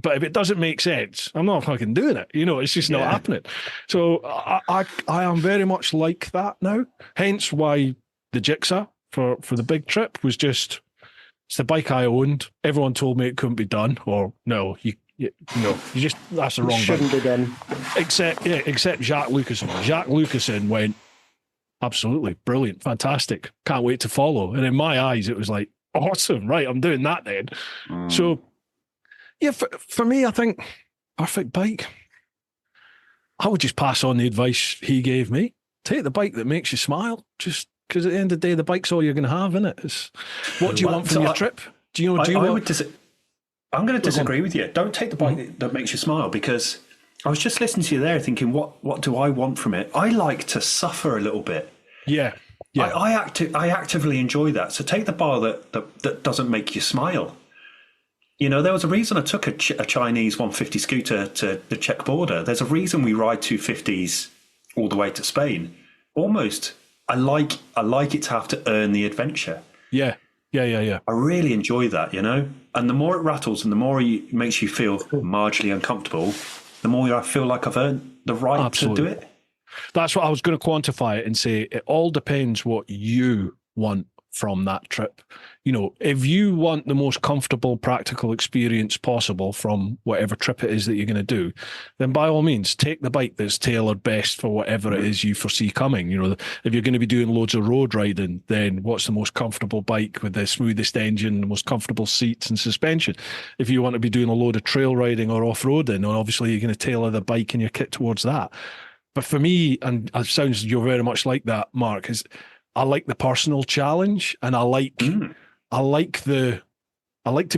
But if it doesn't make sense, I'm not fucking doing it. It's just not happening. So I am very much like that now. Hence why the Jigsaw for the big trip was just, it's the bike I owned. Everyone told me it couldn't be done, or no, that's the wrong bike. Shouldn't be done. Except Jacques Lucasson. Jacques Lucasson went, absolutely brilliant, fantastic, can't wait to follow. And in my eyes, it was like, awesome, right? I'm doing that then. So. Yeah, for me, I think perfect bike. I would just pass on the advice he gave me. Take the bike that makes you smile. Just because at the end of the day, the bike's all you're going to have, isn't it? What do you want from your trip? I'm going to disagree with you. Don't take the bike that makes you smile, because I was just listening to you there thinking, what do I want from it? I like to suffer a little bit. Yeah. I actively enjoy that. So take the bar that doesn't make you smile. There was a reason I took a Chinese 150 scooter to the Czech border. There's a reason we ride 250s all the way to Spain. Almost, I like it to have to earn the adventure. Yeah. I really enjoy that, And the more it rattles and the more it makes you feel marginally uncomfortable, the more I feel like I've earned the right to do it. That's what I was going to quantify it and say. It all depends what you want from that trip. If you want the most comfortable, practical experience possible from whatever trip it is that you're going to do, then by all means, take the bike that's tailored best for whatever it is you foresee coming. If you're going to be doing loads of road riding, then what's the most comfortable bike with the smoothest engine, the most comfortable seats and suspension? If you want to be doing a load of trail riding or off-roading, then obviously you're going to tailor the bike and your kit towards that. but for me, and it sounds you're very much like that, Mark, is I like the personal challenge, and I like to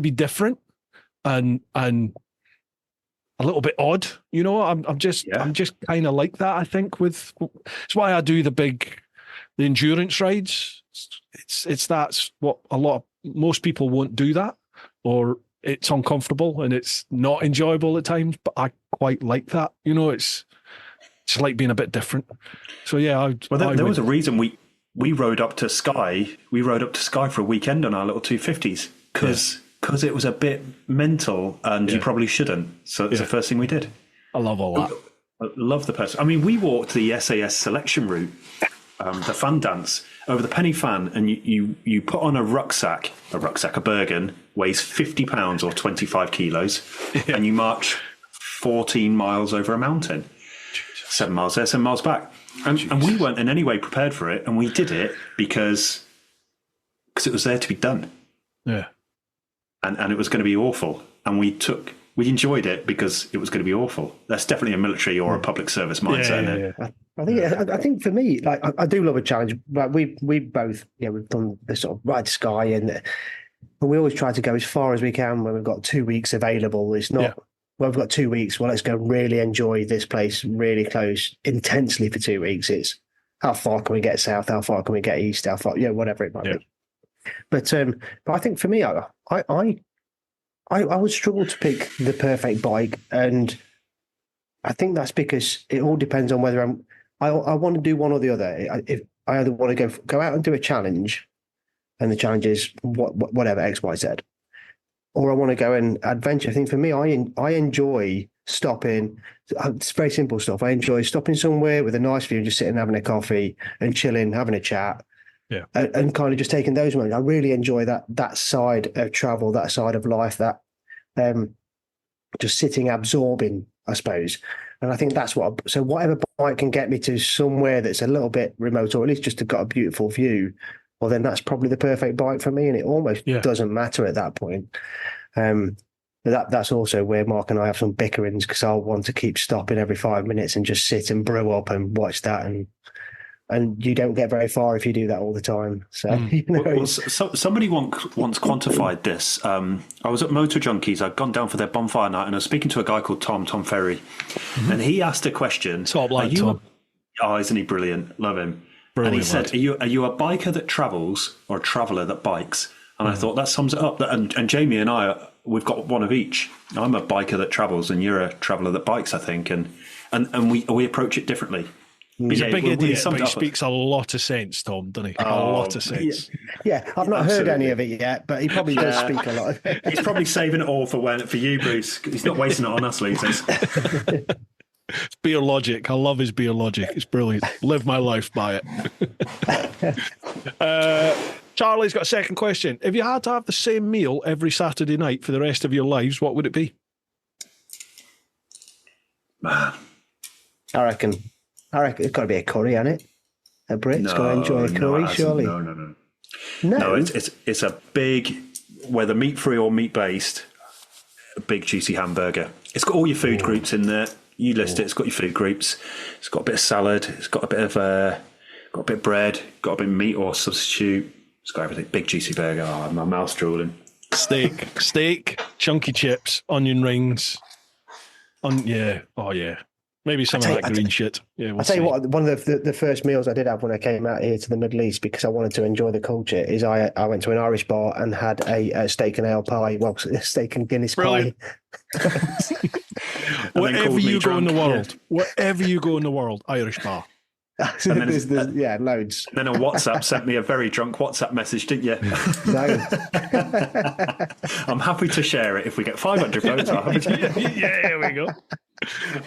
be different and a little bit odd. You know, I'm just kind of like that. I think it's why I do the endurance rides. That's what most people won't do that, or it's uncomfortable and it's not enjoyable at times, but I quite like that. You know, it's like being a bit different. So yeah, there was a reason we rode up to Skye. We rode up to Skye for a weekend on our little 250s because it was a bit mental, and you probably shouldn't. So it's the first thing we did. I love all that. I love the person. I mean, we walked the SAS selection route, the fan dance over the Penny Fan, and you put on a rucksack, a Bergen, weighs 50 pounds or 25 kilos, and you march 14 miles over a mountain. 7 miles there, 7 miles back. And we weren't in any way prepared for it, and we did it because it was there to be done. Yeah. And it was going to be awful. And we enjoyed it because it was going to be awful. That's definitely a military or a public service mindset. Yeah. I think for me, like I do love a challenge. Like we both, we've done the sort of ride to Skye, and we always try to go as far as we can when we've got 2 weeks available. It's not, well, we've got 2 weeks. Well, let's go really enjoy this place really close intensely for 2 weeks. It's how far can we get south? How far can we get east? How far, whatever it might be. But I think for me, I would struggle to pick the perfect bike, and I think that's because it all depends on whether I want to do one or the other. If I either want to go out and do a challenge, and the challenge is whatever X, Y, Z, or I want to go and adventure. I think for me, I enjoy stopping. It's very simple stuff. I enjoy stopping somewhere with a nice view, just sitting having a coffee and chilling, having a chat. Yeah, and kind of just taking those moments. I really enjoy that side of travel, that side of life, that just sitting, absorbing, I suppose. And I think that's so whatever bike can get me to somewhere that's a little bit remote, or at least just got a beautiful view, well, then that's probably the perfect bike for me. And it almost doesn't matter at that point. That's also where Mark and I have some bickerings, because I'll want to keep stopping every 5 minutes and just sit and brew up and watch that, and you don't get very far if you do that all the time. So, somebody once quantified this. I was at Motor Junkies. I'd gone down for their bonfire night, and I was speaking to a guy called Thom Ferry, and he asked a question. Top lad, Thom. Oh, isn't he brilliant? Love him. Brilliant, and he said, are you a biker that travels or a traveller that bikes? And I thought that sums it up. And Jamie and I, we've got one of each. I'm a biker that travels, and you're a traveller that bikes, I think. And we approach it differently. He's a big idiot, but he speaks a lot of sense, Thom, doesn't he? A lot of sense. Yeah, I've not heard any of it yet, but he probably does speak a lot. He's probably saving it all for you, Bruce. He's not wasting it on us losers. It's beer logic. I love his beer logic. It's brilliant. Live my life by it. Charlie's got a second question. If you had to have the same meal every Saturday night for the rest of your lives, what would it be? Man, I reckon it's got to be a curry, hasn't it? A Brit's got to enjoy a curry, surely. No, it's a big, whether meat-free or meat-based, a big juicy hamburger. It's got all your food groups in there. You list it. It's got your food groups. It's got a bit of salad. It's got a bit of bread. Got a bit of meat or substitute. It's got everything. Big juicy burger. Oh, my mouth's drooling. Steak, chunky chips, onion rings. Maybe some of that green shit. Yeah, I'll tell you what, one of the first meals I did have when I came out here to the Middle East, because I wanted to enjoy the culture, is I went to an Irish bar and had a steak and ale pie, well, steak and Guinness pie. Wherever you go in the world, Irish bar. There's loads. Then on WhatsApp, sent me a very drunk WhatsApp message, didn't you? No. I'm happy to share it if we get 500 votes. Yeah, here we go.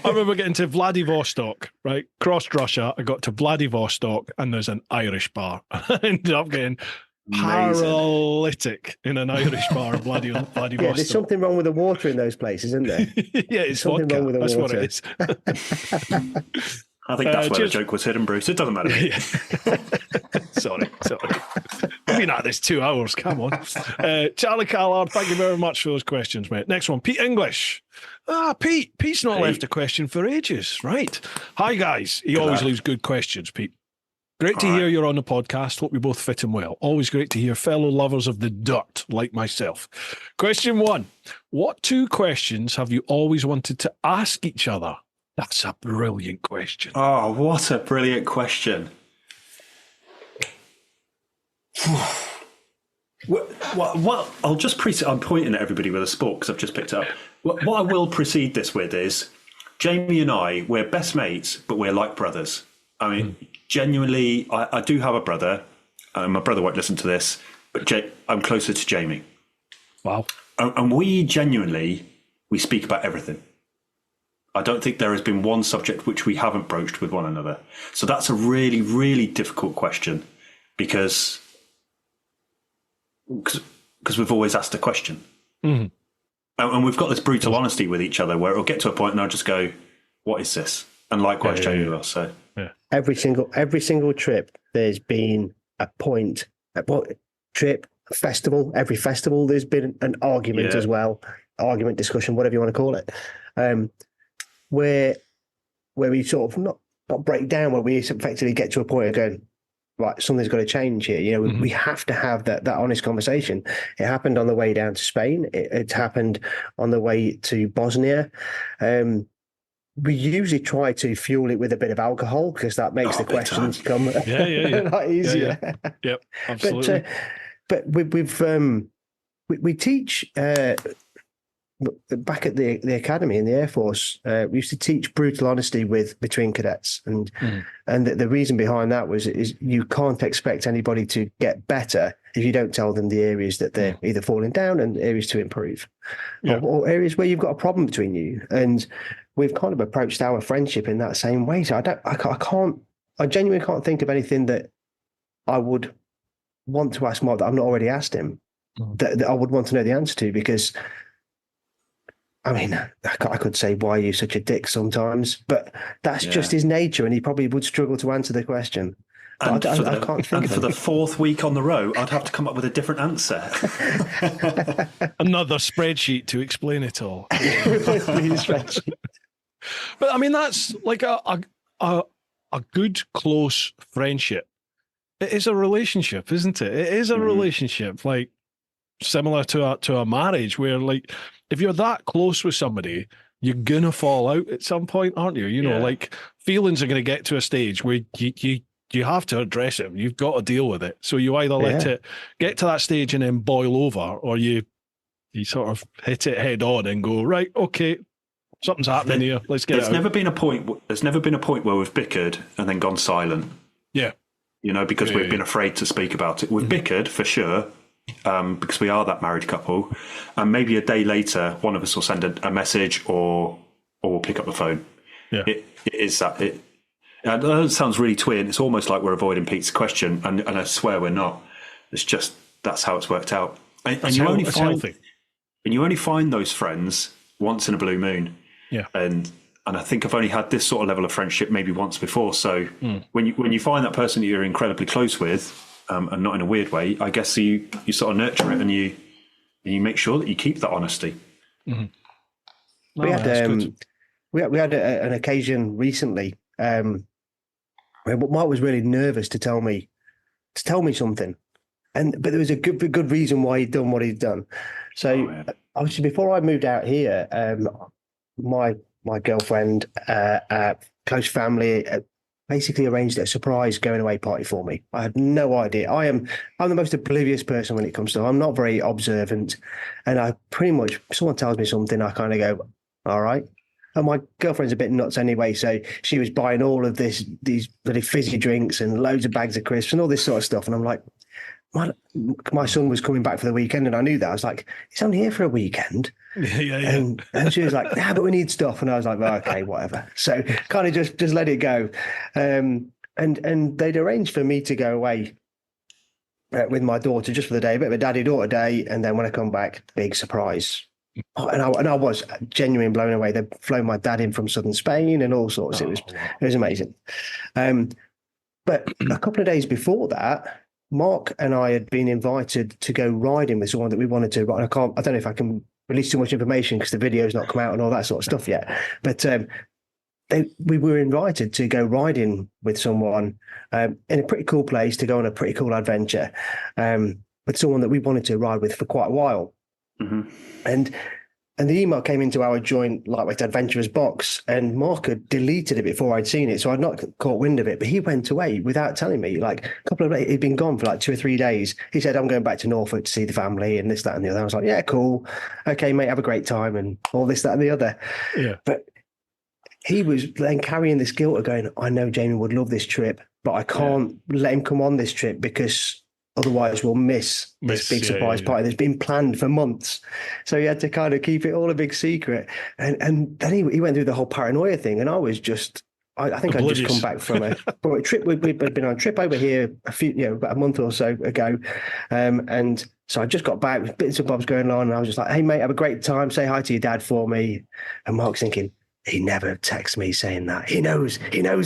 I remember getting to Vladivostok, right? Crossed Russia. I got to Vladivostok, and there's an Irish bar. I ended up getting paralytic in an Irish bar in Vladivostok. Yeah, there's something wrong with the water in those places, isn't there? Yeah, it's something vodka. wrong with the That's water. what it is. I think that's where the joke was hidden, Bruce. It doesn't matter. Sorry. been at this 2 hours. Come on. Charlie Callard, thank you very much for those questions, mate. Next one, Pete English. Pete's not left a question for ages. Right. Hi, guys. He always leaves good questions, Pete. Great to hear you're on the podcast. Hope you both fit in well. Always great to hear fellow lovers of the dirt like myself. Question 1. What 2 questions have you always wanted to ask each other? That's a brilliant question. Oh, what a brilliant question. What I'll just precede. I'm pointing at everybody with a spork because I've just picked it up. What I will precede this with is Jamie and I, we're best mates, but we're like brothers. I mean, genuinely, I do have a brother. My brother won't listen to this, but I'm closer to Jamie. Wow. And we speak about everything. I don't think there has been one subject which we haven't broached with one another. So that's a really, really difficult question because we've always asked a question. Mm-hmm. And we've got this brutal honesty with each other where it'll get to a point and I'll just go, what is this? And likewise, Jamie will. So every single trip, there's been a point, trip, festival, every festival, there's been an argument as well, argument, discussion, whatever you want to call it, where we sort of not break down, where we effectively get to a point of going, right, something's got to change here. You know, we have to have that honest conversation. It happened on the way down to Spain. It's happened on the way to Bosnia. We usually try to fuel it with a bit of alcohol because that makes the questions come a lot easier. Yep, absolutely. But we teach back at the academy in the Air Force. We used to teach brutal honesty between cadets, and the reason behind that is you can't expect anybody to get better if you don't tell them the areas that they're either falling down and areas to improve, or areas where you've got a problem between you. And we've kind of approached our friendship in that same way. So I genuinely can't think of anything that I would want to ask Mark that I've not already asked him that I would want to know the answer to, because I mean, I could say, why are you such a dick sometimes? But that's just his nature, and he probably would struggle to answer the question. And I can't think of it. For the 4th week on the row, I'd have to come up with a different answer. Another spreadsheet to explain it all. But I mean, that's like a good, close friendship. It is a relationship, isn't it? It is a relationship, like similar to a marriage, where like if you're that close with somebody, you're gonna fall out at some point, aren't you? You know, like feelings are gonna get to a stage where you have to address them. You've got to deal with it. So you either let it get to that stage and then boil over, or you sort of hit it head on and go, right, okay, something's happening here. Let's get it out. There's never been a point where we've bickered and then gone silent. Yeah. You know, because we've been afraid to speak about it. We've bickered for sure, because we are that married couple. And maybe a day later, one of us will send a message or we'll pick up the phone. Yeah. It is that. It sounds really twin. It's almost like we're avoiding Pete's question. And I swear we're not. It's just, that's how it's worked out. And you only find those friends once in a blue moon. Yeah. And I think I've only had this sort of level of friendship maybe once before. So when you find that person that you're incredibly close with, and not in a weird way, I guess you sort of nurture it and you make sure that you keep that honesty. Mm-hmm. We had an occasion recently where Mark was really nervous to tell me something, but there was a good reason why he'd done what he'd done. So obviously, before I moved out here, my girlfriend, close family, basically arranged a surprise going away party for me. I had no idea. I'm the most oblivious person when it comes to. I'm not very observant, and I pretty much, if someone tells me something, I kind of go, all right. And my girlfriend's a bit nuts anyway, so she was buying all of these bloody fizzy drinks and loads of bags of crisps and all this sort of stuff, and I'm like, my son was coming back for the weekend, and I knew that. I was like, he's only here for a weekend. Yeah. And she was like, yeah, but we need stuff. And I was like, well, okay, whatever. So kind of just let it go. And they'd arranged for me to go away with my daughter just for the day, a bit of a daddy-daughter day. And then when I come back, big surprise. And I was genuinely blown away. They'd flown my dad in from southern Spain and all sorts. It was amazing. But a couple of days before that, Mark and I had been invited to go riding with someone that we wanted to, but I don't know if I can release too much information because the video's not come out and all that sort of stuff yet. But we were invited to go riding with someone in a pretty cool place to go on a pretty cool adventure with someone that we wanted to ride with for quite a while. Mm-hmm. And the email came into our joint Lightweight Adventurers box, and Mark had deleted it before I'd seen it, so I'd not caught wind of it. But he went away without telling me. Like a couple of days, he'd been gone for like 2 or 3 days. He said, "I'm going back to Norfolk to see the family and this, that, and the other." I was like, "Yeah, cool. Okay, mate, have a great time," and all this, that, and the other. Yeah. But he was then carrying this guilt of going, "I know Jamie would love this trip, but I can't let him come on this trip because otherwise we'll miss this big surprise party that's been planned for months." So he had to kind of keep it all a big secret. And then he went through the whole paranoia thing. And I was just, I think I'd just come back from a trip. We'd been on a trip over here about a month or so ago. And so I just got back with bits and bobs going on. And I was just like, "Hey, mate, have a great time. Say hi to your dad for me." And Mark's thinking, he never texts me saying that. He knows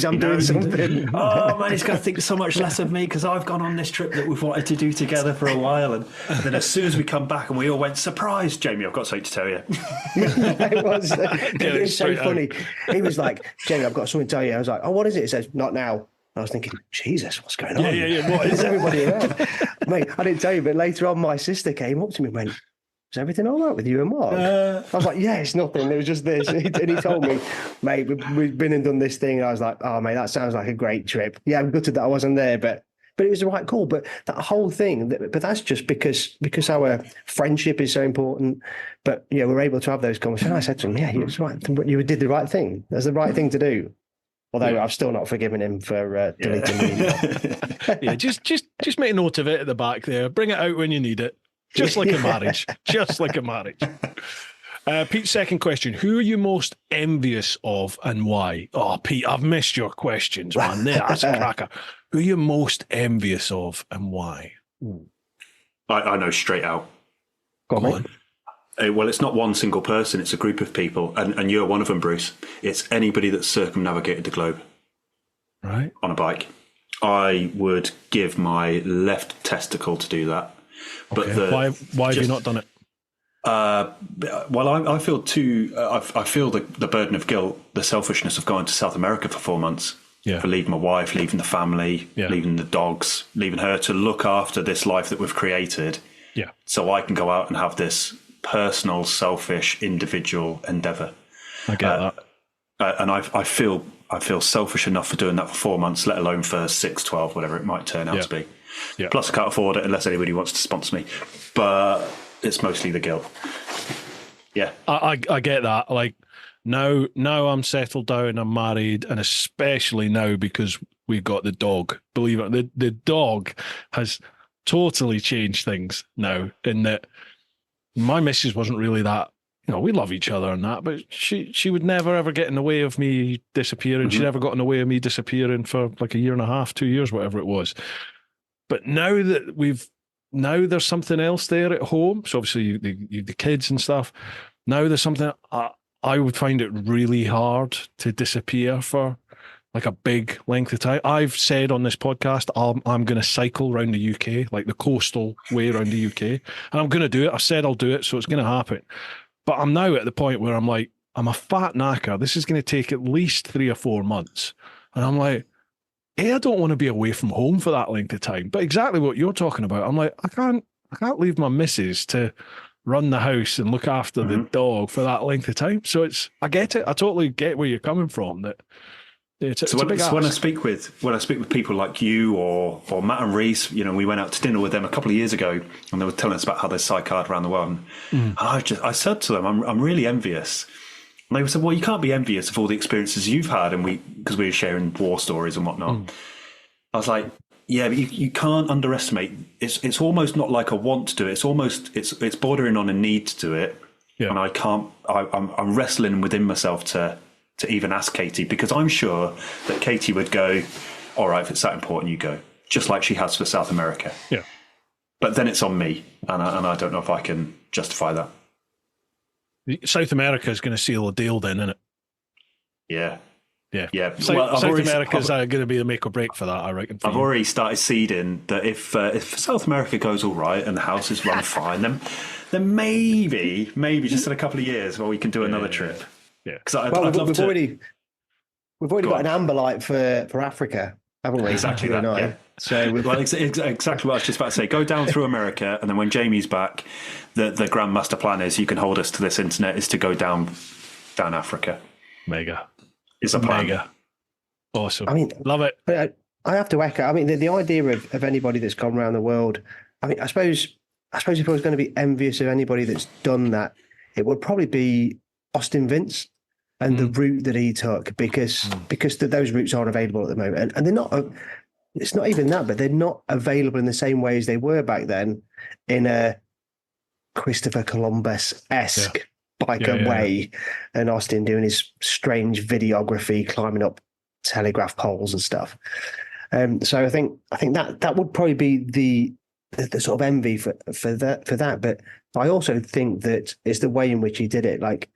I'm doing something. Oh man, he's going to think so much less of me because I've gone on this trip that we've wanted to do together for a while. And then as soon as we come back and we all went, "Surprise, Jamie, I've got something to tell you." It was so funny. He was like, "Jamie, I've got something to tell you." I was like, "Oh, what is it?" He says, "Not now." I was thinking, Jesus, what's going on? Yeah. What is everybody around? Mate, I didn't tell you, but later on my sister came up to me and went, "Is everything all right with you and Mark?" I was like, "Yeah, it's nothing. It was just this." And he told me, "Mate, we've been and done this thing." And I was like, "Oh, mate, that sounds like a great trip." Yeah, I'm gutted that I wasn't there, but it was the right call. But that whole thing, but that's just because our friendship is so important. But we're able to have those conversations. I said to him, "Yeah, you was right. You did the right thing. That's the right thing to do." Although I've still not forgiven him for deleting the email. Just make a note of it at the back there. Bring it out when you need it. Just like a marriage. Just like a marriage. Pete's second question. Who are you most envious of and why? Oh, Pete, I've missed your questions, man. That's a cracker. Who are you most envious of and why? I know straight out. Go on. Well, it's not one single person. It's a group of people. And you're one of them, Bruce. It's anybody that's circumnavigated the globe. Right. On a bike. I would give my left testicle to do that. Okay. But why have you not done it? Well, I feel I feel the burden of guilt, the selfishness of going to South America for 4 months, for leaving my wife, leaving the family, leaving the dogs, leaving her to look after this life that we've created. Yeah. So I can go out and have this personal, selfish, individual endeavor. I get that. And I feel selfish enough for doing that for 4 months, let alone for 6, 12, whatever it might turn out to be. Yeah. Plus, I can't afford it unless anybody wants to sponsor me. But it's mostly the guilt. Yeah. I get that. Like now I'm settled down, I'm married, and especially now because we've got the dog. Believe it, the dog has totally changed things now in that my missus wasn't really that, we love each other and that, but she would never ever get in the way of me disappearing. Mm-hmm. She never got in the way of me disappearing for like 1.5 years, 2 years, whatever it was. But now that there's something else there at home. So obviously the kids and stuff. Now there's something I would find it really hard to disappear for like a big length of time. I've said on this podcast, I'm going to cycle around the UK, like the coastal way around the UK. And I'm going to do it. I've said I'll do it. So it's going to happen. But I'm now at the point where I'm like, I'm a fat knacker. This is going to take at least 3 or 4 months. And I'm like, I don't want to be away from home for that length of time. But exactly what you're talking about, I'm like, I can't leave my missus to run the house and look after the dog for that length of time. So I get it. I totally get where you're coming from. That it's a big ask. When I speak with people like you or Matt and Reese, we went out to dinner with them a couple of years ago, and they were telling us about how they cycled around the world. And I said to them, I'm really envious. And they said, "Well, you can't be envious of all the experiences you've had," and because we were sharing war stories and whatnot. I was like, "Yeah, but you can't underestimate. It's almost not like a want to do it. It's bordering on a need to do it." Yeah. And I can't. I'm wrestling within myself to even ask Katie, because I'm sure that Katie would go, "All right, if it's that important, you go," just like she has for South America. Yeah. But then it's on me, and I don't know if I can justify that. South America is going to seal the deal then, isn't it? Yeah. Yeah. Yeah. South America's going to be the make or break for that, I reckon. I've already started seeding that if South America goes all right and the house is run fine, then maybe just in a couple of years, we can do another trip. Yeah. Because we've already got an amber light for Africa, haven't we? Exactly that. Yeah. So exactly what I was just about to say. Go down through America, and then when Jamie's back, the grand master plan is you can hold us to this internet is to go down Africa. Mega. Is a plan. Mega. Awesome. I mean, love it. I have to echo. I mean, the idea of anybody that's gone around the world. I mean, I suppose if I was going to be envious of anybody that's done that, it would probably be Austin Vince and the route that he took, because those routes aren't available at the moment, and they're not. It's not even that, but they're not available in the same way as they were back then in a Christopher Columbus-esque biker way, and Austin doing his strange videography, climbing up telegraph poles and stuff. So I think that would probably be the sort of envy for that. But I also think that it's the way in which he did it. Like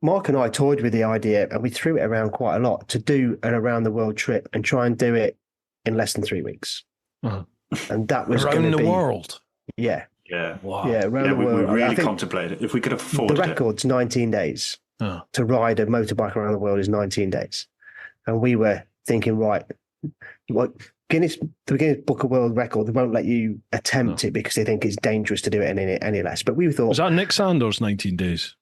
Mark and I toyed with the idea, and we threw it around quite a lot, to do an around the world trip and try and do it in less than 3 weeks. And that was around the world. Yeah. Yeah. Wow. Yeah, around the world. We really contemplated it. If we could afford it. The record's 19 days. To ride a motorbike around the world is 19 days. And we were thinking, right, what the Guinness Book of World Record, they won't let you attempt it because they think it's dangerous to do it any less. But we thought... Was that Nick Sanders' 19 days?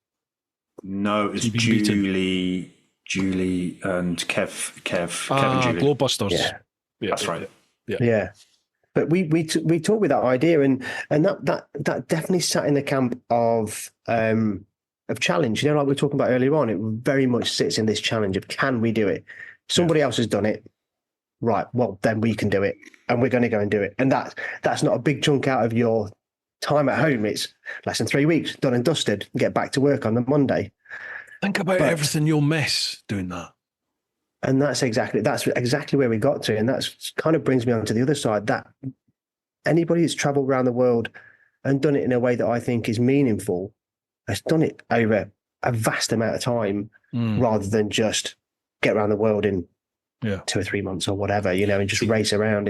No, it was Julie and Kev and Julie. Globebusters. Yeah, that's right. Yeah. But we talked with that idea, and that definitely sat in the camp of challenge. You know, like we were talking about earlier on, it very much sits in this challenge of, can we do it? Somebody else has done it, right? Well, then we can do it, and we're going to go and do it. And that's not a big chunk out of your time at home. It's less than 3 weeks, done and dusted. Get back to work on the Monday. Think about everything you'll miss doing that. And that's exactly where we got to. And that's kind of brings me on to the other side, that anybody that's traveled around the world and done it in a way that I think is meaningful has done it over a vast amount of time, rather than just get around the world in 2 or 3 months or whatever, and just race around.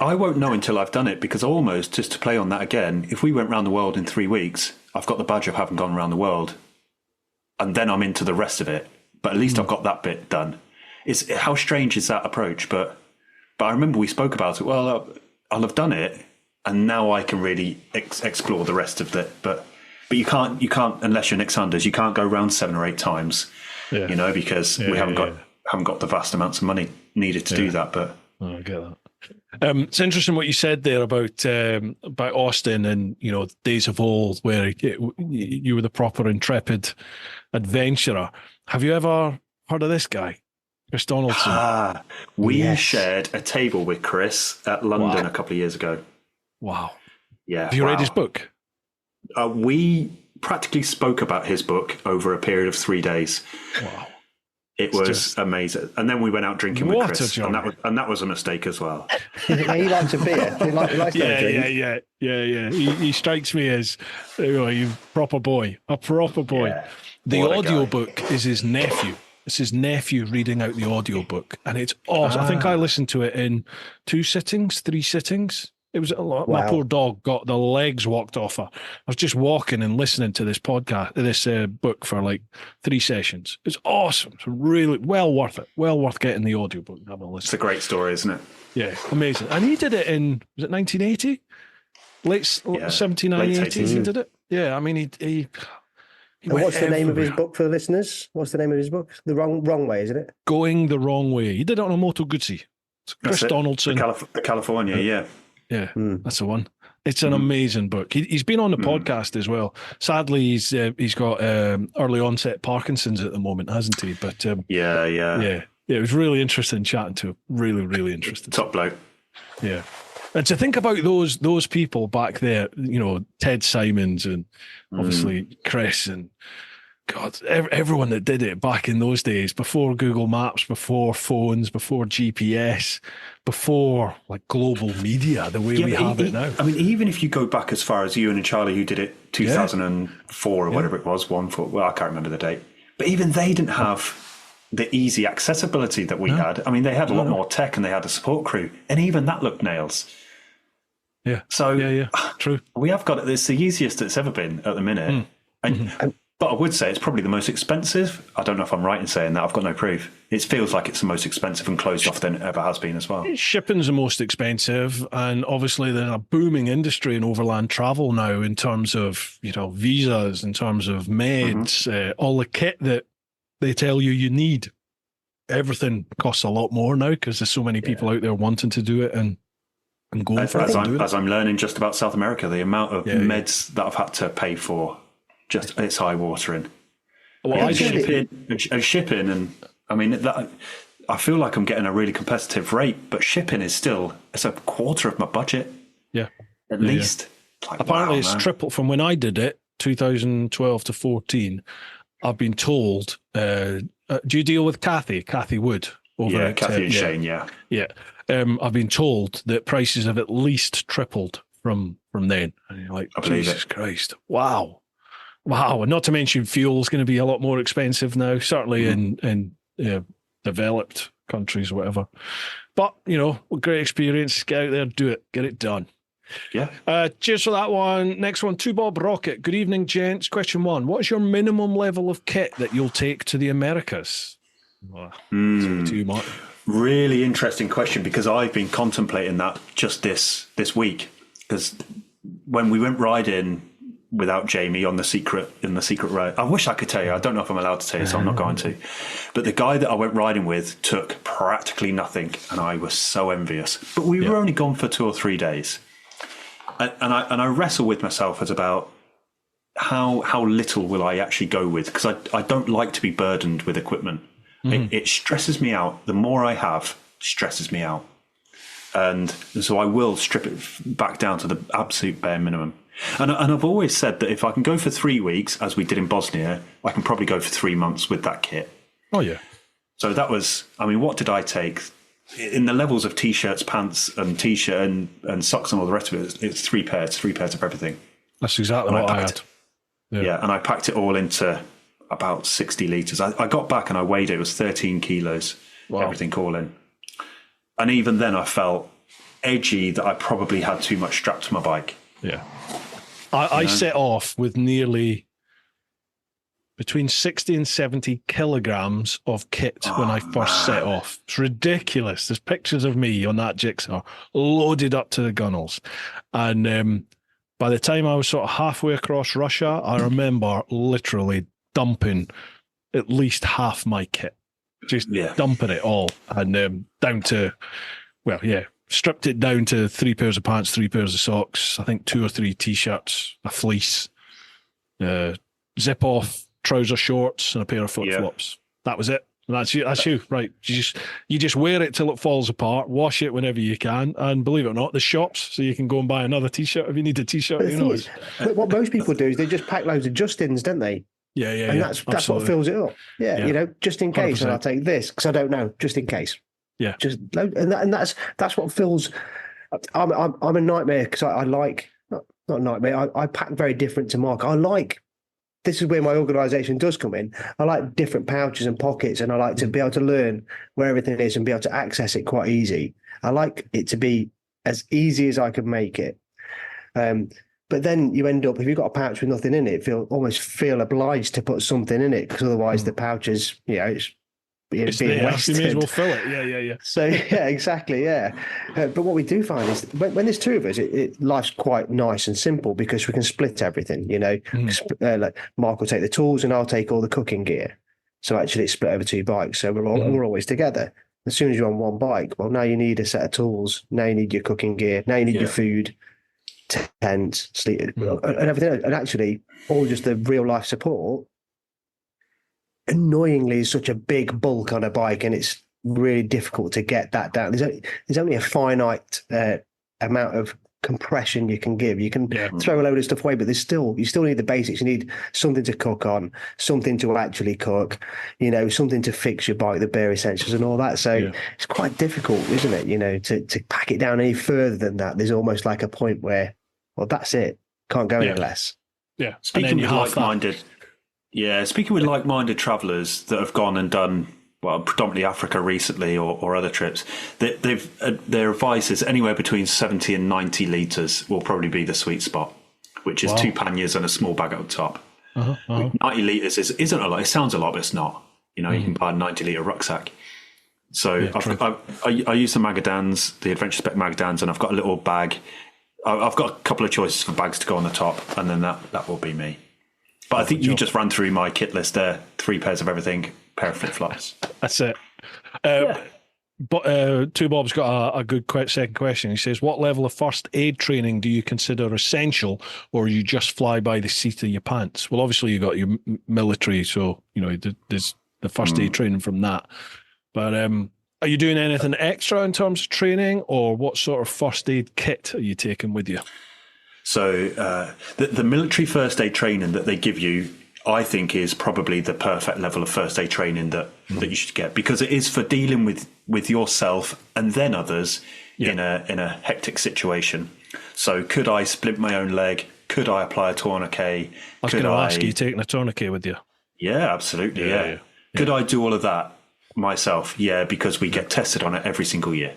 I won't know until I've done it, because almost, just to play on that again, if we went around the world in 3 weeks, I've got the badge of having gone around the world, and then I'm into the rest of it. But at least I've got that bit done. It's how strange is that approach? But I remember we spoke about it. Well, I'll have done it, and now I can really explore the rest of it. But you can't unless you're Nick Sanders. You can't go around 7 or 8 times, because we haven't got the vast amounts of money needed to do that. But I get that. It's interesting what you said there about Austin and days of old, where you were the proper intrepid adventurer. Have you ever heard of this guy, Chris Donaldson? We shared a table with Chris at London a couple of years ago. Wow. Yeah. Have you read his book? We practically spoke about his book over a period of 3 days. Wow. It was amazing. And then we went out drinking with Chris. And that was a mistake as well. He likes a beer. He likes Yeah. He strikes me as a proper boy. Yeah. The audiobook is his nephew. It's his nephew reading out the audiobook, and it's awesome. I think I listened to it in 3 sittings. It was a lot. Wow. My poor dog got the legs walked off her. I was just walking and listening to this book for like 3 sessions. It's awesome. It's really well worth it. Well worth getting the audiobook and having a listen. It's a great story, isn't it? Yeah, amazing. And he did it in, was it 1980? Late 79, late 80s he did it. Yeah, I mean, he what's the name of his book for the listeners? What's the name of his book? The Wrong Way, isn't it? Going the Wrong Way. He did it on a Moto Guzzi. Chris Donaldson. The California, yeah. Yeah, that's the one. It's an amazing book. He's been on the podcast as well. Sadly, he's got early onset Parkinson's at the moment, hasn't he? But yeah. It was really interesting chatting to him. Really, really interesting. Top bloke. Yeah. And to think about those people back there, Ted Simons and obviously Chris and God, everyone that did it back in those days, before Google Maps, before phones, before GPS, before like global media, the way we have it now. I mean, even if you go back as far as you and Charlie, who did it 2004 or whatever it was, I can't remember the date. But even they didn't have the easy accessibility that we had. I mean, they had a lot more tech and they had a support crew, and even that looked nails. Yeah. So true. We have got it. It's the easiest it's ever been at the minute. But I would say it's probably the most expensive. I don't know if I'm right in saying that. I've got no proof. It feels like it's the most expensive and closed off than it ever has been as well. Shipping's the most expensive, and obviously there's a booming industry in overland travel now in terms of, visas, in terms of meds, all the kit that they tell you need. Everything costs a lot more now because there's so many people out there wanting to do it and going for it. As I'm learning just about South America, the amount of meds that I've had to pay for, it's eye-watering. Well, shipping, and I mean that. I feel like I'm getting a really competitive rate, but shipping is still a quarter of my budget. Yeah, at least. Yeah. Like, apparently, it's triple from when I did it, 2012 to 14. I've been told. Do you deal with Kathy Wood? Kathy and Shane. Yeah. I've been told that prices have at least tripled from then. And you're like, Jesus Christ! Wow. And not to mention fuel's going to be a lot more expensive now, certainly in developed countries or whatever. But, great experience. Get out there, do it, get it done. Yeah. Cheers for that one. Next one, Two Bob Rocket. Good evening, gents. Question 1. What is your minimum level of kit that you'll take to the Americas? Too much. Really interesting question, because I've been contemplating that just this week. Because when we went riding without Jamie in the secret road, I wish I could tell you. I don't know if I'm allowed to tell you, so I'm not going to. But the guy that I went riding with took practically nothing, and I was so envious. But we were only gone for 2 or 3 days, and I wrestle with myself as about how little will I actually go with, because I don't like to be burdened with equipment. It stresses me out. The more I have, stresses me out, and so I will strip it back down to the absolute bare minimum. And I've always said that if I can go for 3 weeks, as we did in Bosnia, I can probably go for 3 months with that kit. Oh, yeah. So that was, what did I take? In the levels of T-shirts, pants, and T-shirt, and socks and all the rest of it, it's 3 pairs of everything. That's exactly what I had. Yeah, and I packed it all into about 60 litres. I got back and I weighed it. It was 13 kilos, everything all in. And even then I felt edgy that I probably had too much strapped to my bike. Yeah. I set off with nearly between 60 and 70 kilograms of kit when I first set off. It's ridiculous. There's pictures of me on that jigsaw loaded up to the gunnels. And by the time I was sort of halfway across Russia, I remember literally dumping at least half my kit. Just dumping it all. And down to, stripped it down to 3 pairs of pants, 3 pairs of socks, I think 2 or 3 T-shirts, a fleece, zip-off trouser shorts, and a pair of flip-flops. That was it. And that's you, right? You just wear it till it falls apart, wash it whenever you can, and believe it or not, the shops, so you can go and buy another T-shirt if you need a T-shirt. But what most people do is they just pack loads of just-ins, don't they? Yeah. And that's what fills it up. Yeah, just in case, 100%. And I'll take this because I don't know, just in case. Yeah, and that's what fills. I'm a nightmare because I like not a nightmare. I pack very different to Mark. I like. This is where my organisation does come in. I like different pouches and pockets, and I like to be able to learn where everything is and be able to access it quite easy. I like it to be as easy as I can make it. But then you end up, if you've got a pouch with nothing in it, almost feel obliged to put something in it because otherwise the pouch is, it's being wasted. You may as well fill it. Yeah. So, exactly, but what we do find is when there's 2 of us, life's quite nice and simple because we can split everything, like Mark will take the tools and I'll take all the cooking gear. So actually it's split over 2 bikes. So we're always together. As soon as you're on one bike, well, now you need a set of tools. Now you need your cooking gear. Now you need your food, tent, sleep, and everything. And actually, all just the real life support, annoyingly, is such a big bulk on a bike, and it's really difficult to get that down. There's only a finite amount of compression you can give. You can throw a load of stuff away, but you still need the basics. You need something to cook on, something to actually cook, something to fix your bike, the bare essentials and all that. So it's quite difficult, isn't it? To pack it down any further than that. There's almost like a point where, well, that's it. Can't go any less. Yeah. Speaking with like-minded travellers that have gone and done well, predominantly Africa recently or other trips, their advice is anywhere between 70 and 90 litres will probably be the sweet spot, which is 2 panniers and a small bag at the top. 90 litres isn't a lot. It sounds a lot, but it's not. You know, you can buy a 90-litre rucksack. So I use the Magadans, the Adventure Spec Magadans, and I've got a little bag. I've got a couple of choices for bags to go on the top, and then that will be me. But I think you just ran through my kit list there. 3 pairs of everything, pair of flip-flops. That's it. But Two Bob's got a good second question. He says, what level of first aid training do you consider essential, or you just fly by the seat of your pants? Well, obviously you got your military, so you know there's the first aid training from that. But are you doing anything extra in terms of training, or what sort of first aid kit are you taking with you? So the military first aid training that they give you, I think, is probably the perfect level of first aid training that you should get, because it is for dealing with yourself and then others in a hectic situation. So could I splint my own leg? Could I apply a tourniquet? I was going to ask you taking a tourniquet with you. Yeah, absolutely. Yeah. Could I do all of that myself? Yeah, because we get tested on it every single year.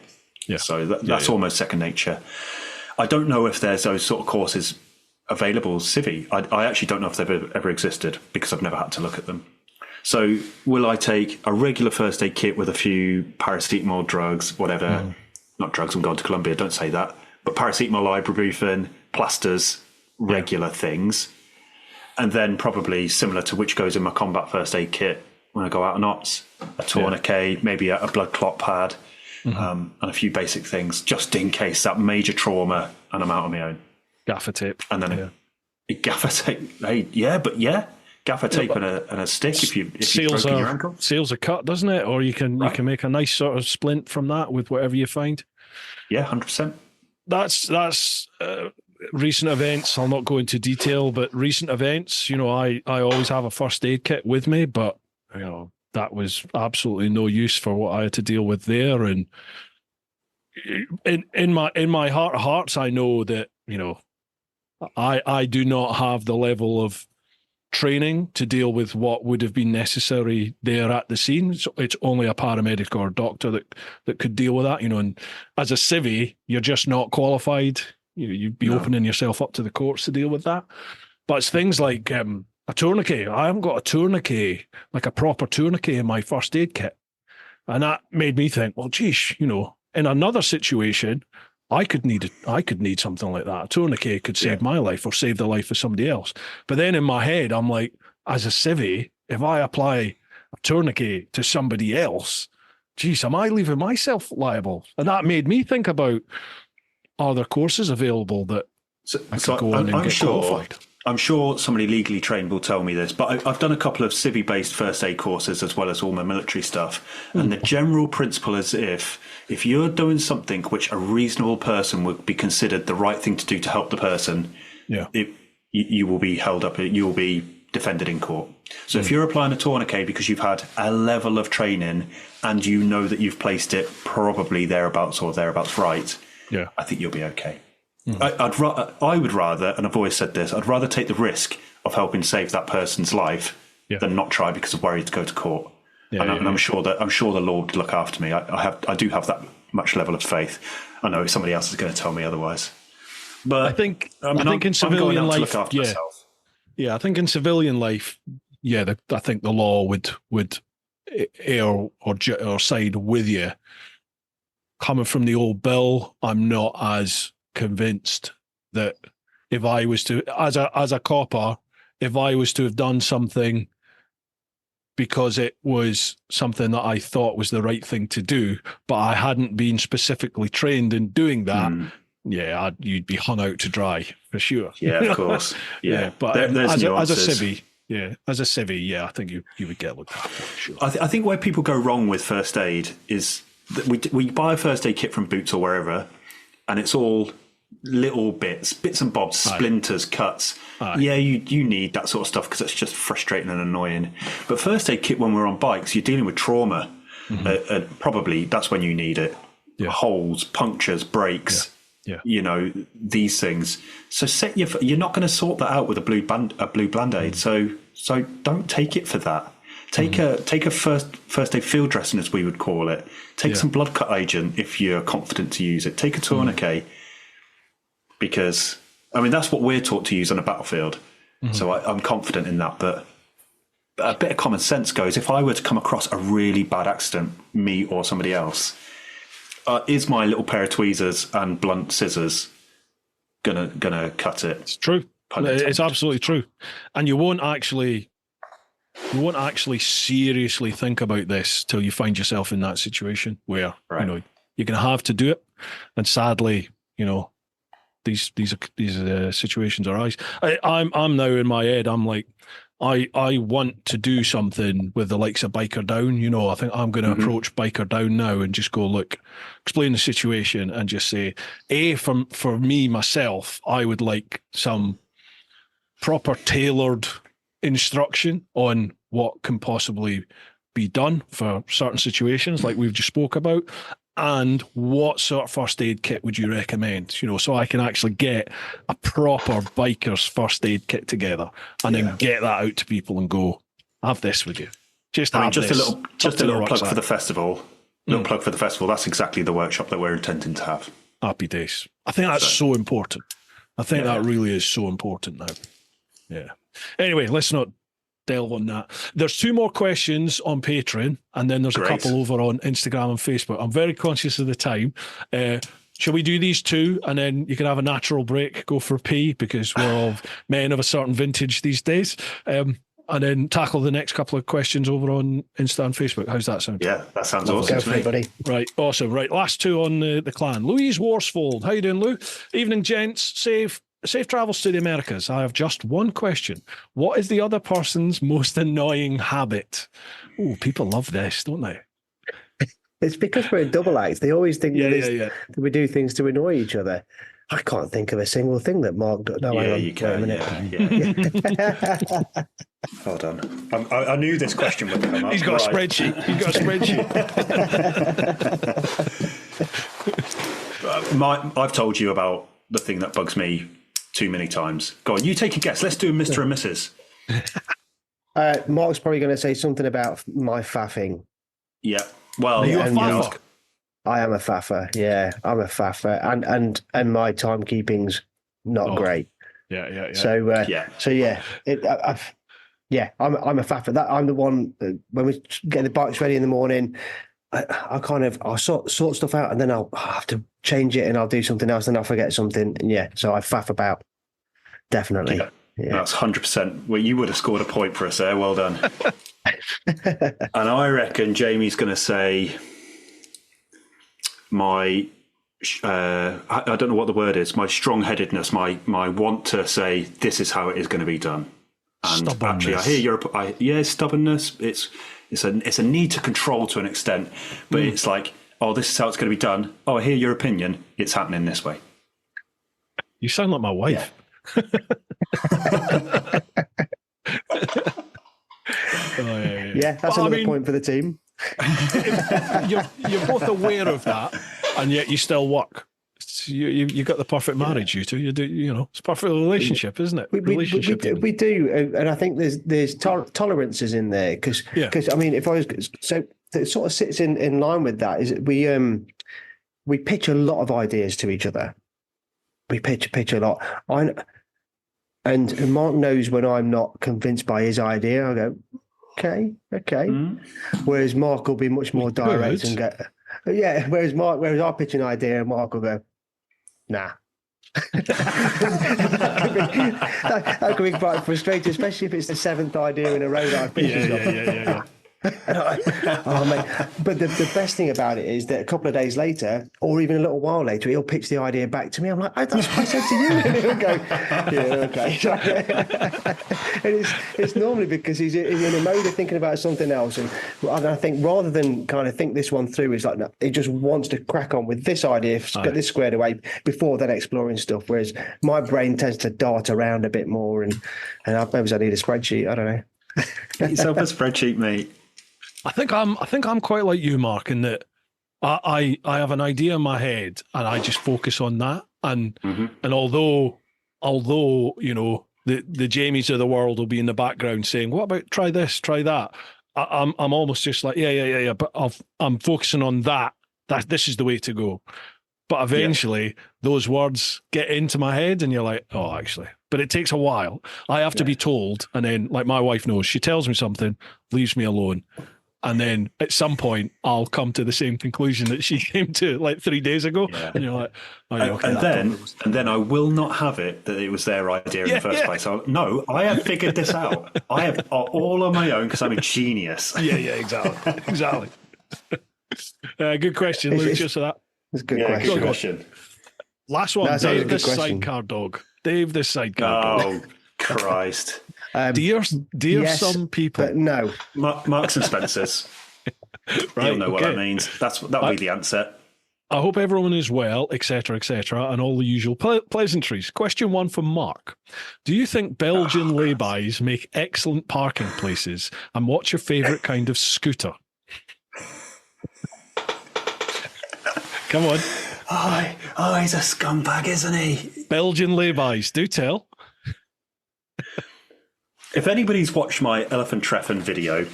Yeah. So that's almost second nature. I don't know if there's those sort of courses available civvy. I actually don't know if they've ever existed, because I've never had to look at them. So will I take a regular first aid kit with a few paracetamol, drugs, whatever? Not drugs, I'm going to Colombia, don't say that. But paracetamol, ibuprofen, plasters, regular things. And then probably similar to which goes in my combat first aid kit when I go out on ops, a tourniquet, maybe a blood clot pad, and a few basic things, just in case that major trauma and I'm out on my own. Gaffer tape. And then a gaffer tape. Hey, gaffer tape and a stick if you've broken your ankle. Seals a cut, doesn't it? Or you can make a nice sort of splint from that with whatever you find. Yeah, 100%. That's recent events. I'll not go into detail, but recent events, you know, I always have a first aid kit with me, but you know, that was absolutely no use for what I had to deal with there. And in my heart of hearts, I know that, you know, I do not have the level of training to deal with what would have been necessary there at the scene. So it's only a paramedic or a doctor that could deal with that, you know. And as a civvy, you're just not qualified. You'd be opening yourself up to the courts to deal with that. But it's things like a tourniquet. I haven't got a tourniquet, like a proper tourniquet in my first aid kit. And that made me think, well, geez, you know, in another situation, I could need something like that. A tourniquet could save my life or save the life of somebody else. But then in my head, I'm like, as a civvy, if I apply a tourniquet to somebody else, geez, am I leaving myself liable? And that made me think about, are there courses available that I could go on and get qualified? I'm sure somebody legally trained will tell me this, but I've done a couple of civvy-based first aid courses as well as all my military stuff. And the general principle is if you're doing something which a reasonable person would be considered the right thing to do to help the person, you will be held up, you will be defended in court. So if you're applying a tourniquet because you've had a level of training and you know that you've placed it probably thereabouts right, I think you'll be okay. I would rather, and I've always said this, I'd rather take the risk of helping save that person's life than not try because of worry to go to court. I'm sure the law would look after me. I do have that much level of faith. I know somebody else is going to tell me otherwise. But I think in civilian life, I think in civilian life, I think the law would err or side with you. Coming from the old bill, I'm not as convinced that if I was to, as a copper, if I was to have done something because it was something that I thought was the right thing to do, but I hadn't been specifically trained in doing that, you'd be hung out to dry for sure. Yeah, of course. But as a civvy, I think you would get looked after for sure. I think where people go wrong with first aid is that we buy a first aid kit from Boots or wherever, and it's all little bits and bobs, splinters, cuts. You need that sort of stuff because it's just frustrating and annoying. But first aid kit, when we're on bikes, you're dealing with trauma. Probably that's when you need it. Holes, punctures, breaks. You know, these things. So you're not going to sort that out with a blue Band-Aid. So don't take it for that. Take a first aid field dressing, as we would call it. Take some blood cut agent if you're confident to use it. Take a tourniquet, because I mean that's what we're taught to use on a battlefield. So I'm confident in that. But a bit of common sense goes: if I were to come across a really bad accident, me or somebody else, is my little pair of tweezers and blunt scissors gonna cut it? It's true. It's absolutely true, and you won't actually seriously think about this till you find yourself in that situation where you're going to have to do it. And sadly, these situations arise. I'm now in my head. I'm like, I want to do something with the likes of Biker Down. I think I'm going to approach Biker Down now and just go, look, explain the situation and just say, for me myself, I would like some proper tailored instruction on what can possibly be done for certain situations like we've just spoke about, and what sort of first aid kit would you recommend, so I can actually get a proper biker's first aid kit together and then get that out to people and go, have this with you. Just a little plug for the festival. Plug for the festival. That's exactly the workshop that we're intending to have. Happy days. I think that's so important. I think that really is so important now. Yeah. Anyway, let's not delve on that. There's 2 more questions on Patreon, and then there's a couple over on Instagram and Facebook. I'm very conscious of the time. Shall we do these 2, and then you can have a natural break, go for a pee, because we're all men of a certain vintage these days, and then tackle the next couple of questions over on Insta and Facebook. How's that sound? Yeah, that sounds awesome. Go for it, buddy. Right, awesome. Right, last 2 on the clan. Louise Worsfold. How you doing, Lou? Evening, gents. Safe travels to the Americas. I have just one question. What is the other person's most annoying habit? Oh, people love this, don't they? It's because we're a double act. They always think that we do things to annoy each other. I can't think of a single thing that Marc does. No, you can. Yeah. Hold on. I knew this question would come up. He's got a spreadsheet. I've told you about the thing that bugs me too many times. Go on, you take a guess. Let's do Mr. and Mrs. Marc's probably going to say something about my faffing. Yeah. Well, are you a faffer? I am a faffer. Yeah, I'm a faffer, and my timekeeping's not great. Yeah. So I'm a faffer. I'm the one when we get the bikes ready in the morning. I'll sort stuff out, and then I'll have to change it, and I'll do something else, and I'll forget something. And so I faff about. Definitely. Yeah. That's 100%. Well, you would have scored a point for us there. Well done. And I reckon Jamie's going to say my, I don't know what the word is, my strong-headedness, my want to say this is how it is going to be done. And actually, I hear stubbornness. It's a need to control to an extent, but it's like, oh, this is how it's going to be done. Oh, I hear your opinion. It's happening this way. You sound like my wife. Yeah, that's another point for the team. You're both aware of that, and yet you still work. You got the perfect marriage, you two. You do, it's a perfect relationship, isn't it? We do, and I think there's tolerances in there because I mean, if I was so it sort of sits in line with that is we pitch a lot of ideas to each other. We pitch a lot. And Marc knows when I'm not convinced by his idea, I go, okay. Whereas Marc will be much more direct and go, Whereas I pitch an idea and Marc will go, nah. that could be quite frustrating, especially if it's the 7th idea in a row that I've pitched. Yeah. Mate. But the best thing about it is that a couple of days later, or even a little while later, he'll pitch the idea back to me. I'm like, that's what I said to you. And he'll go, yeah, okay. And it's normally because he's in a mode of thinking about something else. And I think rather than kind of think this one through, he's like, no, he just wants to crack on with this idea, get this squared away before then exploring stuff. Whereas my brain tends to dart around a bit more, and maybe I need a spreadsheet. I don't know. Get yourself a spreadsheet, mate. I think I'm quite like you, Marc, in that I have an idea in my head and I just focus on that. And although the Jamies of the world will be in the background saying, "What about try this, try that?" I'm almost just like, yeah. But I'm focusing on that. This is the way to go. But eventually, those words get into my head, and you're like, oh, actually. But it takes a while. I have to be told, and then, like my wife knows, she tells me something, leaves me alone. And then at some point, I'll come to the same conclusion that she came to like 3 days ago. Yeah. And you're like, oh, yeah, okay. And then I will not have it that it was their idea in the first place. No, I have figured this out. I have all on my own because I'm a genius. Yeah, exactly. Good question, Luke, just for that. That's a good question. Good question. Last one, Dave, the sidecar dog. Dave, the sidecar dog. Oh, Christ. Dear yes, some people. But no. Marks and Spencer's. Right, you'll know what that means. That'll be the answer. I hope everyone is well, etc., and all the usual pleasantries. Question 1 from Mark. Do you think Belgian laybys make excellent parking places? And what's your favourite kind of scooter? Come on. Oh, he's a scumbag, isn't he? Belgian laybys, do tell. If anybody's watched my Elephant Treffen video,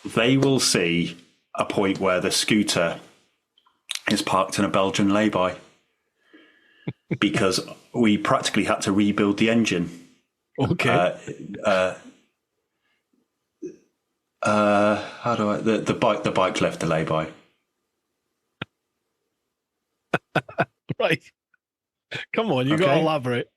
they will see a point where the scooter is parked in a Belgian lay-by because we practically had to rebuild the engine. Okay. The bike left the lay-by. Right. Come on, you got to elaborate.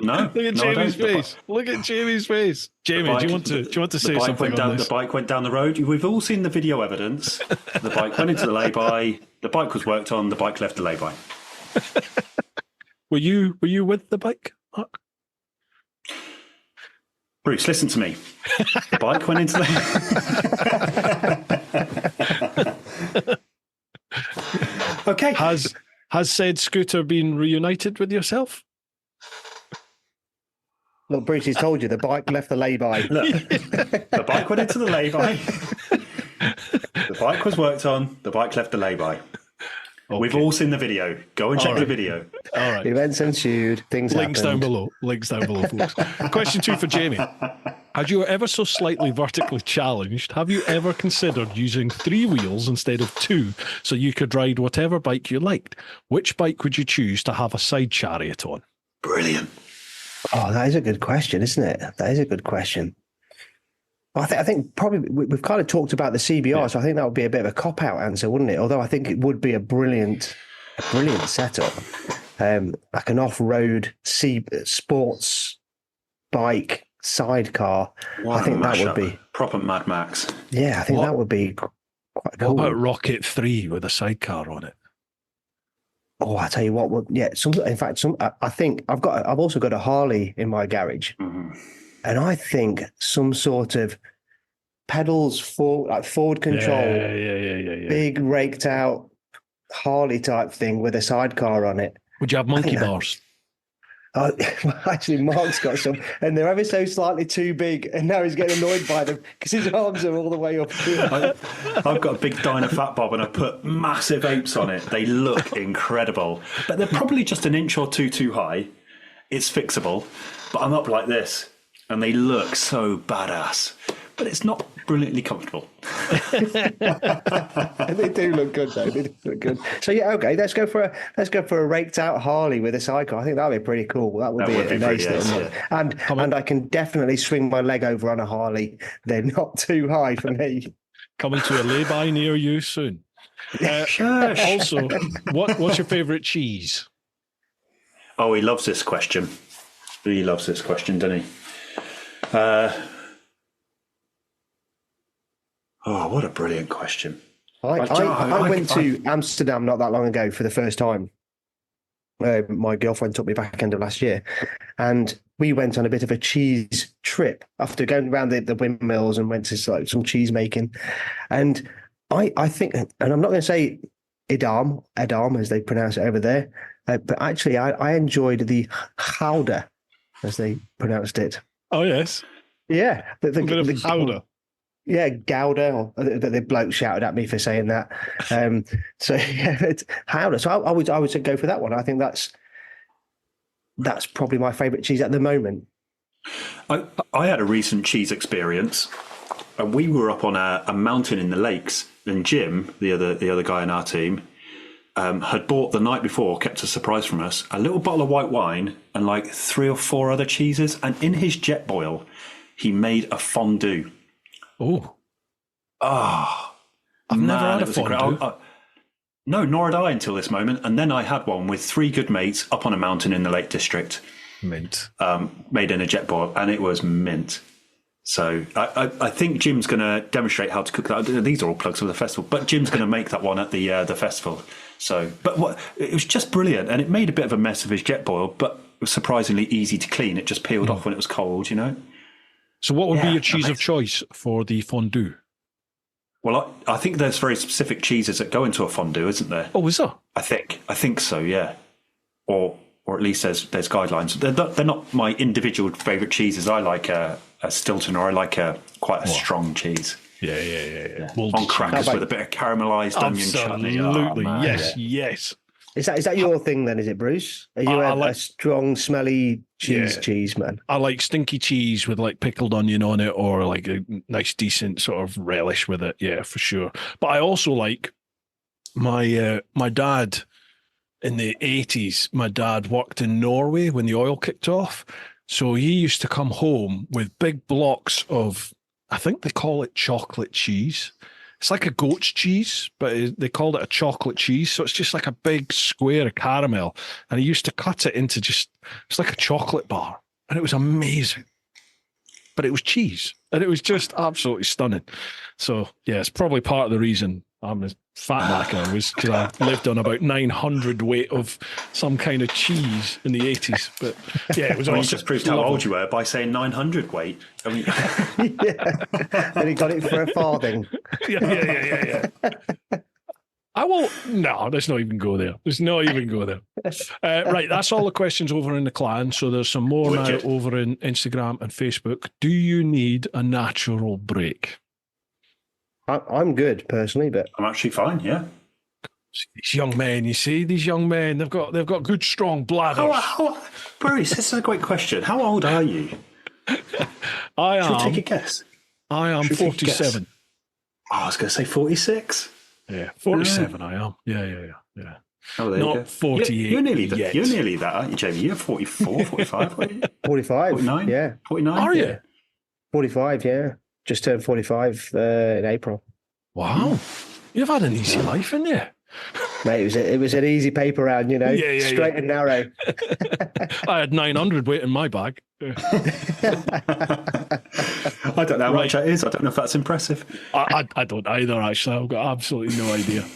No. Look at Jamie's face. Look at Jamie's face. Jamie, do you want to say something on this? The bike went down the road. We've all seen the video evidence. The bike went into the lay-by. The bike was worked on. The bike left the lay-by. Were you with the bike, Mark? Bruce, listen to me. The bike went into the... Okay. Has said scooter been reunited with yourself? Look, Bruce, he's told you the bike left the lay-by. Look, the bike went into the lay-by. The bike was worked on. The bike left the lay-by. Okay. We've all seen the video. Go and check the video. All right. Events ensued. Things Links happened. Links down below, folks. Question 2 for Jamie. As you were ever so slightly vertically challenged, have you ever considered using 3 wheels instead of 2 so you could ride whatever bike you liked? Which bike would you choose to have a side chariot on? Brilliant. Oh, that is a good question, isn't it? That is a good question. I think probably we've kind of talked about the CBR, so I think that would be a bit of a cop-out answer, wouldn't it? Although I think it would be a brilliant setup, like an off-road sports bike sidecar. I think that would be proper Mad Max. Yeah, I think that would be quite cool. What about Rocket 3 with a sidecar on it? Oh, I tell you what. I think I've also got a Harley in my garage, and I think some sort of pedals forward control, big raked out Harley type thing with a sidecar on it. Would you have monkey bars? Actually, Mark's got some, and they're ever so slightly too big, and now he's getting annoyed by them because his arms are all the way up. I've got a big Dyna Fat Bob, and I put massive apes on it. They look incredible, but they're probably just an inch or two too high. It's fixable, but I'm up like this, and they look so badass. But it's not brilliantly comfortable. They do look good, though. They do look good. So yeah, okay. Let's go for a raked out Harley with a sidecar. I think that'd be pretty cool. That would be a nice little. And I can definitely swing my leg over on a Harley. They're not too high for me. Coming to a lay-by near you soon. Also, what's your favourite cheese? Oh, he loves this question. He loves this question, doesn't he? Oh, what a brilliant question. I went to Amsterdam not that long ago for the first time. My girlfriend took me back end of last year, and we went on a bit of a cheese trip after going around the windmills and went to some cheese making. And I think, and I'm not going to say Edam as they pronounce it over there, but actually I enjoyed the Gouda as they pronounced it. Oh, yes. Yeah. A bit of Gouda. Yeah, Gouda. The bloke shouted at me for saying that. So yeah, it's Gouda. So I would go for that one. I think that's probably my favourite cheese at the moment. I had a recent cheese experience. and we were up on a mountain in the lakes, and Jim, the other guy in our team, had bought the night before, kept a surprise from us, a little bottle of white wine and like 3 or 4 other cheeses. And in his jet boil, he made a fondue. Oh. I've never had a fondue. No, nor had I until this moment. And then I had one with 3 good mates up on a mountain in the Lake District. Mint. Made in a jet boil, and it was mint. So I think Jim's going to demonstrate how to cook that. These are all plugs for the festival, but Jim's going to make that one at the festival. So, but it was just brilliant, and it made a bit of a mess of his jet boil, but it was surprisingly easy to clean. It just peeled off when it was cold, you know. So, what would be your cheese of choice for the fondue? Well, I think there's very specific cheeses that go into a fondue, isn't there? Oh, is there? I think so, yeah. Or at least there's guidelines. They're not my individual favourite cheeses. I like a Stilton, or I like quite a strong cheese. Yeah. On crackers with a bit of caramelised onion chutney. Absolutely, yes. Is that your thing then? Is it, Bruce? Are you a strong, smelly cheese man? I like stinky cheese with like pickled onion on it, or like a nice, decent sort of relish with it. Yeah, for sure. But I also like my dad. In the 80s, my dad worked in Norway when the oil kicked off. So he used to come home with big blocks of, I think they call it chocolate cheese. It's like a goat's cheese, but they called it a chocolate cheese. So it's just like a big square of caramel. And he used to cut it into it's like a chocolate bar. And it was amazing. But it was cheese. And it was just absolutely stunning. So, yeah, it's probably part of the reason I'm as fat knacker was because I lived on about 900 weight of some kind of cheese in the 80s. But yeah, it was awesome. You just proved how old you were by saying 900 weight. I mean, and he got it for a farthing. Yeah. I won't. No, let's not even go there. Right, that's all the questions over in the clan. So there's some more now over in Instagram and Facebook. Do you need a natural break? I'm good personally, but I'm actually fine. Yeah. These young men, they've got good strong bladders. Bruce, this is a great question. How old are you? Should we take a guess? I am 47. I was going to say 46. Yeah, 47. I am. Yeah. Oh, there Not you go. 48. You're nearly that, aren't you, Jamie? You're 44, 45, aren't you? 45. 49? Yeah. 49? Are you? 45, yeah. Just turned 45 in April. Wow. You've had an easy life, haven't you? Mate, it was an easy paper round, you know, straight and narrow. I had 900 weight in my bag. I don't know how much that is. I don't know if that's impressive. I don't either, actually. I've got absolutely no idea.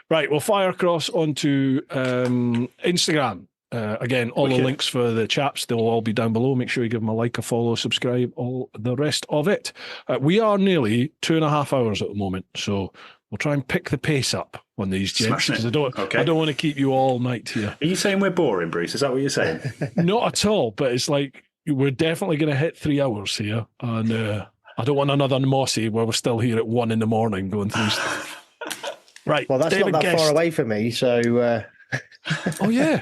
Right, we'll fire across onto Instagram. Again, all the links for the chaps, they'll all be down below. Make sure you give them a like, a follow, subscribe, all the rest of it. We are nearly 2.5 hours at the moment, so we'll try and pick the pace up on these gents, because I don't want to keep you all night here. Are you saying we're boring, Bruce? Is that what you're saying? Not at all, but it's like we're definitely going to hit 3 hours here, and I don't want another Mossy where we're still here at 1 a.m. going through stuff. Right. Well, that's David not that Guest. far away from me, so... Oh, yeah.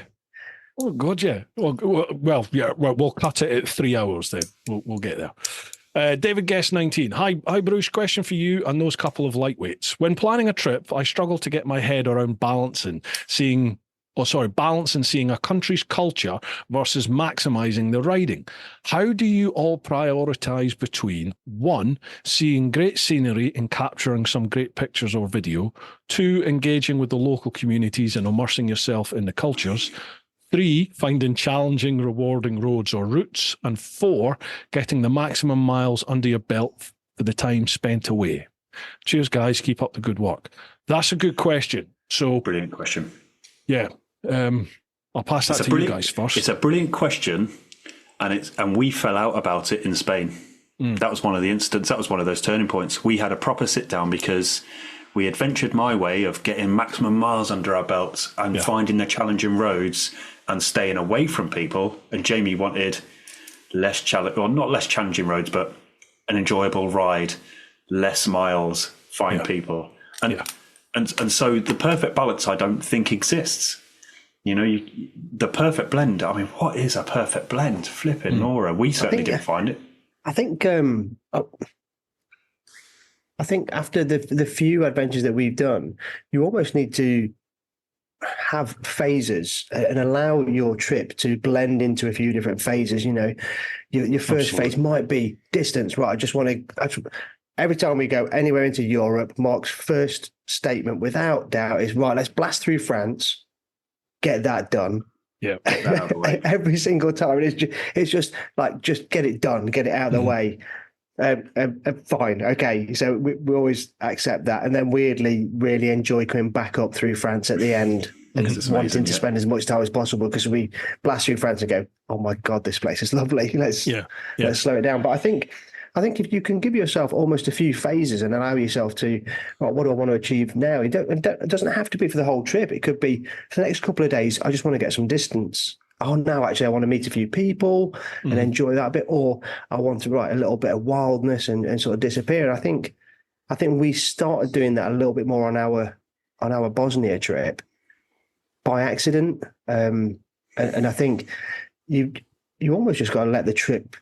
Oh, God, yeah. Well, we'll cut it at 3 hours then. We'll get there. David Guest 19. Hi, Bruce. Question for you and those couple of lightweights. When planning a trip, I struggle to get my head around balancing seeing a country's culture versus maximising the riding. How do you all prioritise between 1, seeing great scenery and capturing some great pictures or video, 2, engaging with the local communities and immersing yourself in the cultures, 3, finding challenging, rewarding roads or routes, and 4, getting the maximum miles under your belt for the time spent away? Cheers, guys. Keep up the good work. That's a good question. So, brilliant question. Yeah. I'll pass that to you guys first. It's a brilliant question, and we fell out about it in Spain. That was one of the incidents. That was one of those turning points. We had a proper sit down because we had ventured my way of getting maximum miles under our belts and finding the challenging roads and staying away from people. And Jamie wanted not less challenging roads, but an enjoyable ride, less miles, find people, and so the perfect balance I don't think exists. You know, the perfect blend. I mean, what is a perfect blend? Flipping Laura, we certainly didn't find it. I think I think after the few adventures that we've done, you almost need to have phases and allow your trip to blend into a few different phases. You know, your first phase might be distance, right? I just want to. Every time we go anywhere into Europe, Mark's first statement, without doubt, is right. Let's blast through France, get that done. Yeah, get that out of the way. Every single time, it's just like just get it done, get it out of the way. Fine, okay. So we always accept that, and then weirdly, really enjoy coming back up through France at the end and wanting to spend as much time as possible because we blast through France and go, oh my god, this place is lovely. Let's slow it down. But I think if you can give yourself almost a few phases and allow yourself to, well, what do I want to achieve now? It doesn't have to be for the whole trip. It could be for the next couple of days. I just want to get some distance. Oh, now actually I want to meet a few people and enjoy that a bit, or I want to write a little bit of wildness and sort of disappear. And I think we started doing that a little bit more on our Bosnia trip by accident. And I think you almost just got to let the trip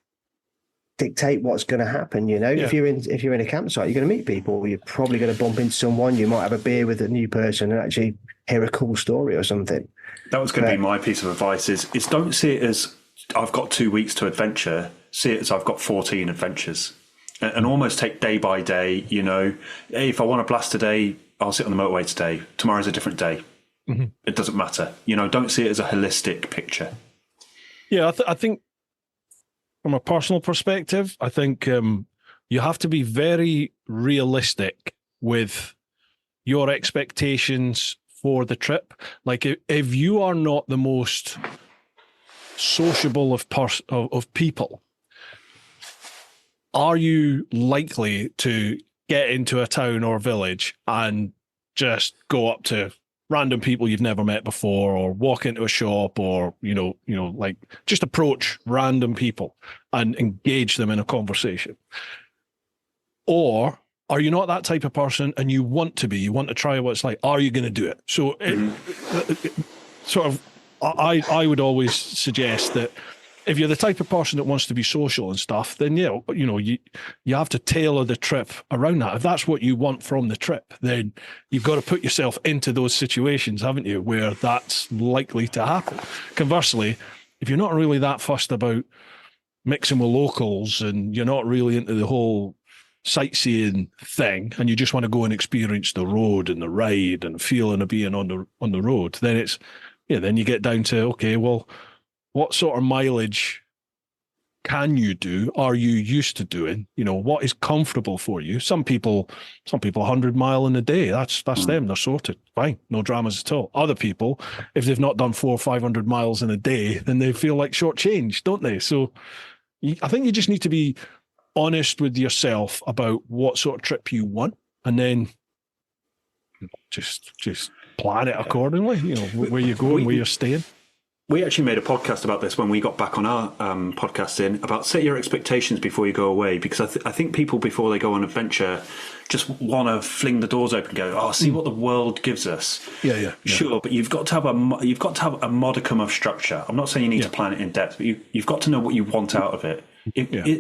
dictate what's going to happen. You know, if you're in a campsite, you're going to meet people. You're probably going to bump into someone. You might have a beer with a new person and actually hear a cool story or something. That was going to be my piece of advice: is don't see it as I've got 2 weeks to adventure. See it as I've got 14 adventures, and almost take day by day. You know, hey, if I want to blast today, I'll sit on the motorway today. Tomorrow's a different day. It doesn't matter. You know, don't see it as a holistic picture. Yeah, I think from a personal perspective, I think you have to be very realistic with your expectations for the trip. Like if you are not the most sociable of people, are you likely to get into a town or village and just go up to random people you've never met before, or walk into a shop, or like just approach random people and engage them in a conversation? Or are you not that type of person and you want to try what it's like? Are you going to do it? So I would always suggest that if you're the type of person that wants to be social and stuff, then you have to tailor the trip around that. If that's what you want from the trip, then you've got to put yourself into those situations, haven't you, where that's likely to happen. Conversely, if you're not really that fussed about mixing with locals and you're not really into the whole sightseeing thing, and you just want to go and experience the road and the ride and feeling of being on the road, then then you get down to, okay, well, what sort of mileage can you do? Are you used to doing? What is comfortable for you? Some people 100 mile in a day. That's them. They're sorted. Fine. No dramas at all. Other people, if they've not done 400 or 500 miles in a day, then they feel like shortchanged, don't they? So I think you just need to be honest with yourself about what sort of trip you want, and then just plan it accordingly. Where you're going, where you're staying. We actually made a podcast about this when we got back on our podcasting, about set your expectations before you go away, because I think people, before they go on adventure, just want to fling the doors open and go, see what the world gives us. Yeah. Sure, but you've got to have a modicum of structure. I'm not saying you need to plan it in depth, but you've got to know what you want out of it.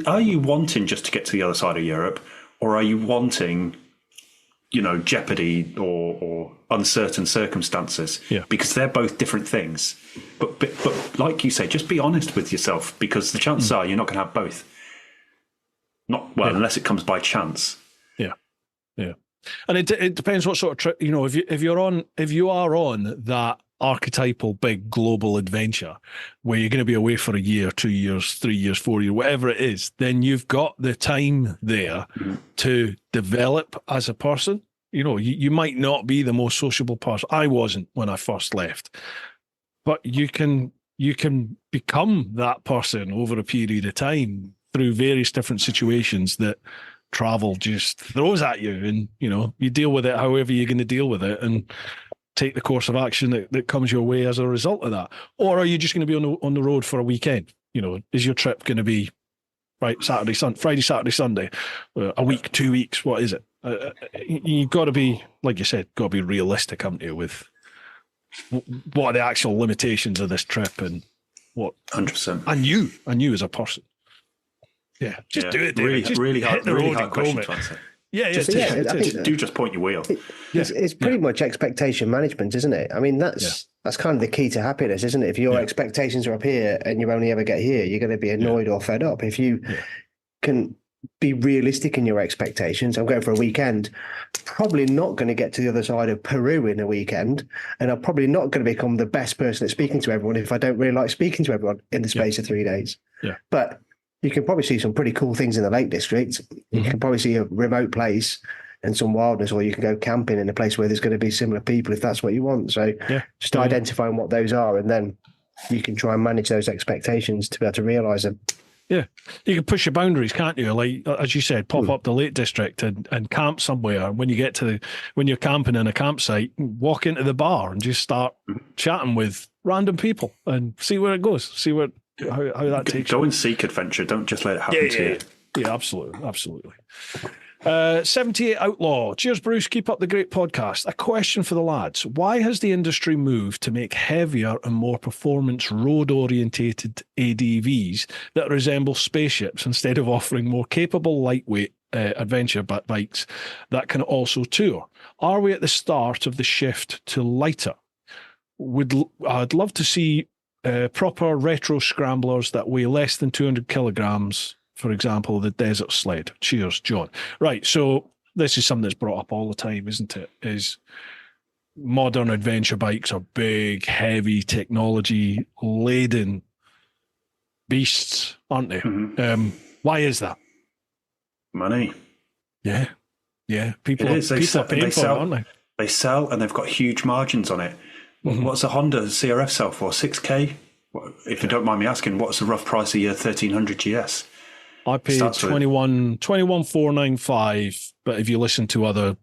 Are you wanting just to get to the other side of Europe, or are you wanting, jeopardy or uncertain circumstances? Because they're both different things. But like you say, just be honest with yourself, because the chances are you're not going to have both. Unless it comes by chance. Yeah. And it depends what sort of trip. If you are on that archetypal big global adventure where you're going to be away for a year, 2 years, 3 years, 4 years, whatever it is, then you've got the time there to develop as a person. You might not be the most sociable person. I wasn't when I first left, but you can become that person over a period of time through various different situations that travel just throws at you, and you deal with it however you're going to deal with it, and take the course of action that comes your way as a result of that. Or are you just going to be on the road for a weekend? Is your trip going to be Friday, Saturday, Sunday, a week, 2 weeks? What is it? You've got to be, like you said, got to be realistic, haven't you, with what are the actual limitations of this trip, and what 100%. And you as a person. Yeah, just do it, Deri. Really just hard, hit the really road hard and question it. to answer. I think do just point your wheel. It's pretty much expectation management, isn't it? I mean, that's kind of the key to happiness, isn't it? If your expectations are up here and you only ever get here, you're going to be annoyed or fed up. If you can be realistic in your expectations, I'm going for a weekend, probably not going to get to the other side of Peru in a weekend, and I'm probably not going to become the best person at speaking to everyone if I don't really like speaking to everyone in the space of 3 days. Yeah. But you can probably see some pretty cool things in the Lake District. You can probably see a remote place and some wildness, or you can go camping in a place where there's going to be similar people if that's what you want. So just identifying what those are, and then you can try and manage those expectations to be able to realise them. Yeah, you can push your boundaries, can't you? Like, as you said, pop up the Lake District and camp somewhere. When you get to when you're camping in a campsite, walk into the bar and just start chatting with random people and see where it goes. See how that takes you. Go and seek adventure. Don't just let it happen to you. Yeah, absolutely. 78 Outlaw. Cheers, Bruce. Keep up the great podcast. A question for the lads. Why has the industry moved to make heavier and more performance road-orientated ADVs that resemble spaceships instead of offering more capable, lightweight adventure bikes that can also tour? Are we at the start of the shift to lighter? I'd love to see proper retro scramblers that weigh less than 200 kilograms. For example, the Desert Sled. Cheers, John. Right, so this is something that's brought up all the time, isn't it? Is modern adventure bikes are big, heavy, technology-laden beasts, aren't they? Mm-hmm. Why is that? Money. Yeah. People are paying for it, aren't they? They sell, and they've got huge margins on it. What's a Honda CRF sell for? 6K? If you don't mind me asking, what's the rough price of your 1300 GS? I paid 21,495, but if you listen to other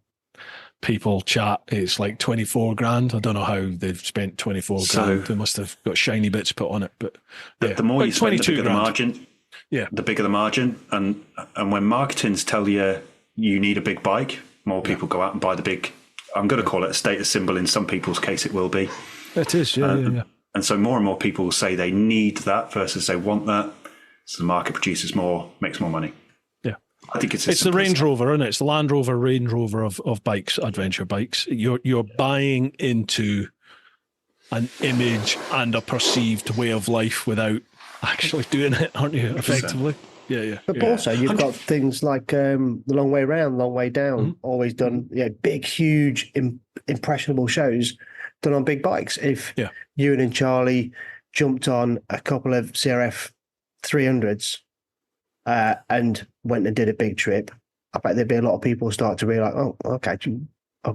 people chat, it's like 24 grand. I don't know how they've spent 24 grand. They must have got shiny bits put on it, but the more you spend, the bigger the margin. Yeah, the bigger the margin, and when marketings tell you need a big bike, more people go out and buy the big. I'm going to call it a status symbol. In some people's case, it will be. It is, yeah. And so more and more people will say they need that versus they want that. So the market produces more, makes more money. Yeah. I think it's the Range Rover, isn't it? It's the Land Rover, Range Rover of bikes, adventure bikes. You're buying into an image and a perceived way of life without actually doing it, aren't you, effectively? Yeah. But also, you've got things like the long way round, long way down, always done, big, huge, impressionable shows done on big bikes. If Ewan and Charlie jumped on a couple of CRF 300s and went and did a big trip, I bet there'd be a lot of people start to realise,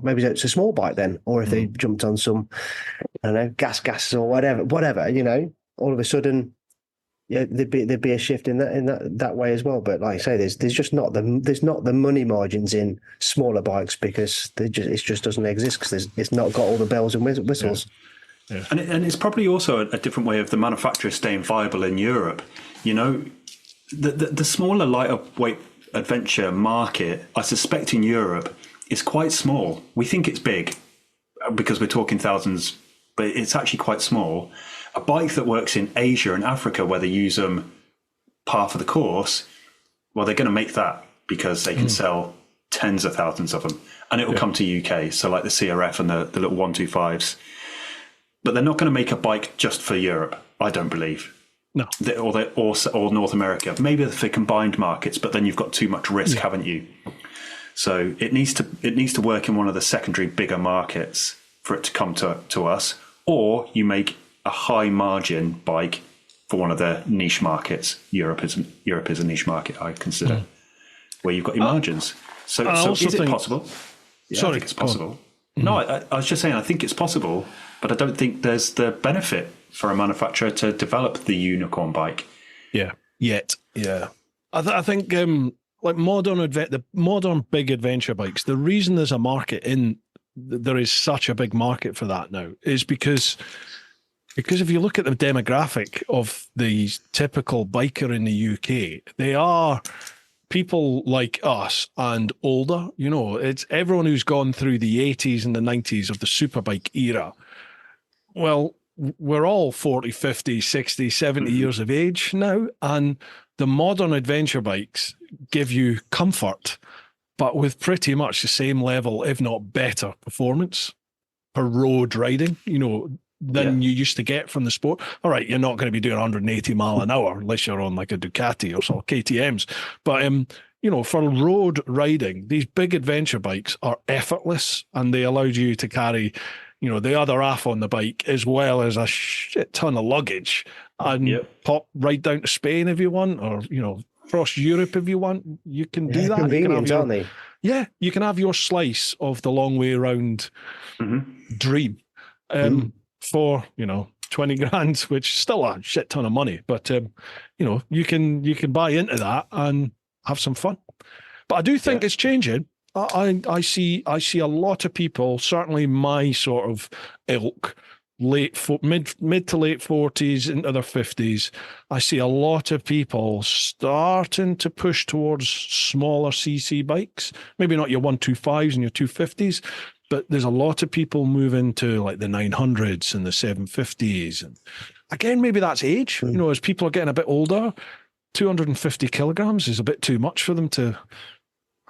maybe it's a small bike then. Or if they jumped on some, I don't know, gas or whatever, all of a sudden, there'd be a shift in that way as well. But like I say, there's just not the money margins in smaller bikes because it just doesn't exist because it's not got all the bells and whistles. Yeah. And it's probably also a different way of the manufacturer staying viable in Europe. The smaller, lighter weight adventure market, I suspect in Europe, is quite small. We think it's big because we're talking thousands, but it's actually quite small. A bike that works in Asia and Africa, where they use them par for the course, well, they're going to make that because they can sell tens of thousands of them, and it will come to UK. So like the CRF and the little 125s. But they're not going to make a bike just for Europe, I don't believe. No. Or North America. Maybe for combined markets, but then you've got too much risk, haven't you? So it needs to work in one of the secondary bigger markets for it to come to us. Or you make a high margin bike for one of the niche markets. Europe is a niche market, I consider, where you've got your margins. So is it possible? Yeah, I think it's possible. No, I was just saying, I think it's possible, but I don't think there's the benefit for a manufacturer to develop the unicorn bike. Yeah, yet. Yeah. I think like the modern big adventure bikes, the reason there's a market there is such a big market for that now is because if you look at the demographic of the typical biker in the UK, they are people like us and older. It's everyone who's gone through the 80s and the 90s of the superbike era. Well, we're all 40, 50, 60, 70 years of age now, and the modern adventure bikes give you comfort but with pretty much the same level, if not better, performance for road riding, than you used to get from the sport. All right, you're not going to be doing 180 mile an hour unless you're on like a Ducati or sort of KTMs. But for road riding, these big adventure bikes are effortless, and they allowed you to carry, the other half on the bike as well as a shit ton of luggage, and pop right down to Spain if you want, or across Europe if you want. You can do that. Convenient, aren't they? Yeah, you can have your slice of the long way around dream for 20 grand, which is still a shit ton of money, but you can buy into that and have some fun. But I do think it's changing. I see a lot of people, certainly my sort of ilk, mid to late 40s into their 50s. I see a lot of people starting to push towards smaller CC bikes. Maybe not your 125s and your 250s, but there's a lot of people moving to like the 900s and the 750s. And again, maybe that's age. As people are getting a bit older, 250 kilograms is a bit too much for them to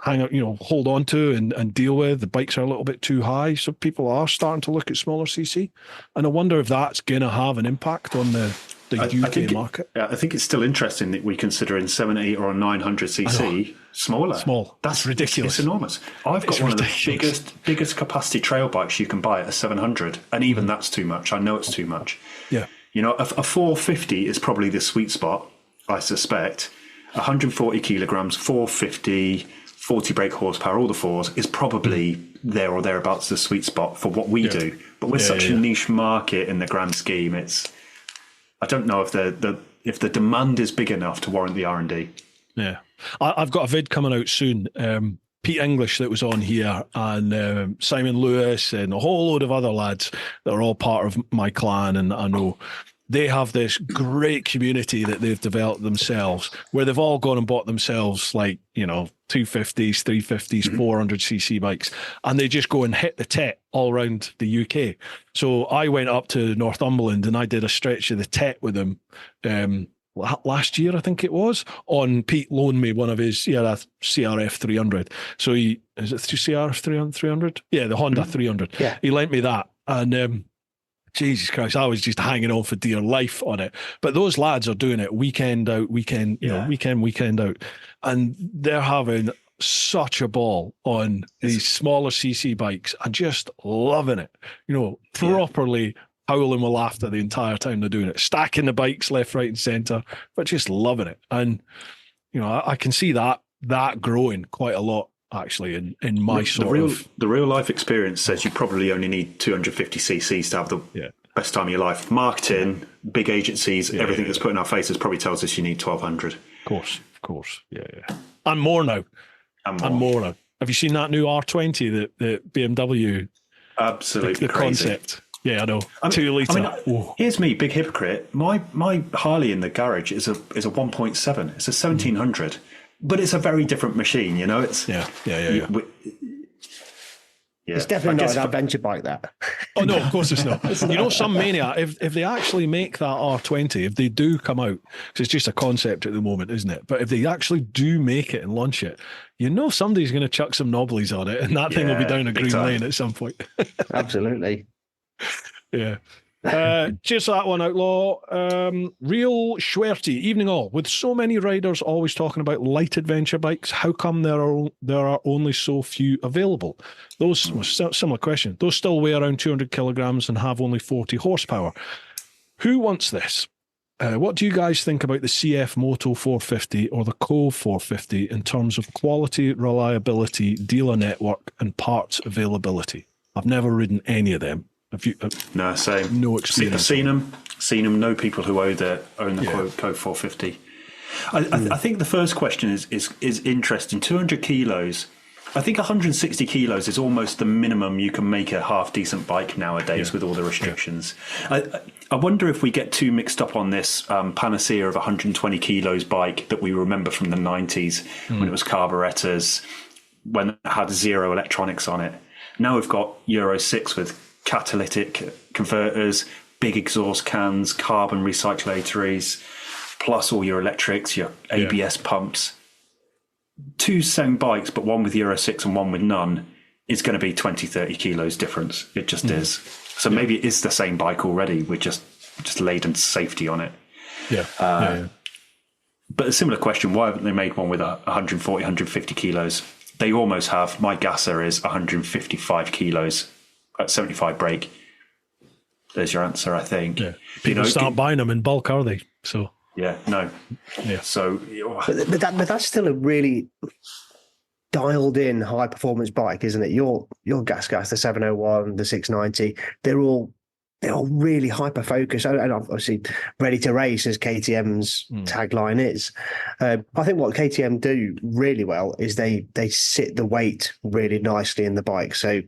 hold on to and deal with. The bikes are a little bit too high, so people are starting to look at smaller CC. And I wonder if that's going to have an impact on the UK market. I think it's still interesting that we consider in 780 or a 900cc smaller. Small. That's ridiculous. It's enormous. I've got one of the biggest capacity trail bikes you can buy at a 700, and even that's too much. I know it's too much. Yeah. A 450 is probably the sweet spot, I suspect. 140 kilograms, 450, 40 brake horsepower, all the fours, is probably there or thereabouts the sweet spot for what we do. But we're such a niche market in the grand scheme. I don't know if the demand is big enough to warrant the R&D. Yeah. I've got a vid coming out soon. Pete English that was on here, and Simon Lewis and a whole load of other lads that are all part of my clan, and I know they have this great community that they've developed themselves, where they've all gone and bought themselves 250s, 350s, 400cc bikes, and they just go and hit the Tet all around the UK. So I went up to Northumberland and I did a stretch of the Tet with them last year, I think it was. Pete loaned me one of his, a CRF 300. So is it CRF 300? Yeah, the Honda 300. Yeah. He lent me that, and Jesus Christ, I was just hanging on for dear life on it. But those lads are doing it weekend out, weekend out. And they're having such a ball on these smaller CC bikes and just loving it, properly howling with laughter the entire time they're doing it, stacking the bikes left, right and centre, but just loving it. And, I can see that growing quite a lot, actually, in my the real life experience says you probably only need 250 cc's to have the best time of your life. Marketing, big agencies, everything that's put in our faces probably tells us you need 1200. Of course. Yeah. And more now. Have you seen that new R20 that BMW? Absolutely the crazy. Concept. Yeah, I know. 2 litre. Here's me, big hypocrite. My Harley in the garage is a 1.7. It's a 1700. But it's a very different machine, It's It's definitely not an adventure bike, that. Oh no, of course it's not. Some Mania, if they actually make that R20, if they do come out, because it's just a concept at the moment, isn't it? But if they actually do make it and launch it, somebody's going to chuck some knobblies on it, and that thing will be down a green lane at some point. Absolutely. Yeah. Cheers to that one, Outlaw. Real Schwerty, evening all. With so many riders always talking about light adventure bikes, how come there are only so few available? Those similar question. Those still weigh around 200 kilograms and have only 40 horsepower. Who wants this? What do you guys think about the CF Moto 450 or the Cove 450 in terms of quality, reliability, dealer network, and parts availability? I've never ridden any of them. No, same. No experience. I've seen them. Know people who own the Code 450. I think the first question is interesting. 200 kilos. I think 160 kilos is almost the minimum you can make a half decent bike nowadays with all the restrictions. I wonder if we get too mixed up on this panacea of 120 kilos bike that we remember from the 90s when it was carburetors, when it had zero electronics on it. Now we've got Euro 6 with catalytic converters, big exhaust cans, carbon recyclatories, plus all your electrics, your ABS pumps. two same bikes, but one with Euro 6 and one with none, is going to be 20, 30 kilos difference. It just is. So maybe it is the same bike already with just laden safety on it. Yeah. But a similar question, why haven't they made one with 140, 150 kilos? They almost have. My gasser is 155 kilos at 75 brake. There's your answer, I think. Yeah. People start buying them in bulk, are they? So yeah, no. Yeah. So, but that's still a really dialed in high performance bike, isn't it? Your gas, the 701, the 690, they're all really hyper focused and obviously ready to race, as KTM's tagline is. I think what KTM do really well is they sit the weight really nicely in the bike. So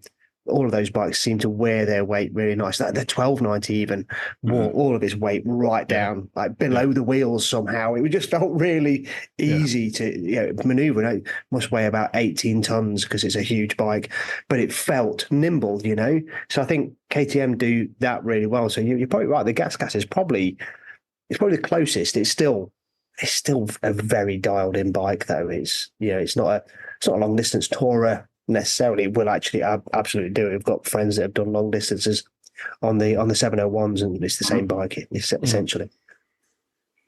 all of those bikes seem to wear their weight really nice. The 1290 even wore all of his weight right down, like below the wheels somehow. It just felt really easy to maneuver. It must weigh about 18 tons because it's a huge bike, but it felt nimble, So I think KTM do that really well. So you're probably right. The gas is probably the closest. It's still a very dialed in bike though. It's not a long distance tourer necessarily. Will actually absolutely do it. We've got friends that have done long distances on the 701s, and it's the same bike essentially.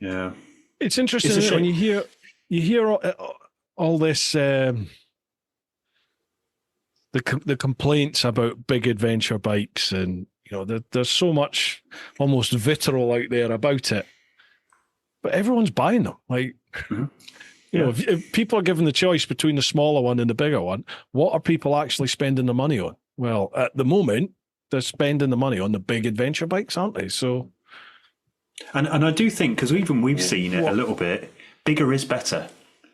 Yeah, it's interesting when you hear all this the complaints about big adventure bikes, and there's so much almost vitriol out there about it, but everyone's buying them. Like. If people are given the choice between the smaller one and the bigger one, what are people actually spending the money on? Well, at the moment, they're spending the money on the big adventure bikes, aren't they? So, and I do think, because we've seen it a little bit, bigger is better.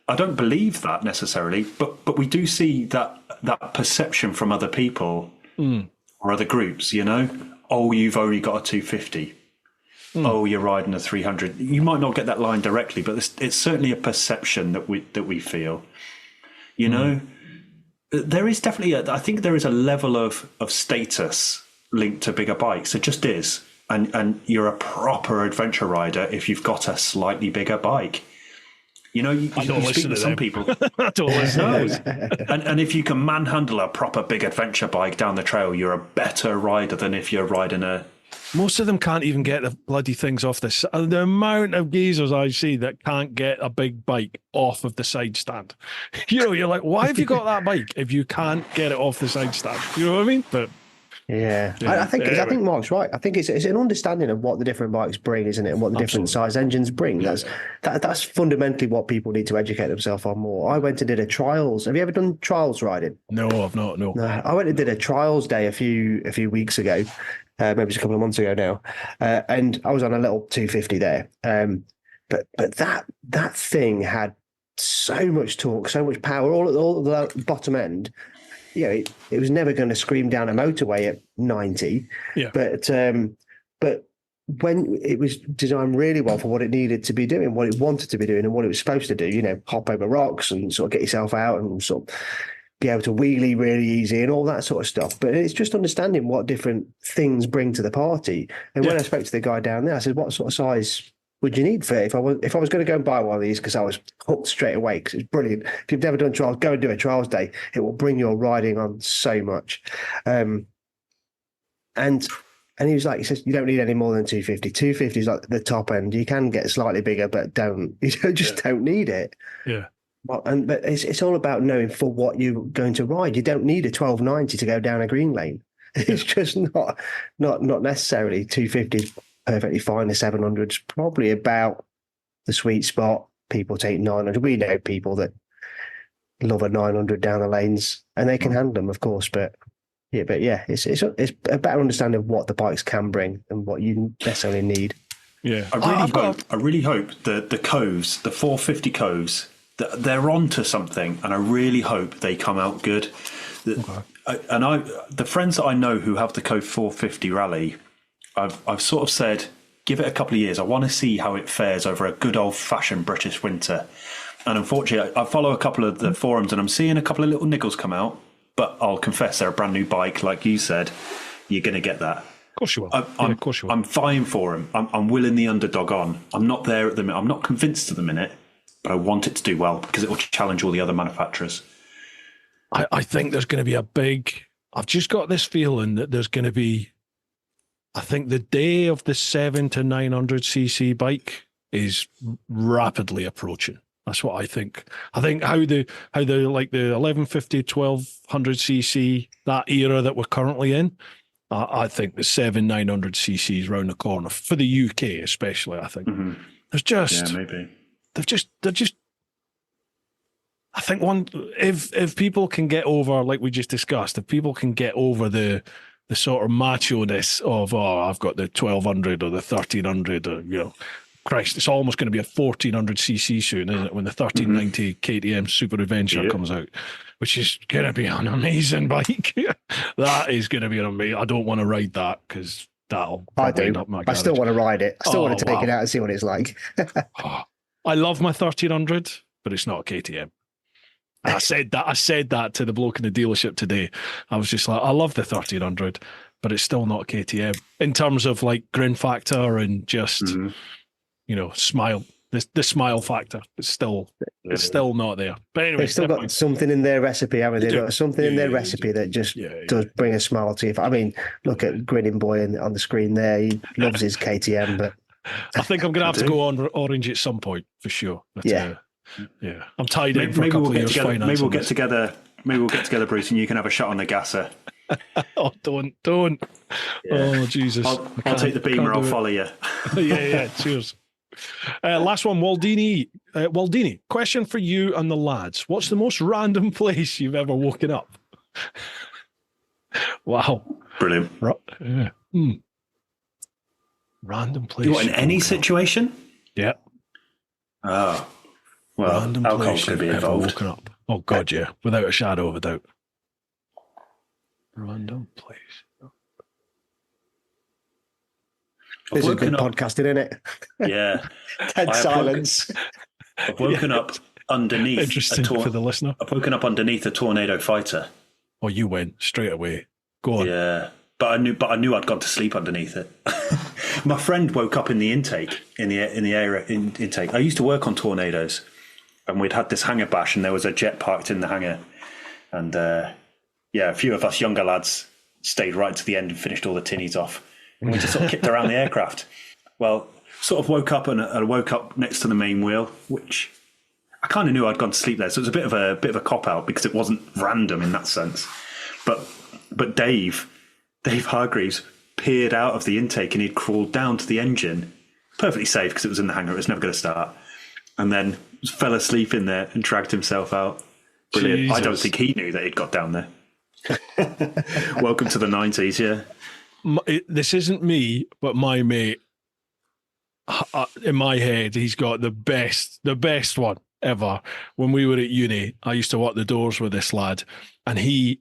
I don't believe that necessarily, but we do see that perception from other people or other groups. Oh, you've only got a 250. Oh, you're riding a 300. You might not get that line directly, but it's certainly a perception that we feel. There is definitely I think there is a level of status linked to bigger bikes. It just is, and you're a proper adventure rider if you've got a slightly bigger bike. You speak to some people. I don't listen to them. And if you can manhandle a proper big adventure bike down the trail, you're a better rider than if you're riding a. Most of them can't even get the bloody things off this. The amount of geezers I see that can't get a big bike off of the side stand. You're like, why have you got that bike if you can't get it off the side stand? You know what I mean? But I think Mark's right. I think it's an understanding of what the different bikes bring, isn't it? And what the different size engines bring. That's fundamentally what people need to educate themselves on more. I went and did a trials. Have you ever done trials riding? No, I've not. No. I went and did a trials day a few weeks ago. Maybe just a couple of months ago now, and I was on a little 250 there. But that thing had so much torque, so much power, all at the bottom end. It was never going to scream down a motorway at 90. Yeah. But when it was designed really well for what it needed to be doing, what it wanted to be doing, and what it was supposed to do, hop over rocks and sort of get yourself out and sort of be able to wheelie really easy and all that sort of stuff. But it's just understanding what different things bring to the party. And when I spoke to the guy down there, I said, what sort of size would you need for it? If I was going to go and buy one of these, because I was hooked straight away, because it's brilliant. If you've never done trials, go and do a trials day. It will bring your riding on so much. And he was like, he says, you don't need any more than 250. 250 is like the top end. You can get slightly bigger, but don't need it. Yeah. But it's all about knowing for what you're going to ride. You don't need a 1290 to go down a green lane. It's just not necessarily. 250 perfectly fine. The 700's probably about the sweet spot. People take 900. We know people that love a 900 down the lanes, and they can handle them, of course. But it's a better understanding of what the bikes can bring and what you necessarily need. Yeah, I really hope the coves, the 450 coves, they're onto something, and I really hope they come out good. The friends that I know who have the Cove 450 rally, I've sort of said, give it a couple of years. I want to see how it fares over a good old-fashioned British winter. And unfortunately, I follow a couple of the forums, and I'm seeing a couple of little niggles come out. But I'll confess, they're a brand new bike, like you said. You're going to get that. Of course you are. Of course you are. I'm vying for him. I'm willing the underdog on. I'm not there at the minute. I'm not convinced at the minute. but I want it to do well because it will challenge all the other manufacturers. I think there's going to be I've just got this feeling that there's going to be, I think the day of the 700 to 900cc bike is rapidly approaching. That's what I think. I think how the like the 1150, 1200cc, that era that we're currently in, I think the 900cc is round the corner for the UK, especially. I think there's just maybe they're just. I think if people can get over, like we just discussed, if people can get over the sort of macho-ness of I've got the 1200 or the 1300 or Christ, it's almost going to be a 1400cc soon, isn't it? When the 1390 KTM Super Adventure comes out, which is going to be an amazing bike. That is going to be an amazing. I don't want to ride that because that'll end up my garage. I still want to ride it. I still want to take it out and see what it's like. I love my 1300, but it's not a KTM. I said that to the bloke in the dealership today. I was just like, I love the 1300, but it's still not a KTM in terms of like grin factor and just smile. The smile factor is still not there. But anyway, they've still got something in their recipe, haven't they? They've got something in their recipe that just does bring a smile to you. I mean, look at grinning boy on the screen there. He loves his KTM, but I think I'm going to have to go on orange at some point for sure. But, I'm tied in for a couple of years. Maybe we'll get together. Bruce, and you can have a shot on the gasser. Oh, don't! Oh, Jesus! I'll take the beamer. I'll follow you. yeah. Cheers. Last one, Waldini. Waldini, question for you and the lads. What's the most random place you've ever woken up? Wow. Brilliant. Random place. In any situation? Yeah. Oh. Well, random alcohol place could be you've ever involved. woken up. Oh, God, yeah. Without a shadow of a doubt. Random place. This is good podcasting, isn't it? Yeah. Dead silence. I've woken up underneath. Interesting for the listener. I've woken up underneath a Tornado Fighter. Oh, you went straight away. Go on. Yeah. But I knew I'd gone to sleep underneath it. My friend woke up in the intake, in the air intake. I used to work on Tornadoes, and we'd had this hangar bash, and there was a jet parked in the hangar. And a few of us younger lads stayed right to the end and finished all the tinnies off. And we just sort of kicked around the aircraft. Well, sort of woke up, and I woke up next to the main wheel, which I kind of knew I'd gone to sleep there. So it was a bit of a cop out because it wasn't random in that sense. But Dave Hargreaves peered out of the intake and he'd crawled down to the engine, perfectly safe because it was in the hangar, it was never going to start, and then fell asleep in there and dragged himself out. Brilliant. Jesus. I don't think he knew that he'd got down there. Welcome to the 90s, yeah. This isn't me, but my mate, in my head, he's got the best one ever. When we were at uni, I used to walk the doors with this lad, and he,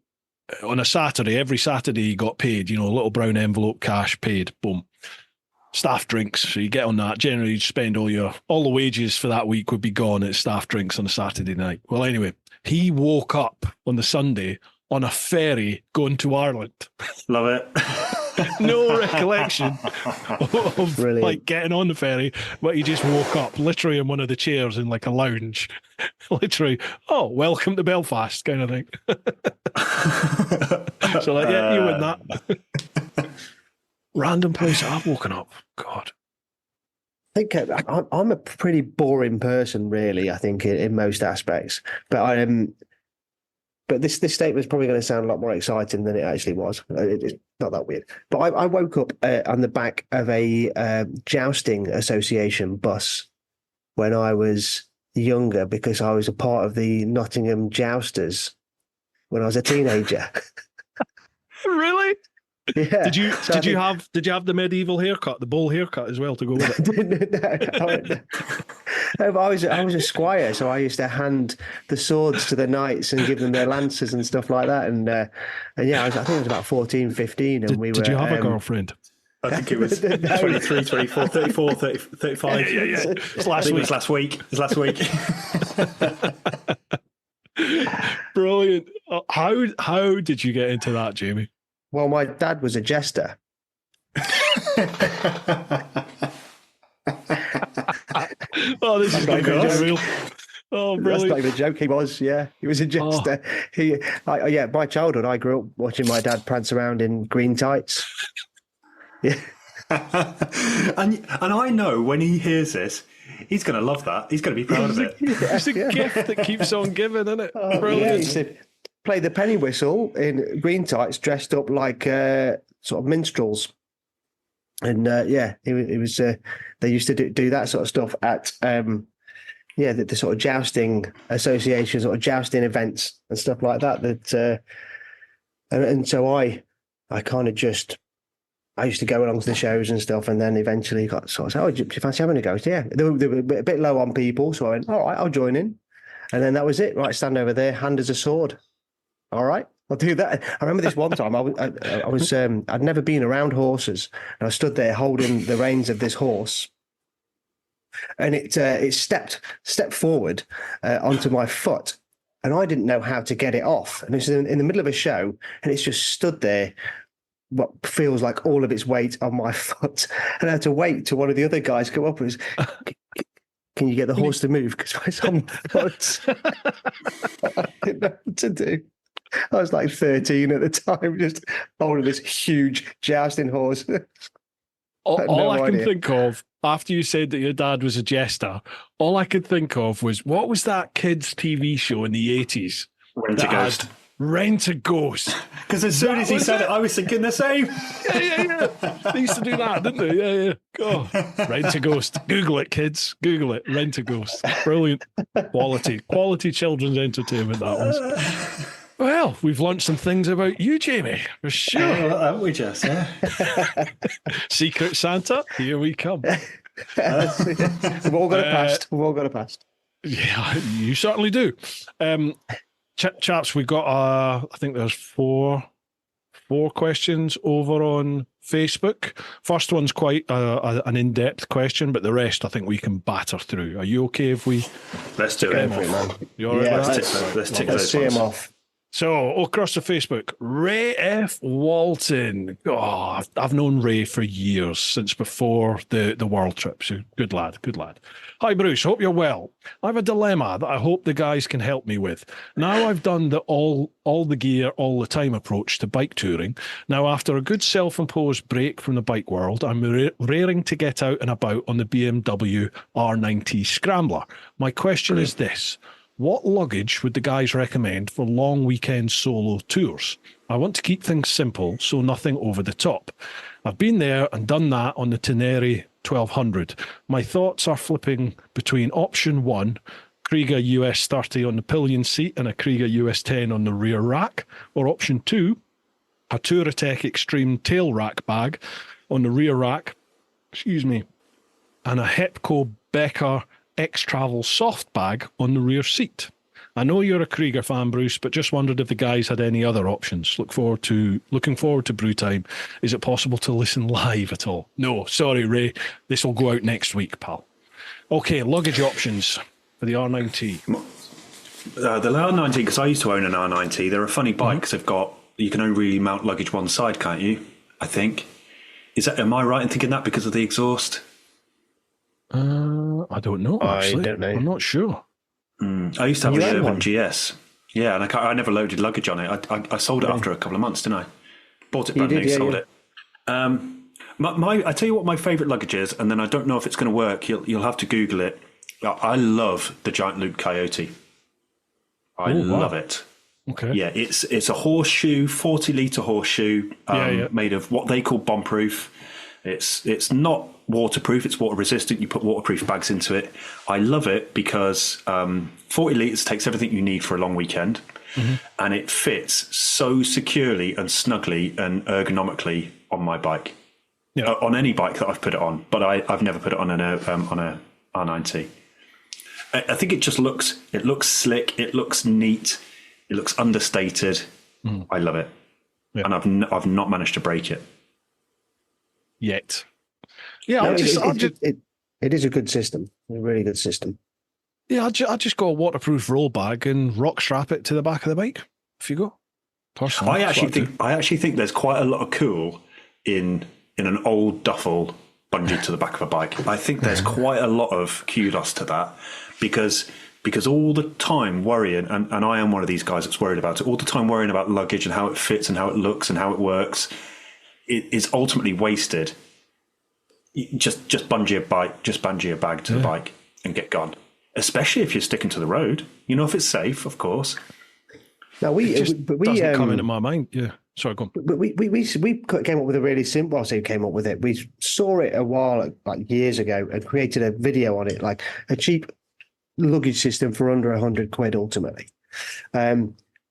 on a Saturday, every Saturday he got paid, a little brown envelope, cash, paid, boom. Staff drinks, so you get on that. Generally, you spend all the wages for that week would be gone at staff drinks on a Saturday night. Well, anyway, he woke up on the Sunday on a ferry going to Ireland. Love it. No recollection of like getting on the ferry, but he just woke up literally in one of the chairs in like a lounge. Literally, welcome to Belfast kind of thing. So like, yeah, you win that. Random place I've woken up. God. I think I'm a pretty boring person, really, I think, in most aspects. But this statement is probably going to sound a lot more exciting than it actually was. It's not that weird. But I woke up on the back of a jousting association bus when I was younger because I was a part of the Nottingham Jousters when I was a teenager. Really? Yeah. Did you have the medieval haircut, the bull haircut as well to go with it? No, but I was a squire, so I used to hand the swords to the knights and give them their lances and stuff like that. And I think it was about 14, 15, and Did you have a girlfriend? I think it was 23, 24, 34, 35. Yeah. It was last week. Brilliant. How did you get into that, Jamie? Well, my dad was a jester. Oh, this is going to be real. Oh, brilliant. That's not even a joke. He was, yeah. He was a jester. My childhood, I grew up watching my dad prance around in green tights. Yeah. and I know when he hears this, he's going to love that. He's going to be proud of it. It's a gift that keeps on giving, isn't it? Oh, Brilliant. yeah, he said, play the penny whistle in green tights, dressed up like sort of minstrels. And it was. They used to do that sort of stuff at the sort of jousting associations or jousting events and stuff like that. And so I kind of just. I used to go along to the shows and stuff, and then eventually got sort of, do you fancy having a go? Yeah, they were a bit low on people, so I went, all right, I'll join in. And then that was it. Right, stand over there, hand as a sword. All right, I'll do that. I remember this one time, I'd never been around horses, and I stood there holding the reins of this horse, and it stepped forward onto my foot, and I didn't know how to get it off. And it's in the middle of a show, and it's just stood there, what feels like all of its weight on my foot, and I had to wait till one of the other guys come up and was, can you get the horse to move? Because it's on my foot. I didn't know what to do. I was like 13 at the time, just holding this huge jousting horse. All I can think of, after you said that your dad was a jester, all I could think of was, what was that kids' TV show in the 80s? Rent a Ghost. Rent a Ghost. Because as soon as he said it, I was thinking the same. Yeah. They used to do that, didn't they? Yeah. Oh, Rent a Ghost. Google it, kids. Google it. Rent a Ghost. Brilliant. Quality children's entertainment, that was. Well, we've learned some things about you, Jamie, for sure. Haven't we just, yeah? Secret Santa, here we come. We've all got a past. We've all got a past. Yeah, you certainly do. Chaps, we've got, I think there's four questions over on Facebook. First one's quite an in-depth question, but the rest I think we can batter through. Are you okay if we... Let's do it. You all right Let's tick those see him off. So, across the Facebook, Ray F. Walton. Oh, I've known Ray for years, since before the world trip. So, good lad. Hi, Bruce. Hope you're well. I have a dilemma that I hope the guys can help me with. Now I've done the all the gear, all the time approach to bike touring. Now, after a good self-imposed break from the bike world, I'm raring to get out and about on the BMW R90 Scrambler. My question is this. What luggage would the guys recommend for long weekend solo tours? I want to keep things simple, so nothing over the top. I've been there and done that on the Tenere 1200. My thoughts are flipping between option 1, Kriega US 30 on the pillion seat and a Kriega US 10 on the rear rack, or option 2, a Touratech Extreme tail rack bag on the rear rack, and a Hepco Becker X-Travel soft bag on the rear seat. I know you're a Kriega fan, Bruce, but just wondered if the guys had any other options. Looking forward to brew time. Is it possible to listen live at all? No, sorry, Ray. This will go out next week, pal. Okay, luggage options for the R90. The R90, because I used to own an R90. They're a funny bike because you can only really mount luggage one side, can't you? I think. Am I right in thinking that because of the exhaust? I don't know, actually. I don't know. I'm not sure. I used to have the Urban GS. Yeah, and I never loaded luggage on it. I sold it after a couple of months, didn't I? Bought it brand new, sold it. I tell you what my favourite luggage is, and then I don't know if it's going to work. You'll have to Google it. I love the Giant Loop Coyote. I love it. Okay. Yeah, it's a horseshoe, 40-litre horseshoe, made of what they call bomb-proof. It's not waterproof, it's water resistant. You put waterproof bags into it. I love it because 40 litres takes everything you need for a long weekend, and it fits so securely and snugly and ergonomically on my bike. Yeah. On any bike that I've put it on, but I've never put it on a R90. I think it looks slick, it looks neat, it looks understated. I love it. Yeah. And I've not managed to break it yet. Yeah, no, it is a good system, a really good system. Yeah, I'll just go a waterproof roll bag and rock strap it to the back of the bike. If you go, personally, I actually think there's quite a lot of cool in an old duffel bungeed to the back of a bike. I think there's quite a lot of kudos to that because all the time worrying, and I am one of these guys that's worried about it, all the time worrying about luggage and how it fits and how it looks and how it works, it is ultimately wasted. Just bungee a bag to the bike and get gone. Especially if you're sticking to the road. You know, if it's safe, of course. Now we doesn't come into my mind. Yeah, sorry, go on. But we came up with a really simple. I'll say came up with it. We saw it a while, like years ago, and created a video on it, like a cheap luggage system for under £100 ultimately.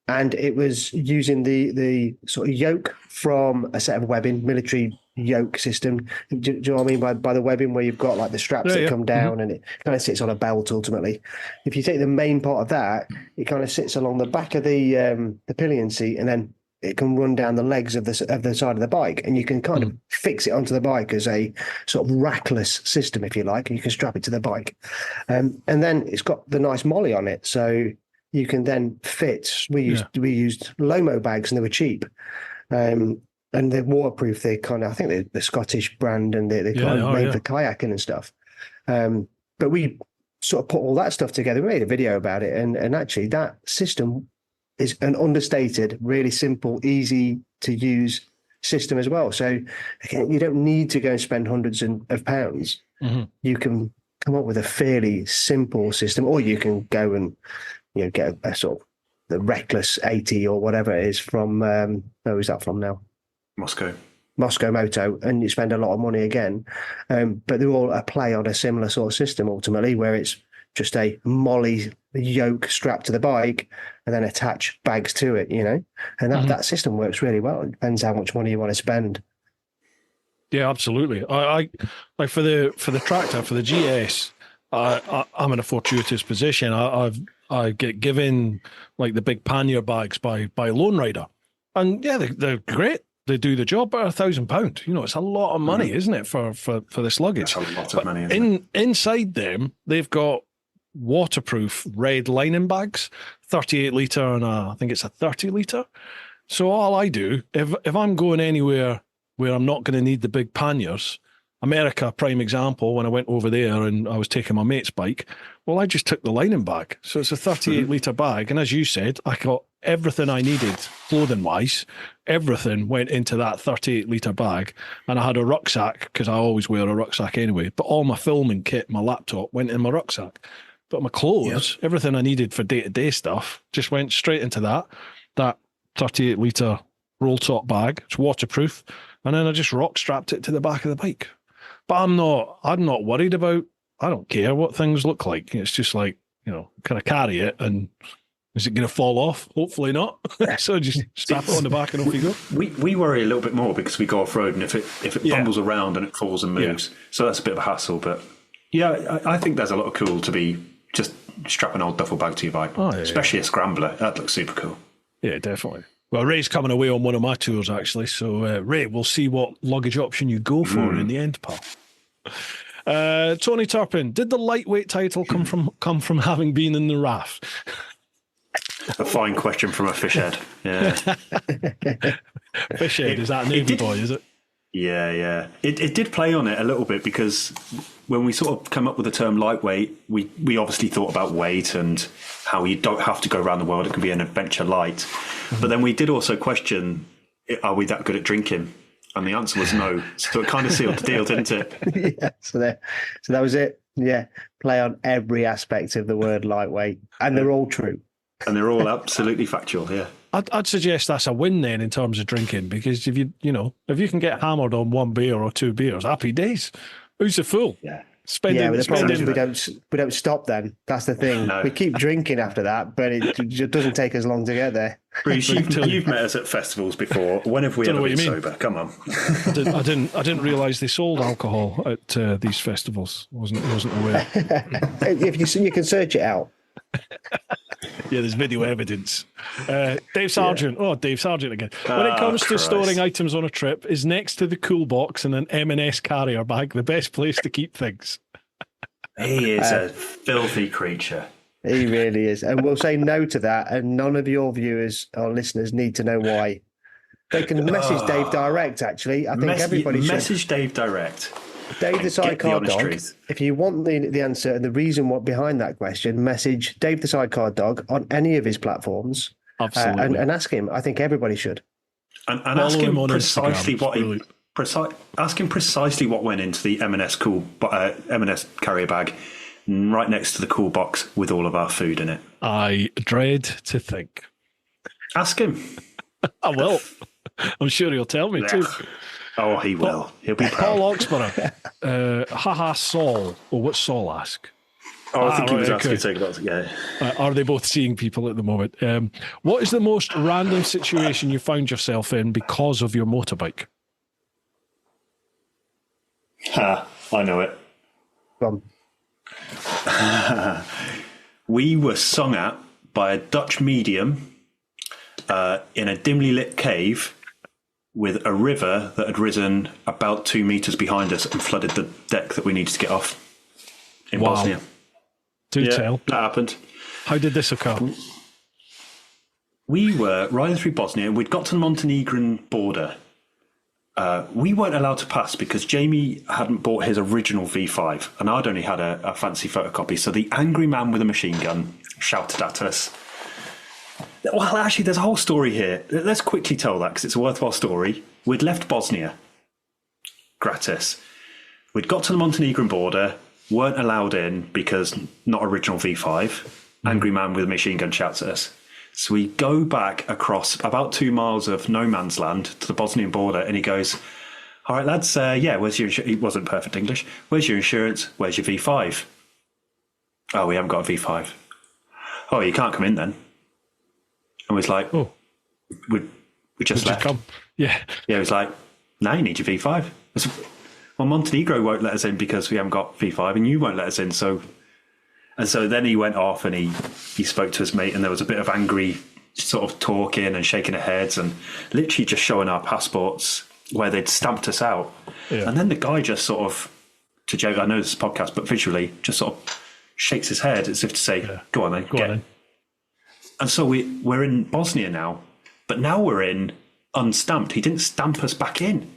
And it was using the sort of yoke from a set of webbing, military yoke system. Do you know what I mean by the webbing, where you've got like the straps that come down and it kind of sits on a belt ultimately. If you take the main part of that, it kind of sits along the back of the pillion seat, and then it can run down the legs of the side of the bike, and you can kind of fix it onto the bike as a sort of rackless system, if you like, and you can strap it to the bike. And then it's got the nice molly on it, so you can then fit. We used Lomo bags, and they were cheap. And they're waterproof. They kind of, I think they're the Scottish brand, and they kind of made for kayaking and stuff. But we sort of put all that stuff together. We made a video about it, and actually that system is an understated, really simple, easy to use system as well. So again, you don't need to go and spend hundreds of pounds. You can come up with a fairly simple system, or you can go and get a sort of the Reckless 80 or whatever it is from. Where is that from now? Moscow Moto, and you spend a lot of money again. But they're all a play on a similar sort of system ultimately, where it's just a molly yoke strapped to the bike and then attach bags to it, and that system works really well. It depends how much money you want to spend. Yeah, absolutely. I like for the tractor, for the GS, I'm in a fortuitous position. I get given like the big pannier bags by Lone Rider, and yeah, they're great. They do the job, but £1,000, it's a lot of money, isn't it, for this luggage? That's a lot of money. Inside them, they've got waterproof red lining bags, 38 litre, and I think it's a 30 litre. So all I do, if I'm going anywhere where I'm not going to need the big panniers, America, prime example, when I went over there and I was taking my mate's bike, well, I just took the lining bag. So it's a 38 litre bag. And as you said, I got everything I needed, clothing-wise. Everything went into that 38 litre bag. And I had a rucksack, because I always wear a rucksack anyway. But all my filming kit, my laptop, went in my rucksack. But my clothes, everything I needed for day-to-day stuff, just went straight into that 38 litre roll-top bag. It's waterproof. And then I just rock-strapped it to the back of the bike. But I'm not worried about, I don't care what things look like. It's just like, can I carry it, and is it going to fall off? Hopefully not. So just strap it on the back and off you go. We worry a little bit more because we go off-road, and if it bumbles around and it falls and moves, so that's a bit of a hassle. But yeah, I think there's a lot of cool to be just strap an old duffel bag to your bike, especially a scrambler. That looks super cool. Yeah, definitely. Well, Ray's coming away on one of my tours, actually. So, Ray, we'll see what luggage option you go for in the end, pal. Tony Turpin, did the lightweight title come from having been in the RAF? A fine question from a fish head. Yeah. Fish head, is that a Navy boy, is it? Yeah. It did play on it a little bit, because when we sort of come up with the term lightweight, we obviously thought about weight and how you don't have to go around the world. It can be an adventure light. But then we did also question, are we that good at drinking? And the answer was no. So it kind of sealed the deal, didn't it? Yeah. So that was it. Yeah. Play on every aspect of the word lightweight. And they're all true. And they're all absolutely factual, yeah. I'd suggest that's a win then in terms of drinking, because if you can get hammered on one beer or two beers, happy days. Who's the fool? Yeah. But the problem is we don't stop then. That's the thing. No. We keep drinking after that, but it just doesn't take us long to get there. Bruce, you've met us at festivals before. When have we ever been sober? Come on. I didn't realise they sold alcohol at these festivals. Wasn't aware. If you can search it out. Yeah, there's video evidence. Dave Sargent. Yeah. Oh, Dave Sargent again. When it comes to storing items on a trip, is next to the cool box and an M&S carrier bag the best place to keep things? He is a filthy creature. He really is. And we'll say no to that, and none of your viewers or listeners need to know why. They can message Dave direct, actually. I think everybody should. Message Dave direct. Dave the Sidecar honest Dog. truth. If you want the answer and the reason what behind that question, message Dave the Sidecar Dog on any of his platforms. Absolutely. And ask him. I think everybody should. And ask him him on precisely Instagram. ask him precisely what went into the M&S M&S carrier bag right next to the cool box with all of our food in it. I dread to think. Ask him. I will. I'm sure he'll tell me too. Oh, he will. He'll be proud. Paul Oxborough. Haha, Saul. Well, what's Saul ask? Oh, I think he was right, asking okay. to take that. Yeah. Are they both seeing people at the moment? What is the most random situation you found yourself in because of your motorbike? Ha, I know it. Come We were sung at by a Dutch medium in a dimly lit cave with a river that had risen about 2 meters behind us and flooded the deck that we needed to get off in Bosnia. Do tell. That happened. How did this occur? We were riding through Bosnia. We'd got to the Montenegrin border. We weren't allowed to pass because Jamie hadn't bought his original V5 and I'd only had a fancy photocopy. So the angry man with a machine gun shouted at us. Well, actually, there's a whole story here. Let's quickly tell that because it's a worthwhile story. We'd left Bosnia gratis. We'd got to the Montenegrin border, weren't allowed in because not original V5. Angry man with a machine gun shouts at us. So we go back across about 2 miles of no man's land to the Bosnian border, and he goes, "All right, lads, where's your insurance?" He wasn't perfect English. "Where's your insurance? Where's your V5? "Oh, we haven't got a V5. "Oh, you can't come in then." And was like, "Oh, we just left." Come. Yeah. Yeah, he was like, "No, you need your V5. "Well, Montenegro won't let us in because we haven't got V5, and you won't let us in." And so then he went off and he spoke to his mate, and there was a bit of angry sort of talking and shaking of heads and literally just showing our passports where they'd stamped us out. Yeah. And then the guy just sort of, to joke, I know this is a podcast, but visually just sort of shakes his head as if to say, "Go on then, Go on then." And so we're in Bosnia now, but now we're in unstamped. He didn't stamp us back in.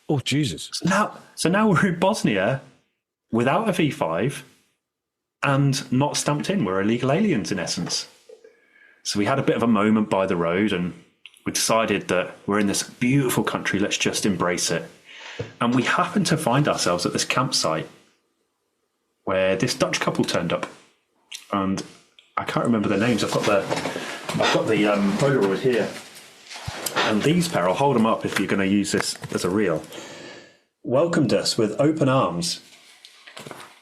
Oh, Jesus. So now we're in Bosnia without a V5 and not stamped in. We're illegal aliens in essence. So we had a bit of a moment by the road and we decided that we're in this beautiful country. Let's just embrace it. And we happened to find ourselves at this campsite where this Dutch couple turned up. And I can't remember their names. I've got the Polaroid here. And these pair, I'll hold them up if you're going to use this as a reel, welcomed us with open arms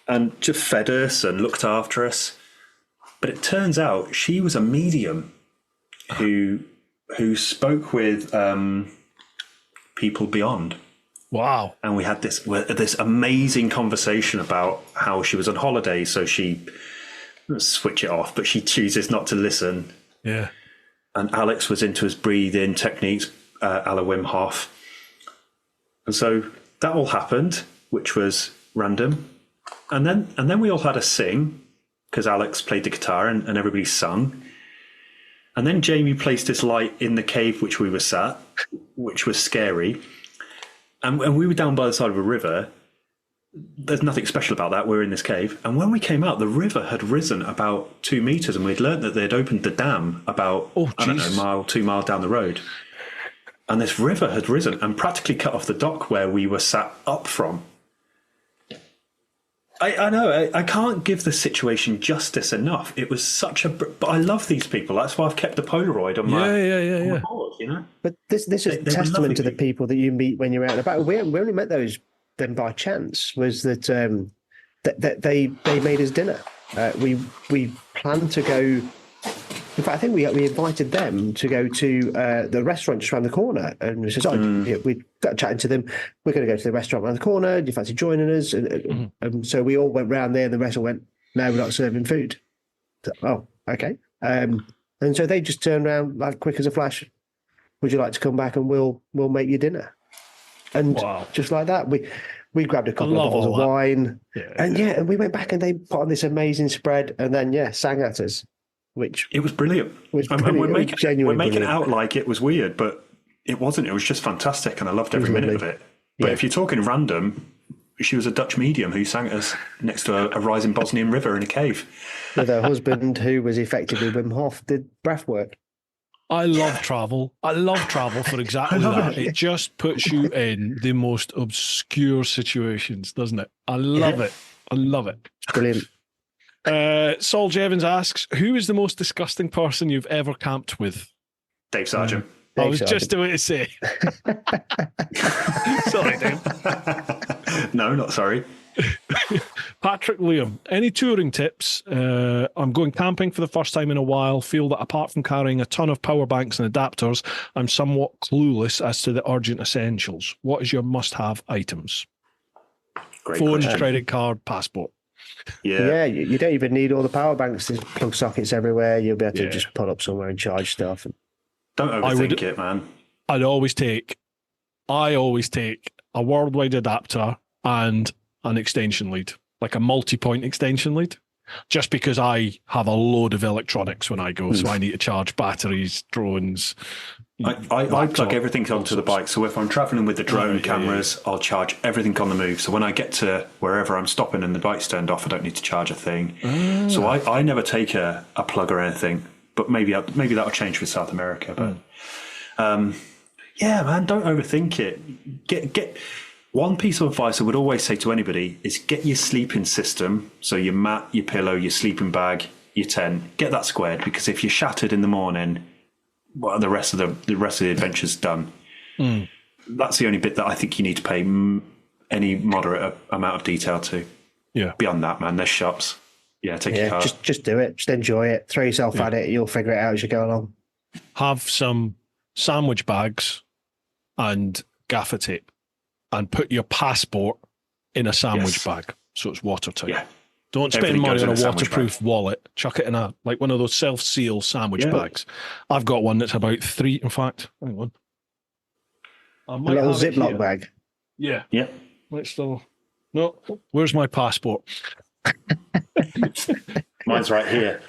and just fed us and looked after us. But it turns out she was a medium who spoke with people beyond. Wow. And we had this amazing conversation about how she was on holiday, so she switch it off, but she chooses not to listen. Yeah. And Alex was into his breathing techniques, a la Wim Hof. And so that all happened, which was random. And then we all had a sing, because Alex played the guitar and everybody sung. And then Jamie placed this light in the cave which we were sat, which was scary. And we were down by the side of a river. There's nothing special about that. We're in this cave. And when we came out, the river had risen about 2 meters, and we'd learned that they'd opened the dam about, mile, 2 miles down the road. And this river had risen and practically cut off the dock where we were sat up from. I know, I can't give the situation justice enough. It was such a... But I love these people. That's why I've kept the Polaroid on my board, you know? But this is a testament to the people that you meet when you're out and about. We only met them by chance, was that that they made us dinner. We planned to go... In fact, I think we invited them to go to the restaurant just around the corner. And we said, we got chatting to them. We're going to go to the restaurant around the corner. Do you fancy joining us? And so we all went round there, and the restaurant went, "No, we're not serving food." So, oh, okay. And so they just turned around like quick as a flash. "Would you like to come back and we'll make you dinner?" And just like that, we grabbed a couple of bottles of wine. And we went back and they put on this amazing spread and then, sang at us. Which it was brilliant. We're making it out like it was weird, but it wasn't. It was just fantastic, and I loved every minute of it. But if you're talking random, She was a Dutch medium who sang at us next to a rising Bosnian river in a cave. With her husband, who was effectively Wim Hof, did breath work. I love travel. I love travel for exactly that. It just puts you in the most obscure situations, doesn't it? I love it. I love it. Brilliant. Saul Jevons asks, who is the most disgusting person you've ever camped with? Dave Sargent. I was just about to say. Sorry, Dave. No, not sorry. Patrick Liam, any touring tips? I'm going camping for the first time in a while. Feel that apart from carrying a ton of power banks and adapters, I'm somewhat clueless as to the urgent essentials. What is your must-have items? Great Phone, question. credit card, passport. Yeah, you don't even need all the power banks. There's plug sockets everywhere. You'll be able to just pull up somewhere and charge stuff. Don't overthink it, man. I always take a worldwide adapter and an extension lead, like a multi-point extension lead, just because I have a load of electronics when I go. So I need to charge batteries, drones. I plug everything onto the bike. So if I'm traveling with the drone cameras, I'll charge everything on the move. So when I get to wherever I'm stopping and the bike's turned off, I don't need to charge a thing. So I never take a plug or anything, but maybe that'll change with South America. But yeah, man, don't overthink it. Get one piece of advice I would always say to anybody is get your sleeping system. So your mat, your pillow, your sleeping bag, your tent, get that squared, because if you're shattered in the morning, well, the rest of the adventure's done. That's the only bit that I think you need to pay any moderate amount of detail to. Yeah. Beyond that, man, there's shops. Yeah, take your car. Just do it. Just enjoy it. Throw yourself at it. You'll figure it out as you go along. Have some sandwich bags and gaffer tape, and put your passport in a sandwich bag so it's watertight. Yeah. Don't spend money on a waterproof wallet. Chuck it in like one of those self-seal sandwich bags. I've got one that's about 3. In fact, hang on. A little Ziploc bag. Yeah. Yeah. No. Where's my passport? Mine's right here.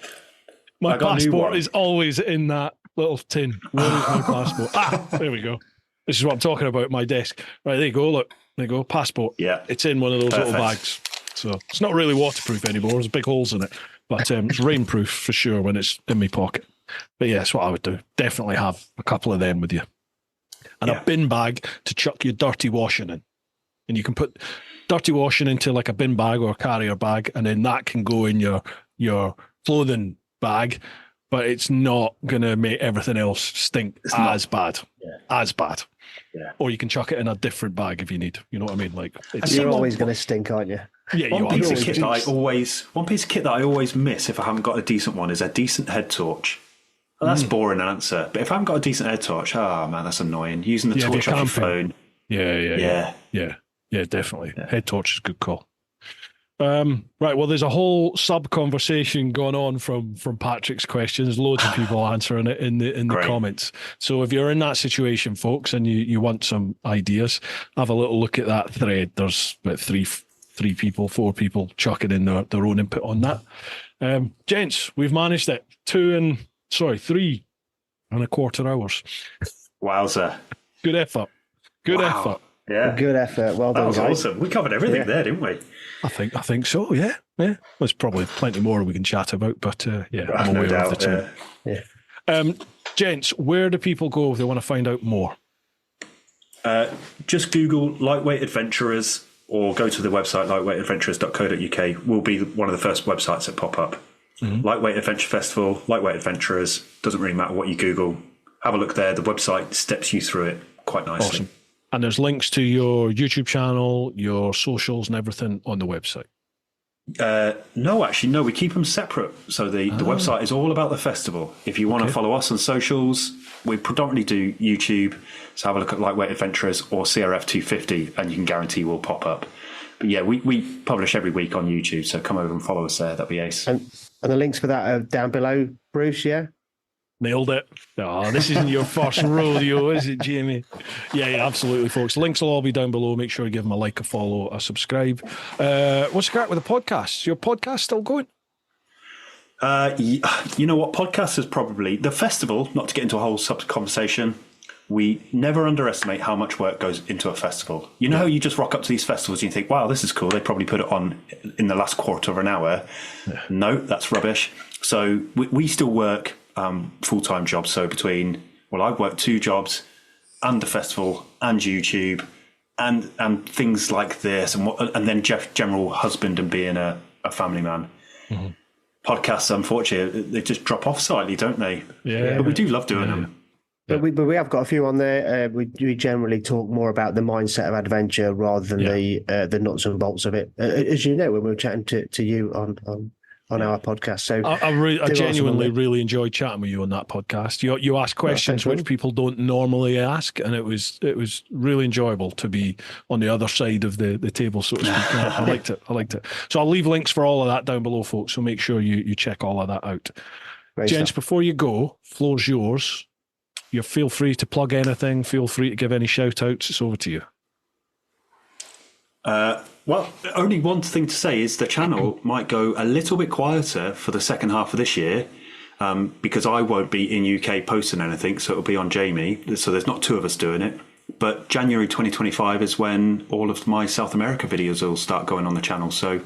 My passport is always in that little tin. Where is my passport? There we go. This is what I'm talking about, my desk. Right, there you go. Look, there you go. Passport. Yeah. It's in one of those little bags. So it's not really waterproof anymore. There's big holes in it. But it's rainproof for sure when it's in my pocket. But yeah, that's what I would do. Definitely have a couple of them with you. And a bin bag to chuck your dirty washing in. And you can put dirty washing into like a bin bag or a carrier bag, and then that can go in your clothing bag. But it's not going to make everything else stink as bad. Yeah. Or you can chuck it in a different bag if you need. You know what I mean? Like you're always going to stink, aren't you? Yeah, one piece of kit that I always miss if I haven't got a decent one is a decent head torch. Well, that's boring answer, but if I haven't got a decent head torch, man, that's annoying. Using the torch off your phone. Yeah, definitely. Yeah. Head torch is a good call. Right, well, there's a whole sub-conversation going on from Patrick's questions. Loads of people answering it in the comments. So if you're in that situation, folks, and you want some ideas, have a little look at that thread. There's about 4 people chucking in their own input on that. Gents, we've managed it. 3 and a quarter hours. Wowza. Good effort. Effort. Yeah. Good effort. Well done, that was guys. awesome. We covered everything there, didn't we? I think so, yeah. There's probably plenty more we can chat about, but I'm aware of the time. Gents, where do people go if they want to find out more? Just Google Lightweight Adventurers or go to the website lightweightadventurers.co.uk. Will be one of the first websites that pop up. Lightweight Adventure Festival, Lightweight Adventurers, doesn't really matter what you Google. Have a look there. The website steps you through it quite nicely. Awesome. And there's links to your YouTube channel, your socials and everything on the website. No, we keep them separate. So the website is all about the festival. If you want to follow us on socials, we predominantly do YouTube. So have a look at Lightweight Adventurers or CRF 250 and you can guarantee we'll pop up. But yeah, we publish every week on YouTube. So come over and follow us there. That'd be ace. And the links for that are down below, Bruce, yeah? Nailed it. Oh, this isn't your first rodeo, is it, Jamie? Yeah, absolutely, folks. Links will all be down below. Make sure you give them a like, a follow, a subscribe. What's the crack with the podcast? Is your podcast still going? You know what? Podcast is probably the festival, not to get into a whole sub conversation, we never underestimate how much work goes into a festival. You know how you just rock up to these festivals and you think, wow, this is cool. They probably put it on in the last quarter of an hour. Yeah. No, that's rubbish. So we still work full-time jobs. So I've worked 2 jobs and a festival and YouTube and things like this and then general husband and being a family man. Mm-hmm. Podcasts, unfortunately, they just drop off slightly, don't they? Yeah. But we do love doing them. But we have got a few on there. We generally talk more about the mindset of adventure rather than the nuts and bolts of it. As you know, when we were chatting to you on our podcast. So I genuinely really enjoyed chatting with you on that podcast. You ask questions which people don't normally ask, and it was really enjoyable to be on the other side of the table, so to speak. I liked it. So I'll leave links for all of that down below, folks. So make sure you check all of that out. Great Gents, stuff. before you go, floor's yours. You feel free to plug anything. Feel free to give any shout outs. It's over to you. Well, only one thing to say is the channel might go a little bit quieter for the second half of this year because I won't be in UK posting anything, so it'll be on Jamie. So there's not 2 of us doing it. But January 2025 is when all of my South America videos will start going on the channel. So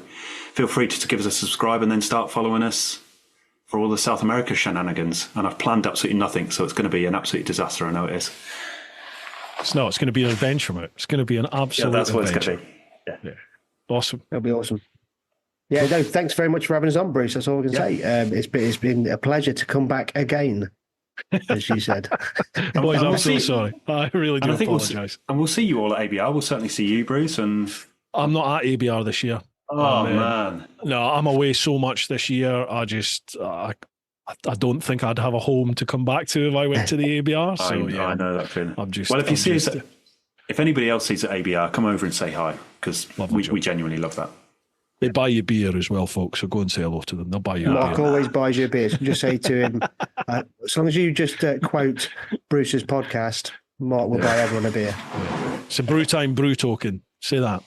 feel free to give us a subscribe and then start following us for all the South America shenanigans. And I've planned absolutely nothing, so it's going to be an absolute disaster, I know it is. It's going to be an adventure, mate. It's going to be an absolute that's what adventure. It's going to be. Yeah. Awesome. That'll be awesome. Yeah, no, thanks very much for having us on, Bruce. That's all I can say. It's been a pleasure to come back again, as you said. Boys, I'm so sorry. I really do apologise. And we'll see you all at ABR. We'll certainly see you, Bruce. And I'm not at ABR this year. Oh, man. No, I'm away so much this year. I don't think I'd have a home to come back to if I went to the ABR. So I know that feeling. Well, if anybody else sees at ABR, come over and say hi, because we genuinely love that. They buy you beer as well, folks, so go and say hello to them. They'll buy you Marc beer. always buys you a beer. So just say to him, as long as you just quote Bruce's podcast, Marc will buy everyone a beer. Yeah. It's a brew time brew token. Say that.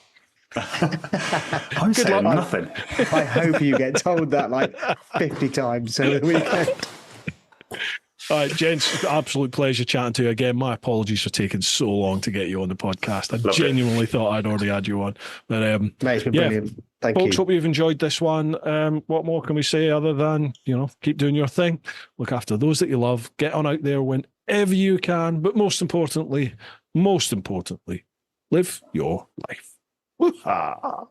I'm saying nothing. I hope you get told that like 50 times over the weekend. All right, gents, absolute pleasure chatting to you again. My apologies for taking so long to get you on the podcast. I genuinely thought I'd already had you on. But mate, it's been brilliant. Thank folks, you. hope you've enjoyed this one. What more can we say other than, keep doing your thing, look after those that you love, get on out there whenever you can, but most importantly, live your life. Woo-ha.